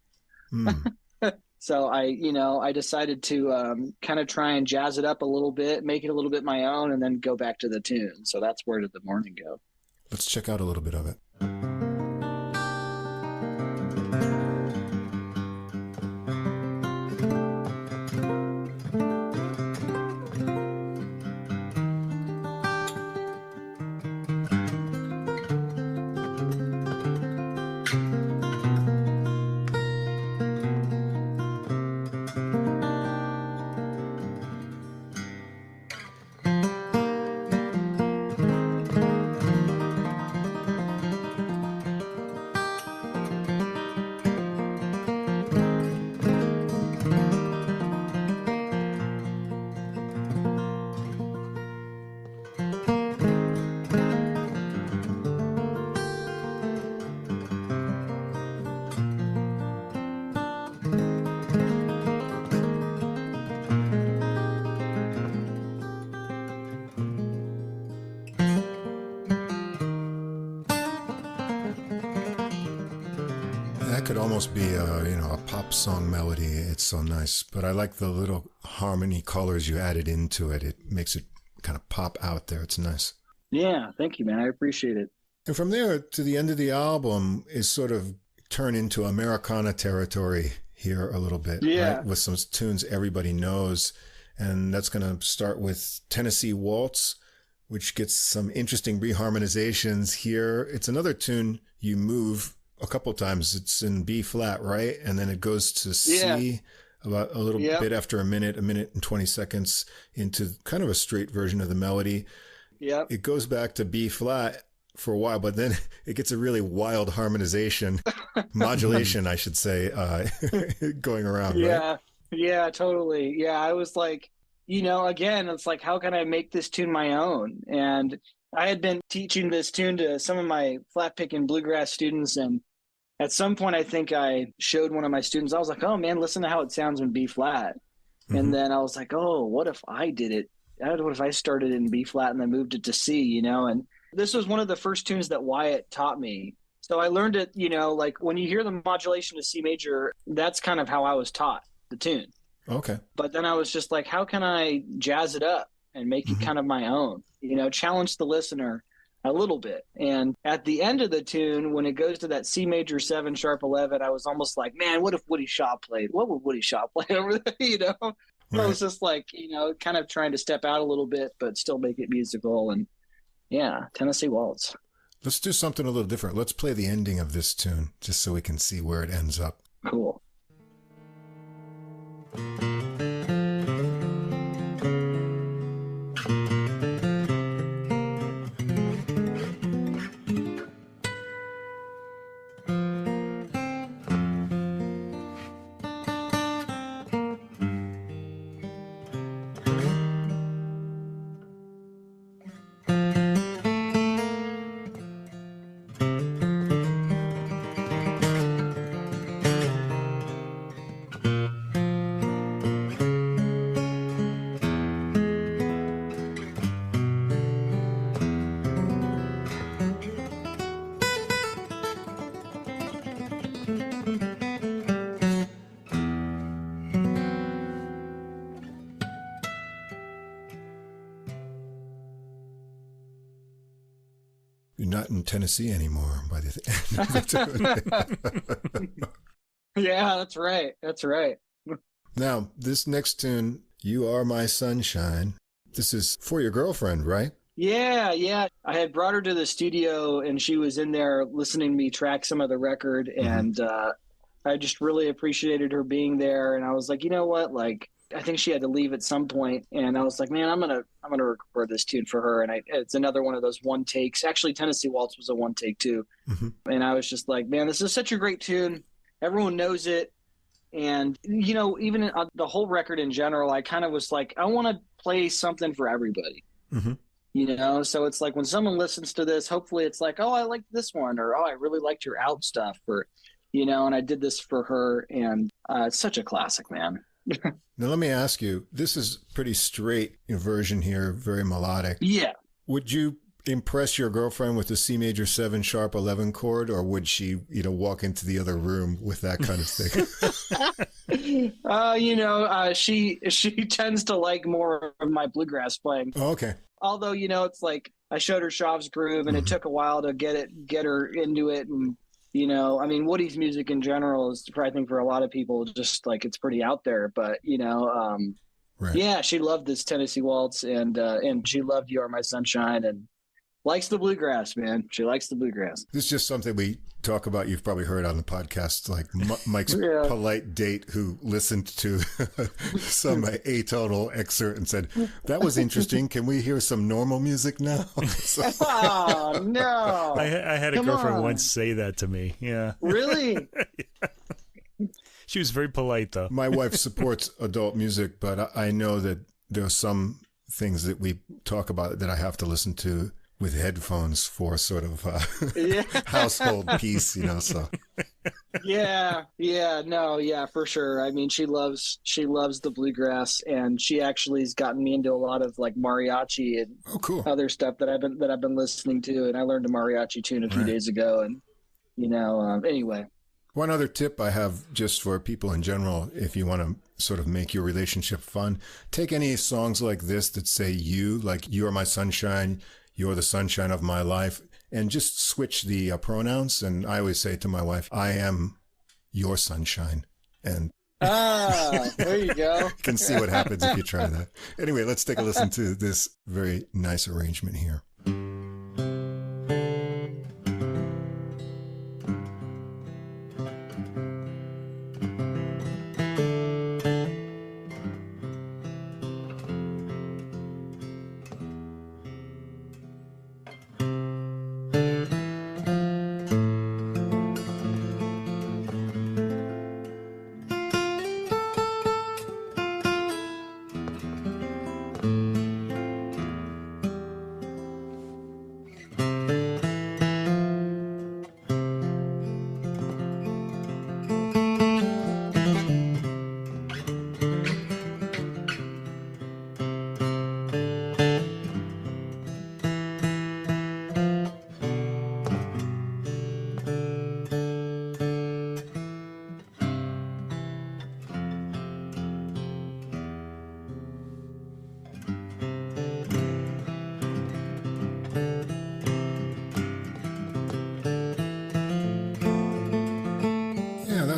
So I decided to kind of try and jazz it up a little bit, make it a little bit my own, and then go back to the tune. So that's Where Did the Morning Go? Let's check out a little bit of it. That could almost be a pop song melody. It's so nice, but I like the little harmony colors you added into it. It makes it kind of pop out there. It's nice. Yeah, thank you, man. I appreciate it. And from there to the end of the album is sort of turn into Americana territory here a little bit, right? With some tunes everybody knows. And that's going to start with Tennessee Waltz, which gets some interesting reharmonizations here. It's another tune you move a couple times. It's in B flat, right? And then it goes to C about a little bit after a minute and 20 seconds into kind of a straight version of the melody. Yeah. It goes back to B flat for a while, but then it gets a really wild harmonization, modulation, I should say, going around. Yeah. Right? Yeah, totally. Yeah. I was like, again, it's like, how can I make this tune my own? And I had been teaching this tune to some of my flat pick and bluegrass students. And at some point, I think I showed one of my students, I was like, oh man, listen to how it sounds in B flat. Mm-hmm. And then I was like, oh, what if I did it? What if I started in B flat and then moved it to C, And this was one of the first tunes that Wyatt taught me. So I learned it, like when you hear the modulation of C major, that's kind of how I was taught the tune. Okay. But then I was just like, how can I jazz it up and make it kind of my own, challenge the listener a little bit. And at the end of the tune, when it goes to that C major 7 sharp 11, I was almost like, man, what if Woody Shaw played? What would Woody Shaw play over there, Right. I was just like, kind of trying to step out a little bit, but still make it musical. And yeah, Tennessee Waltz. Let's do something a little different. Let's play the ending of this tune just so we can see where it ends up. Cool. You're not in Tennessee anymore by the end. Yeah, that's right. That's right. Now, this next tune, You Are My Sunshine, this is for your girlfriend, right? Yeah. I had brought her to the studio and she was in there listening to me track some of the record. And I just really appreciated her being there. And I was like, you know what? Like, I think she had to leave at some point, and I was like, man, I'm gonna record this tune for her. And it's another one of those one takes. Actually, Tennessee Waltz was a one take too. And I was just like, man, this is such a great tune. Everyone knows it. And, even the whole record in general, I kind of was like, I want to play something for everybody, So it's like when someone listens to this, hopefully it's like, oh, I liked this one, or, oh, I really liked your out stuff, or, and I did this for her. And it's such a classic, man. Now, let me ask you, this is pretty straight version here, very melodic. Yeah. Would you impress your girlfriend with the C major 7 sharp 11 chord, or would she, walk into the other room with that kind of thing? She tends to like more of my bluegrass playing. Oh, okay. Although, it's like I showed her Shaw's groove, and it took a while to get her into it. And, Woody's music in general is, I think, for a lot of people, just like it's pretty out there. But, right. Yeah, she loved this Tennessee Waltz, and she loved You Are My Sunshine, and likes the bluegrass, man. She likes the bluegrass. This is just something we talk about. You've probably heard on the podcast, like Mike's polite date who listened to some atonal excerpt and said, that was interesting. Can we hear some normal music now? Oh, no. I had a girlfriend once say that to me. Yeah. Really? Yeah. She was very polite, though. My wife supports adult music, but I know that there are some things that we talk about that I have to listen to with headphones for sort of household peace, so. Yeah, for sure. I mean, she loves the bluegrass, and she actually has gotten me into a lot of like mariachi and other stuff that I've been listening to. And I learned a mariachi tune a few days ago, and anyway. One other tip I have just for people in general, if you want to sort of make your relationship fun, take any songs like this that say you, like You Are My Sunshine, You're the Sunshine of My Life, and just switch the pronouns. And I always say to my wife, I am your sunshine. And there you go. You can see what happens if you try that. Anyway, let's take a listen to this very nice arrangement here.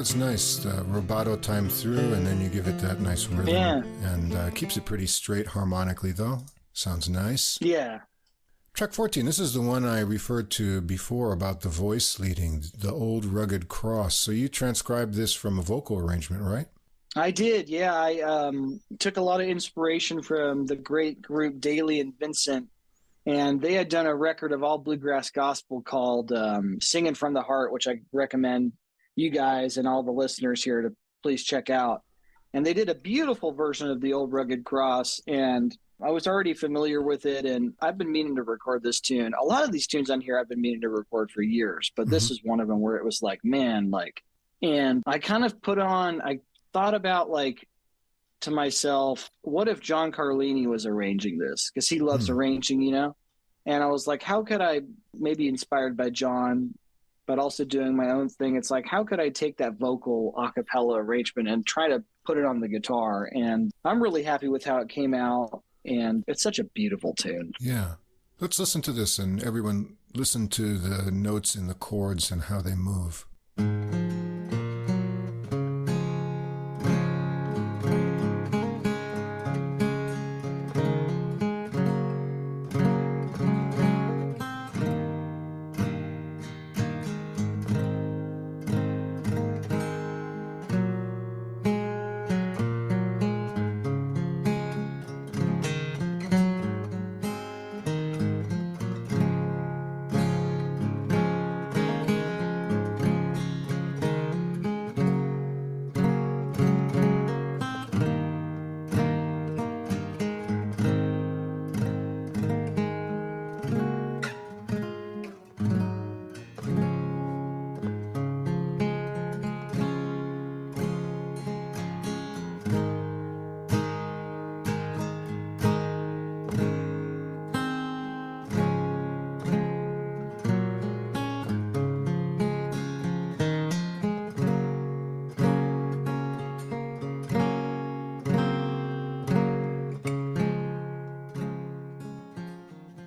it's nice. The rubato time through, and then you give it that nice rhythm. Yeah. And keeps it pretty straight harmonically, though. Sounds nice. Yeah. Track 14, this is the one I referred to before about the voice leading, the old rugged cross. So you transcribed this from a vocal arrangement, right? I did, yeah. I took a lot of inspiration from the great group Daly and Vincent, and they had done a record of all bluegrass gospel called Singing from the Heart, which I recommend you guys and all the listeners here to please check out. And they did a beautiful version of the old rugged cross, and I was already familiar with it, and I've been meaning to record this tune. A lot of these tunes on here I've been meaning to record for years, but this is one of them where it was like, man, like, and I kind of I thought about, like, to myself, what if John Carlini was arranging this? Because he loves arranging, you know? And I was like, how could I, maybe inspired by John, but also doing my own thing, it's like, how could I take that vocal a cappella arrangement and try to put it on the guitar? And I'm really happy with how it came out. And it's such a beautiful tune. Yeah. Let's listen to this, and everyone listen to the notes in the chords and how they move.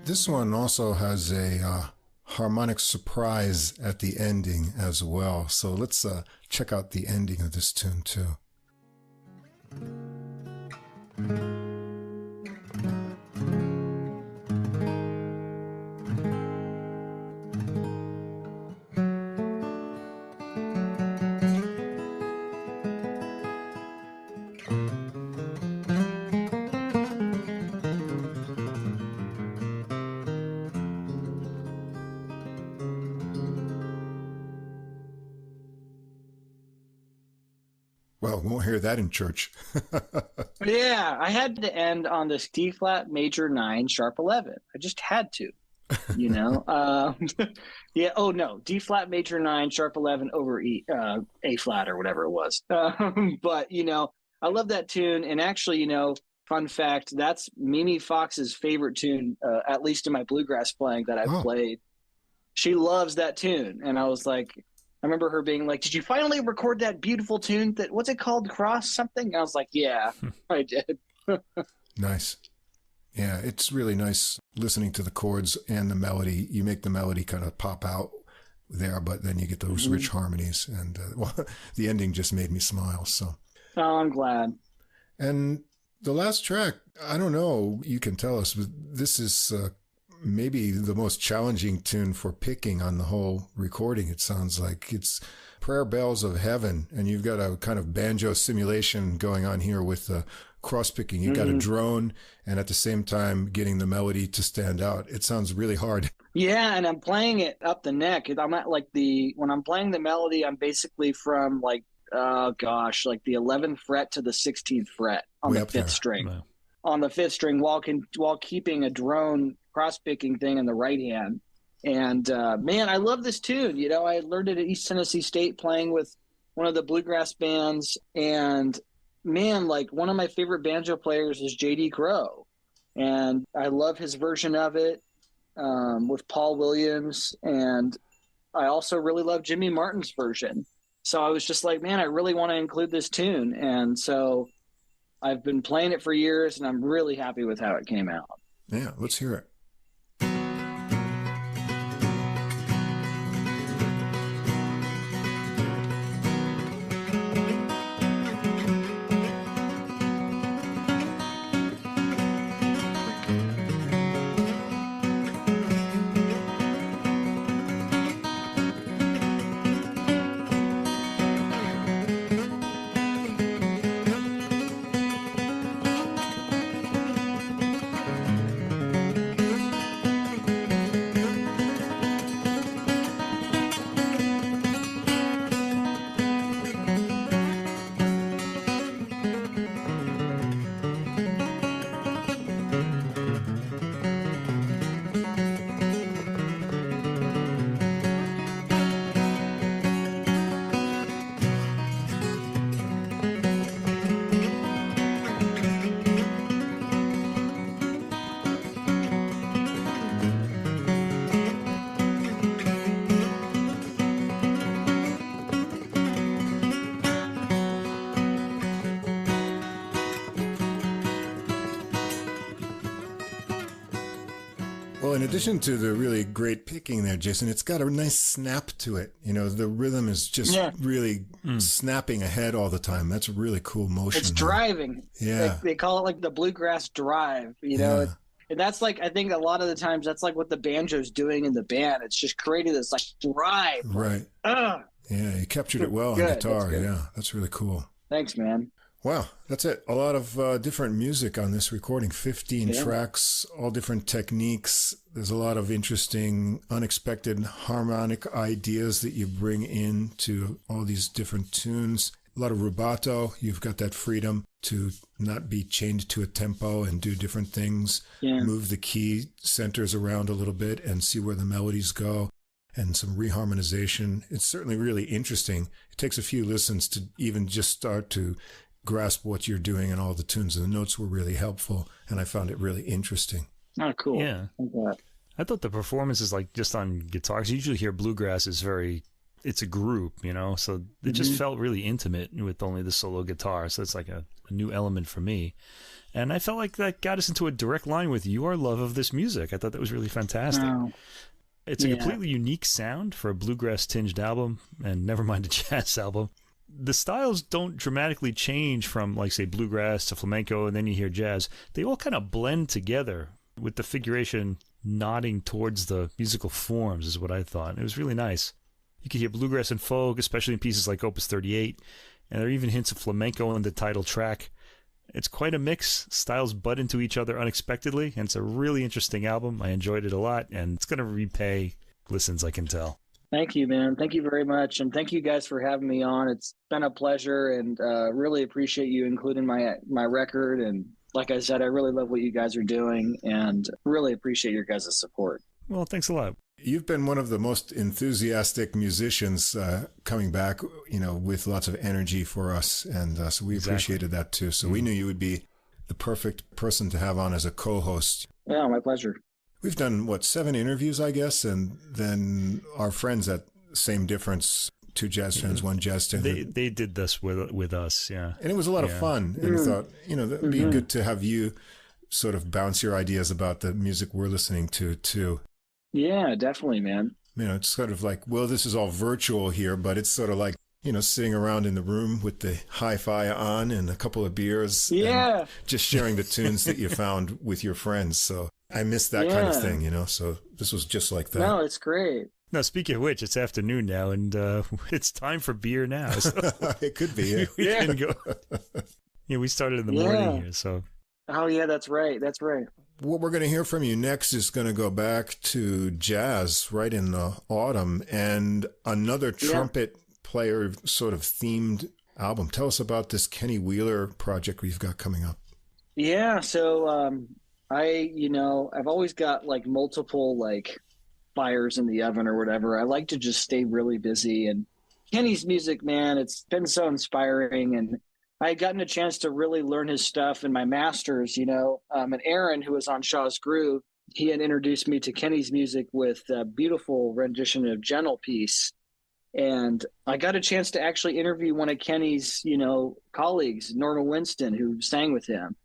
This one also has a harmonic surprise at the ending as well. So let's check out the ending of this tune too. Well, we won't hear that in church. Yeah, I had to end on this D flat major 9 sharp 11. I just had to, you know. Yeah. Oh no, D flat major 9 sharp 11 over A flat or whatever it was. But you know, I love that tune, and actually, you know, fun fact, that's Mimi Fox's favorite tune, at least in my bluegrass playing that I've played. She loves that tune, and I was like, I remember her being like, "Did you finally record that beautiful tune? That what's it called? Cross something?" And I was like, "Yeah, I did." Nice. Yeah, it's really nice listening to the chords and the melody. You make the melody kind of pop out there, but then you get those rich harmonies. And well, the ending just made me smile. So, oh, I'm glad. And the last track, I don't know, you can tell us, but this is maybe the most challenging tune for picking on the whole recording. It sounds like it's Prayer Bells of Heaven, and you've got a kind of banjo simulation going on here with the cross picking. You've got a drone, and at the same time getting the melody to stand out. It sounds really hard. Yeah, and I'm playing it up the neck. I'm not like when I'm playing the melody, I'm basically from like, like the 11th fret to the 16th fret on the fifth string. Wow. On the fifth string while keeping a drone cross-picking thing in the right hand. And man, I love this tune. You know, I learned it at East Tennessee State playing with one of the bluegrass bands. And man, like one of my favorite banjo players is J.D. Crowe. And I love his version of it with Paul Williams. And I also really love Jimmy Martin's version. So I was just like, man, I really want to include this tune. And so I've been playing it for years, and I'm really happy with how it came out. Yeah, let's hear it. Well, in addition to the really great picking there, Jason, it's got a nice snap to it. You know, the rhythm is just really snapping ahead all the time. That's a really cool motion. It's driving. Yeah. They call it like the bluegrass drive, you know. Yeah. And that's like, I think a lot of the times that's like what the banjo's doing in the band. It's just creating this like drive. Right. Yeah, you captured it well on guitar. Yeah, that's really cool. Thanks, man. Wow, that's it. A lot of different music on this recording, 15 tracks, all different techniques. There's a lot of interesting, unexpected harmonic ideas that you bring into all these different tunes. A lot of rubato. You've got that freedom to not be chained to a tempo and do different things. Yeah. Move the key centers around a little bit and see where the melodies go, and some reharmonization. It's certainly really interesting. It takes a few listens to even just start to grasp what you're doing and all the tunes, and the notes were really helpful, and I found it really interesting. Oh, cool. Yeah. I thought the performances, like just on guitar, 'cause you usually hear bluegrass is it's a group, you know, so it just felt really intimate with only the solo guitar, so it's like a new element for me. And I felt like that got us into a direct line with your love of this music. I thought that was really fantastic. Oh. It's a completely unique sound for a bluegrass-tinged album, and never mind a jazz album. The styles don't dramatically change from, like, say, bluegrass to flamenco, and then you hear jazz. They all kind of blend together with the figuration nodding towards the musical forms, is what I thought. It was really nice. You could hear bluegrass and folk, especially in pieces like Opus 38, and there are even hints of flamenco in the title track. It's quite a mix. Styles butt into each other unexpectedly, and it's a really interesting album. I enjoyed it a lot, and it's going to repay listens, I can tell. Thank you, man. Thank you very much. And thank you guys for having me on. It's been a pleasure, and really appreciate you including my record. And like I said, I really love what you guys are doing, and really appreciate your guys' support. Well, thanks a lot. You've been one of the most enthusiastic musicians coming back, you know, with lots of energy for us. And so we appreciated that too. So we knew you would be the perfect person to have on as a co-host. Yeah, my pleasure. We've done, 7 interviews, I guess, and then our friends at Same Difference, 2 jazz fans, 1 jazz standard. They did this with us, yeah. And it was a lot of fun. And we thought, you know, it'd be good to have you sort of bounce your ideas about the music we're listening to, too. Yeah, definitely, man. You know, it's sort of like, well, this is all virtual here, but it's sort of like, you know, sitting around in the room with the hi-fi on and a couple of beers. Yeah. And just sharing the tunes that you found with your friends. So I miss that kind of thing, you know, so this was just like that. No, it's great. Now, speaking of which, it's afternoon now, and it's time for beer now. So it could be. We can go. Yeah, we started in the morning here, so. Oh, yeah, that's right. That's right. What we're going to hear from you next is going to go back to jazz right in the autumn, and another trumpet player sort of themed album. Tell us about this Kenny Wheeler project we've got coming up. Yeah, so I've always got like multiple like fires in the oven or whatever. I like to just stay really busy, and Kenny's music, man, it's been so inspiring, and I had gotten a chance to really learn his stuff in my master's, you know, and Aaron, who was on Shaw's Groove, he had introduced me to Kenny's music with a beautiful rendition of Gentle Piece. And I got a chance to actually interview one of Kenny's, you know, colleagues, Norma Winston, who sang with him.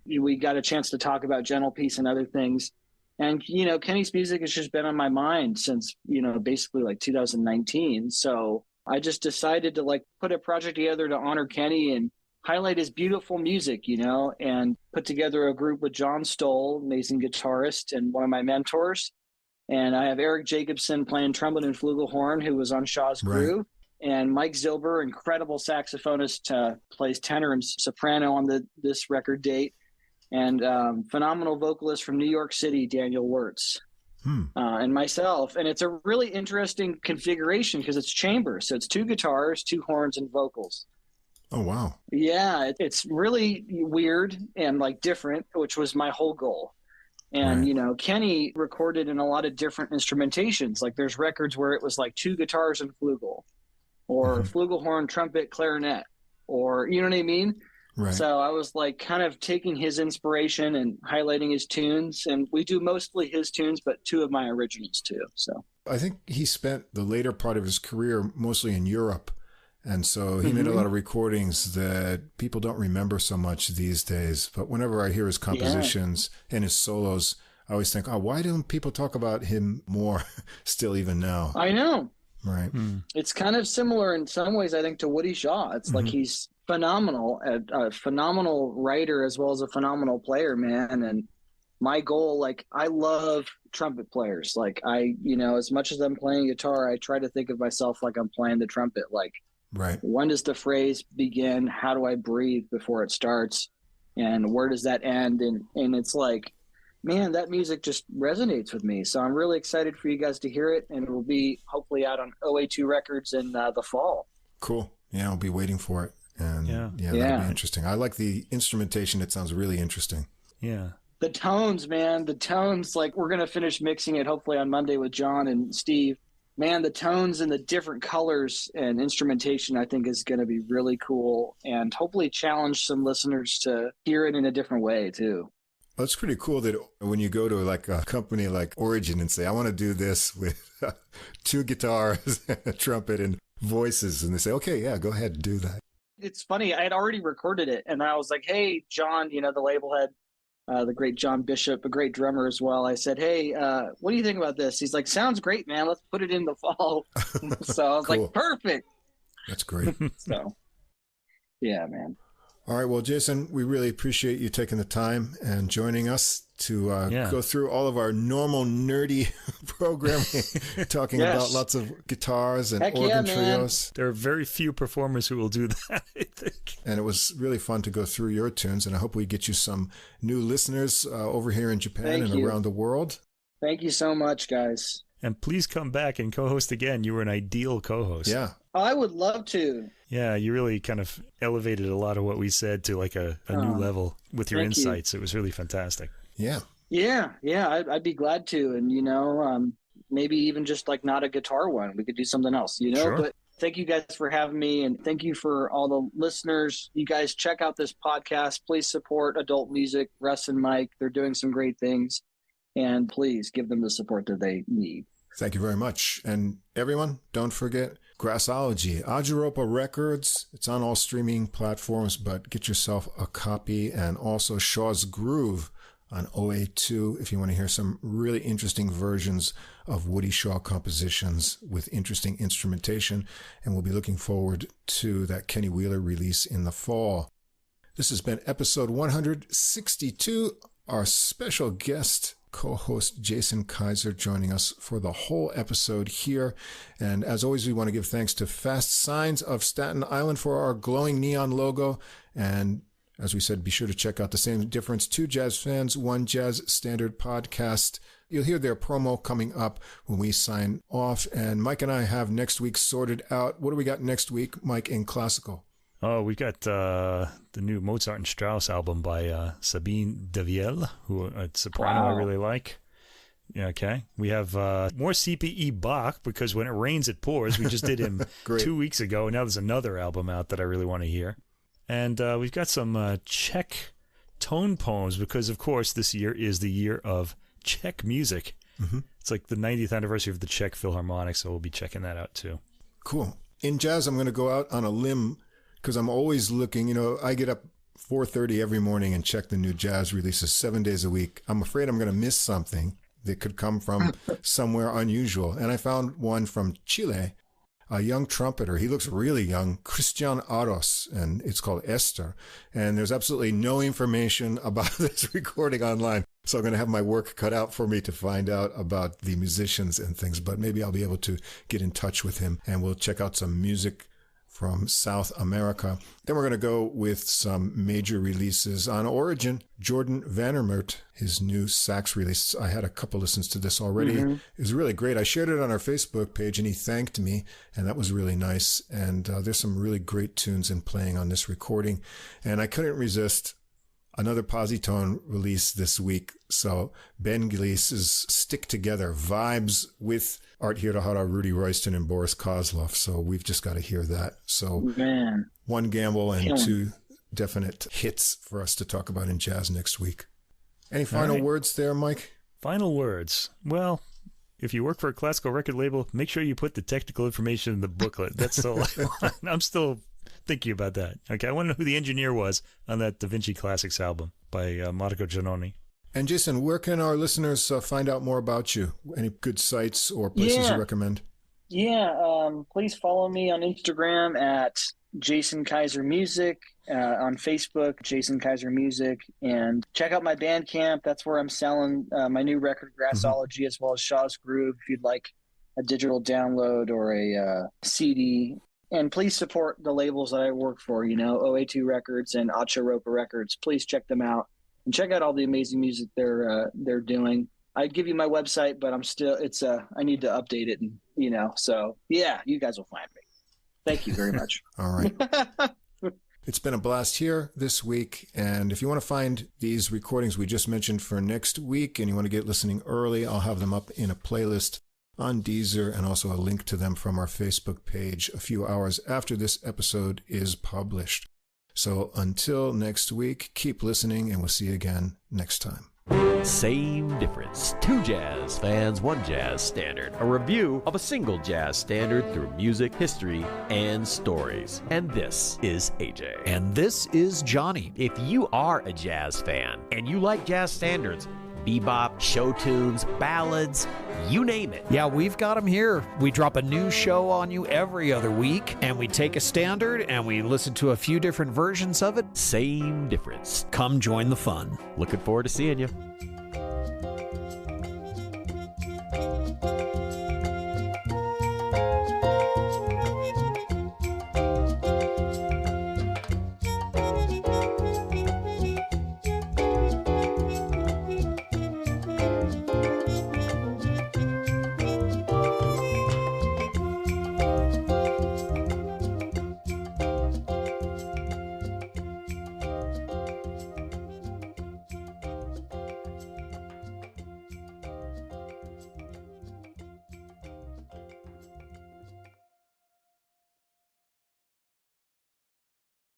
We got a chance to talk about Gentle Piece and other things. And, you know, Kenny's music has just been on my mind since, you know, basically like 2019. So I just decided to like put a project together to honor Kenny and highlight his beautiful music, you know, and put together a group with John Stoll, amazing guitarist and one of my mentors. And I have Eric Jacobson playing trumpet and flugelhorn, who was on Shaw's Groove, and Mike Zilber, incredible saxophonist, plays tenor and soprano on this record date, and phenomenal vocalist from New York City, Daniel Wirtz. And myself. And it's a really interesting configuration because it's chamber. So it's 2 guitars, 2 horns, and vocals. Oh, wow. Yeah, it's really weird and like different, which was my whole goal. And, you know, Kenny recorded in a lot of different instrumentations. Like there's records where it was like 2 guitars and flugel, or flugelhorn, trumpet, clarinet, or, you know what I mean? Right. So I was like kind of taking his inspiration and highlighting his tunes, and we do mostly his tunes, but 2 of my originals too. So I think he spent the later part of his career mostly in Europe, and so he made a lot of recordings that people don't remember so much these days. But whenever I hear his compositions and his solos, I always think, oh, why don't people talk about him more still even now? I know. Right. It's kind of similar in some ways, I think, to Woody Shaw. It's like he's phenomenal, a phenomenal writer as well as a phenomenal player, man. And my goal, like, I love trumpet players. Like, as much as I'm playing guitar, I try to think of myself like I'm playing the trumpet. Like, right. When does the phrase begin? How do I breathe before it starts? And where does that end? And it's like, man, that music just resonates with me. So I'm really excited for you guys to hear it, and it will be hopefully out on OA2 Records in the fall. Cool. Yeah, I'll be waiting for it. And that'll be interesting. I like the instrumentation. It sounds really interesting. Yeah. The tones, man, like, we're going to finish mixing it hopefully on Monday with John and Steve. Man, the tones and the different colors and instrumentation, I think, is going to be really cool and hopefully challenge some listeners to hear it in a different way too. Well, it's pretty cool that when you go to like a company like Origin and say, I want to do this with 2 guitars, a trumpet, and voices, and they say, okay, yeah, go ahead and do that. It's funny. I had already recorded it, and I was like, hey, John, the label head, the great John Bishop, a great drummer as well. I said, hey, what do you think about this? He's like, sounds great, man. Let's put it in the fall. So I was Cool. like, perfect. That's great. So, yeah, man. All right. Well, Jason, we really appreciate you taking the time and joining us to go through all of our normal nerdy programming, talking about lots of guitars and organ trios. There are very few performers who will do that, I think. And it was really fun to go through your tunes, and I hope we get you some new listeners over here in Japan around the world. Thank you so much, guys. And please come back and co-host again. You were an ideal co-host. Yeah. I would love to. Yeah, you really kind of elevated a lot of what we said to like a new level with your insights. It was really fantastic. Yeah. Yeah. I'd be glad to. And, maybe even just like not a guitar one. We could do something else, Sure. But thank you guys for having me. And thank you for all the listeners. You guys check out this podcast. Please support adult music. Russ and Mike, they're doing some great things. And please give them the support that they need. Thank you very much. And everyone, don't forget Grassology, Adhyâropa Records. It's on all streaming platforms, but get yourself a copy. And also Shaw's Groove on OA2 if you want to hear some really interesting versions of Woody Shaw compositions with interesting instrumentation. And we'll be looking forward to that Kenny Wheeler release in the fall. This has been episode 162. Our special guest co-host Jason Keiser joining us for the whole episode here. And as always, we want to give thanks to Fast Signs of Staten Island for our glowing neon logo. And as we said, be sure to check out The Same Difference, 2 Jazz Fans, 1 Jazz Standard podcast. You'll hear their promo coming up when we sign off. And Mike and I have next week sorted out. What do we got next week, Mike, in classical? Oh, we got the new Mozart and Strauss album by Sabine Devielle, who a soprano I really like. Yeah, okay. We have more CPE Bach, because when it rains, it pours. We just did him 2 weeks ago, and now there's another album out that I really want to hear. And we've got some Czech tone poems, because, of course, this year is the year of Czech music. Mm-hmm. It's like the 90th anniversary of the Czech Philharmonic, so we'll be checking that out, too. Cool. In jazz, I'm going to go out on a limb, because I'm always looking, I get up 4:30 every morning and check the new jazz releases 7 days a week. I'm afraid I'm going to miss something that could come from somewhere unusual. And I found one from Chile, a young trumpeter. He looks really young, Christian Aros, and it's called Esther. And there's absolutely no information about this recording online. So I'm going to have my work cut out for me to find out about the musicians and things. But maybe I'll be able to get in touch with him, and we'll check out some music from South America. Then we're going to go with some major releases on Origin. Jordan Vandermeert, his new sax release. I had a couple listens to this already. Mm-hmm. It was really great. I shared it on our Facebook page, and he thanked me, and that was really nice. And there's some really great tunes in playing on this recording. And I couldn't resist another Positone release this week. So Ben Gleese's Stick Together, vibes with Art Hirahara, Rudy Royston, and Boris Kozlov. So we've just got to hear that. So one gamble and 2 definite hits for us to talk about in jazz next week. Any final words there, Mike? Final words. Well, if you work for a classical record label, make sure you put the technical information in the booklet. That's all I want. I'm still thinking about that. Okay, I want to know who the engineer was on that Da Vinci Classics album by Marco Giannoni. And Jason, where can our listeners find out more about you? Any good sites or places you recommend? Yeah, please follow me on Instagram at Jason Keiser Music, on Facebook, Jason Keiser Music, and check out my Bandcamp. That's where I'm selling my new record, Grassology, as well as Shaw's Groove, if you'd like a digital download or a CD. And please support the labels that I work for, OA2 Records and Adhyâropa Records. Please check them out and check out all the amazing music they're doing. I'd give you my website, but I need to update it, and so yeah, you guys will find me. Thank you very much. All right. It's been a blast here this week, and if you want to find these recordings we just mentioned for next week and you want to get listening early, I'll have them up in a playlist on Deezer, and also a link to them from our Facebook page a few hours after this episode is published. So until next week, keep listening, and we'll see you again next time. Same difference. Two jazz fans, one jazz standard. A review of a single jazz standard through music, history, and stories. And this is AJ. And this is Johnny. If you are a jazz fan and you like jazz standards, bebop, show tunes, ballads, you name it. Yeah, we've got them here. We drop a new show on you every other week, and we take a standard and we listen to a few different versions of it. Same difference. Come join the fun. Looking forward to seeing you.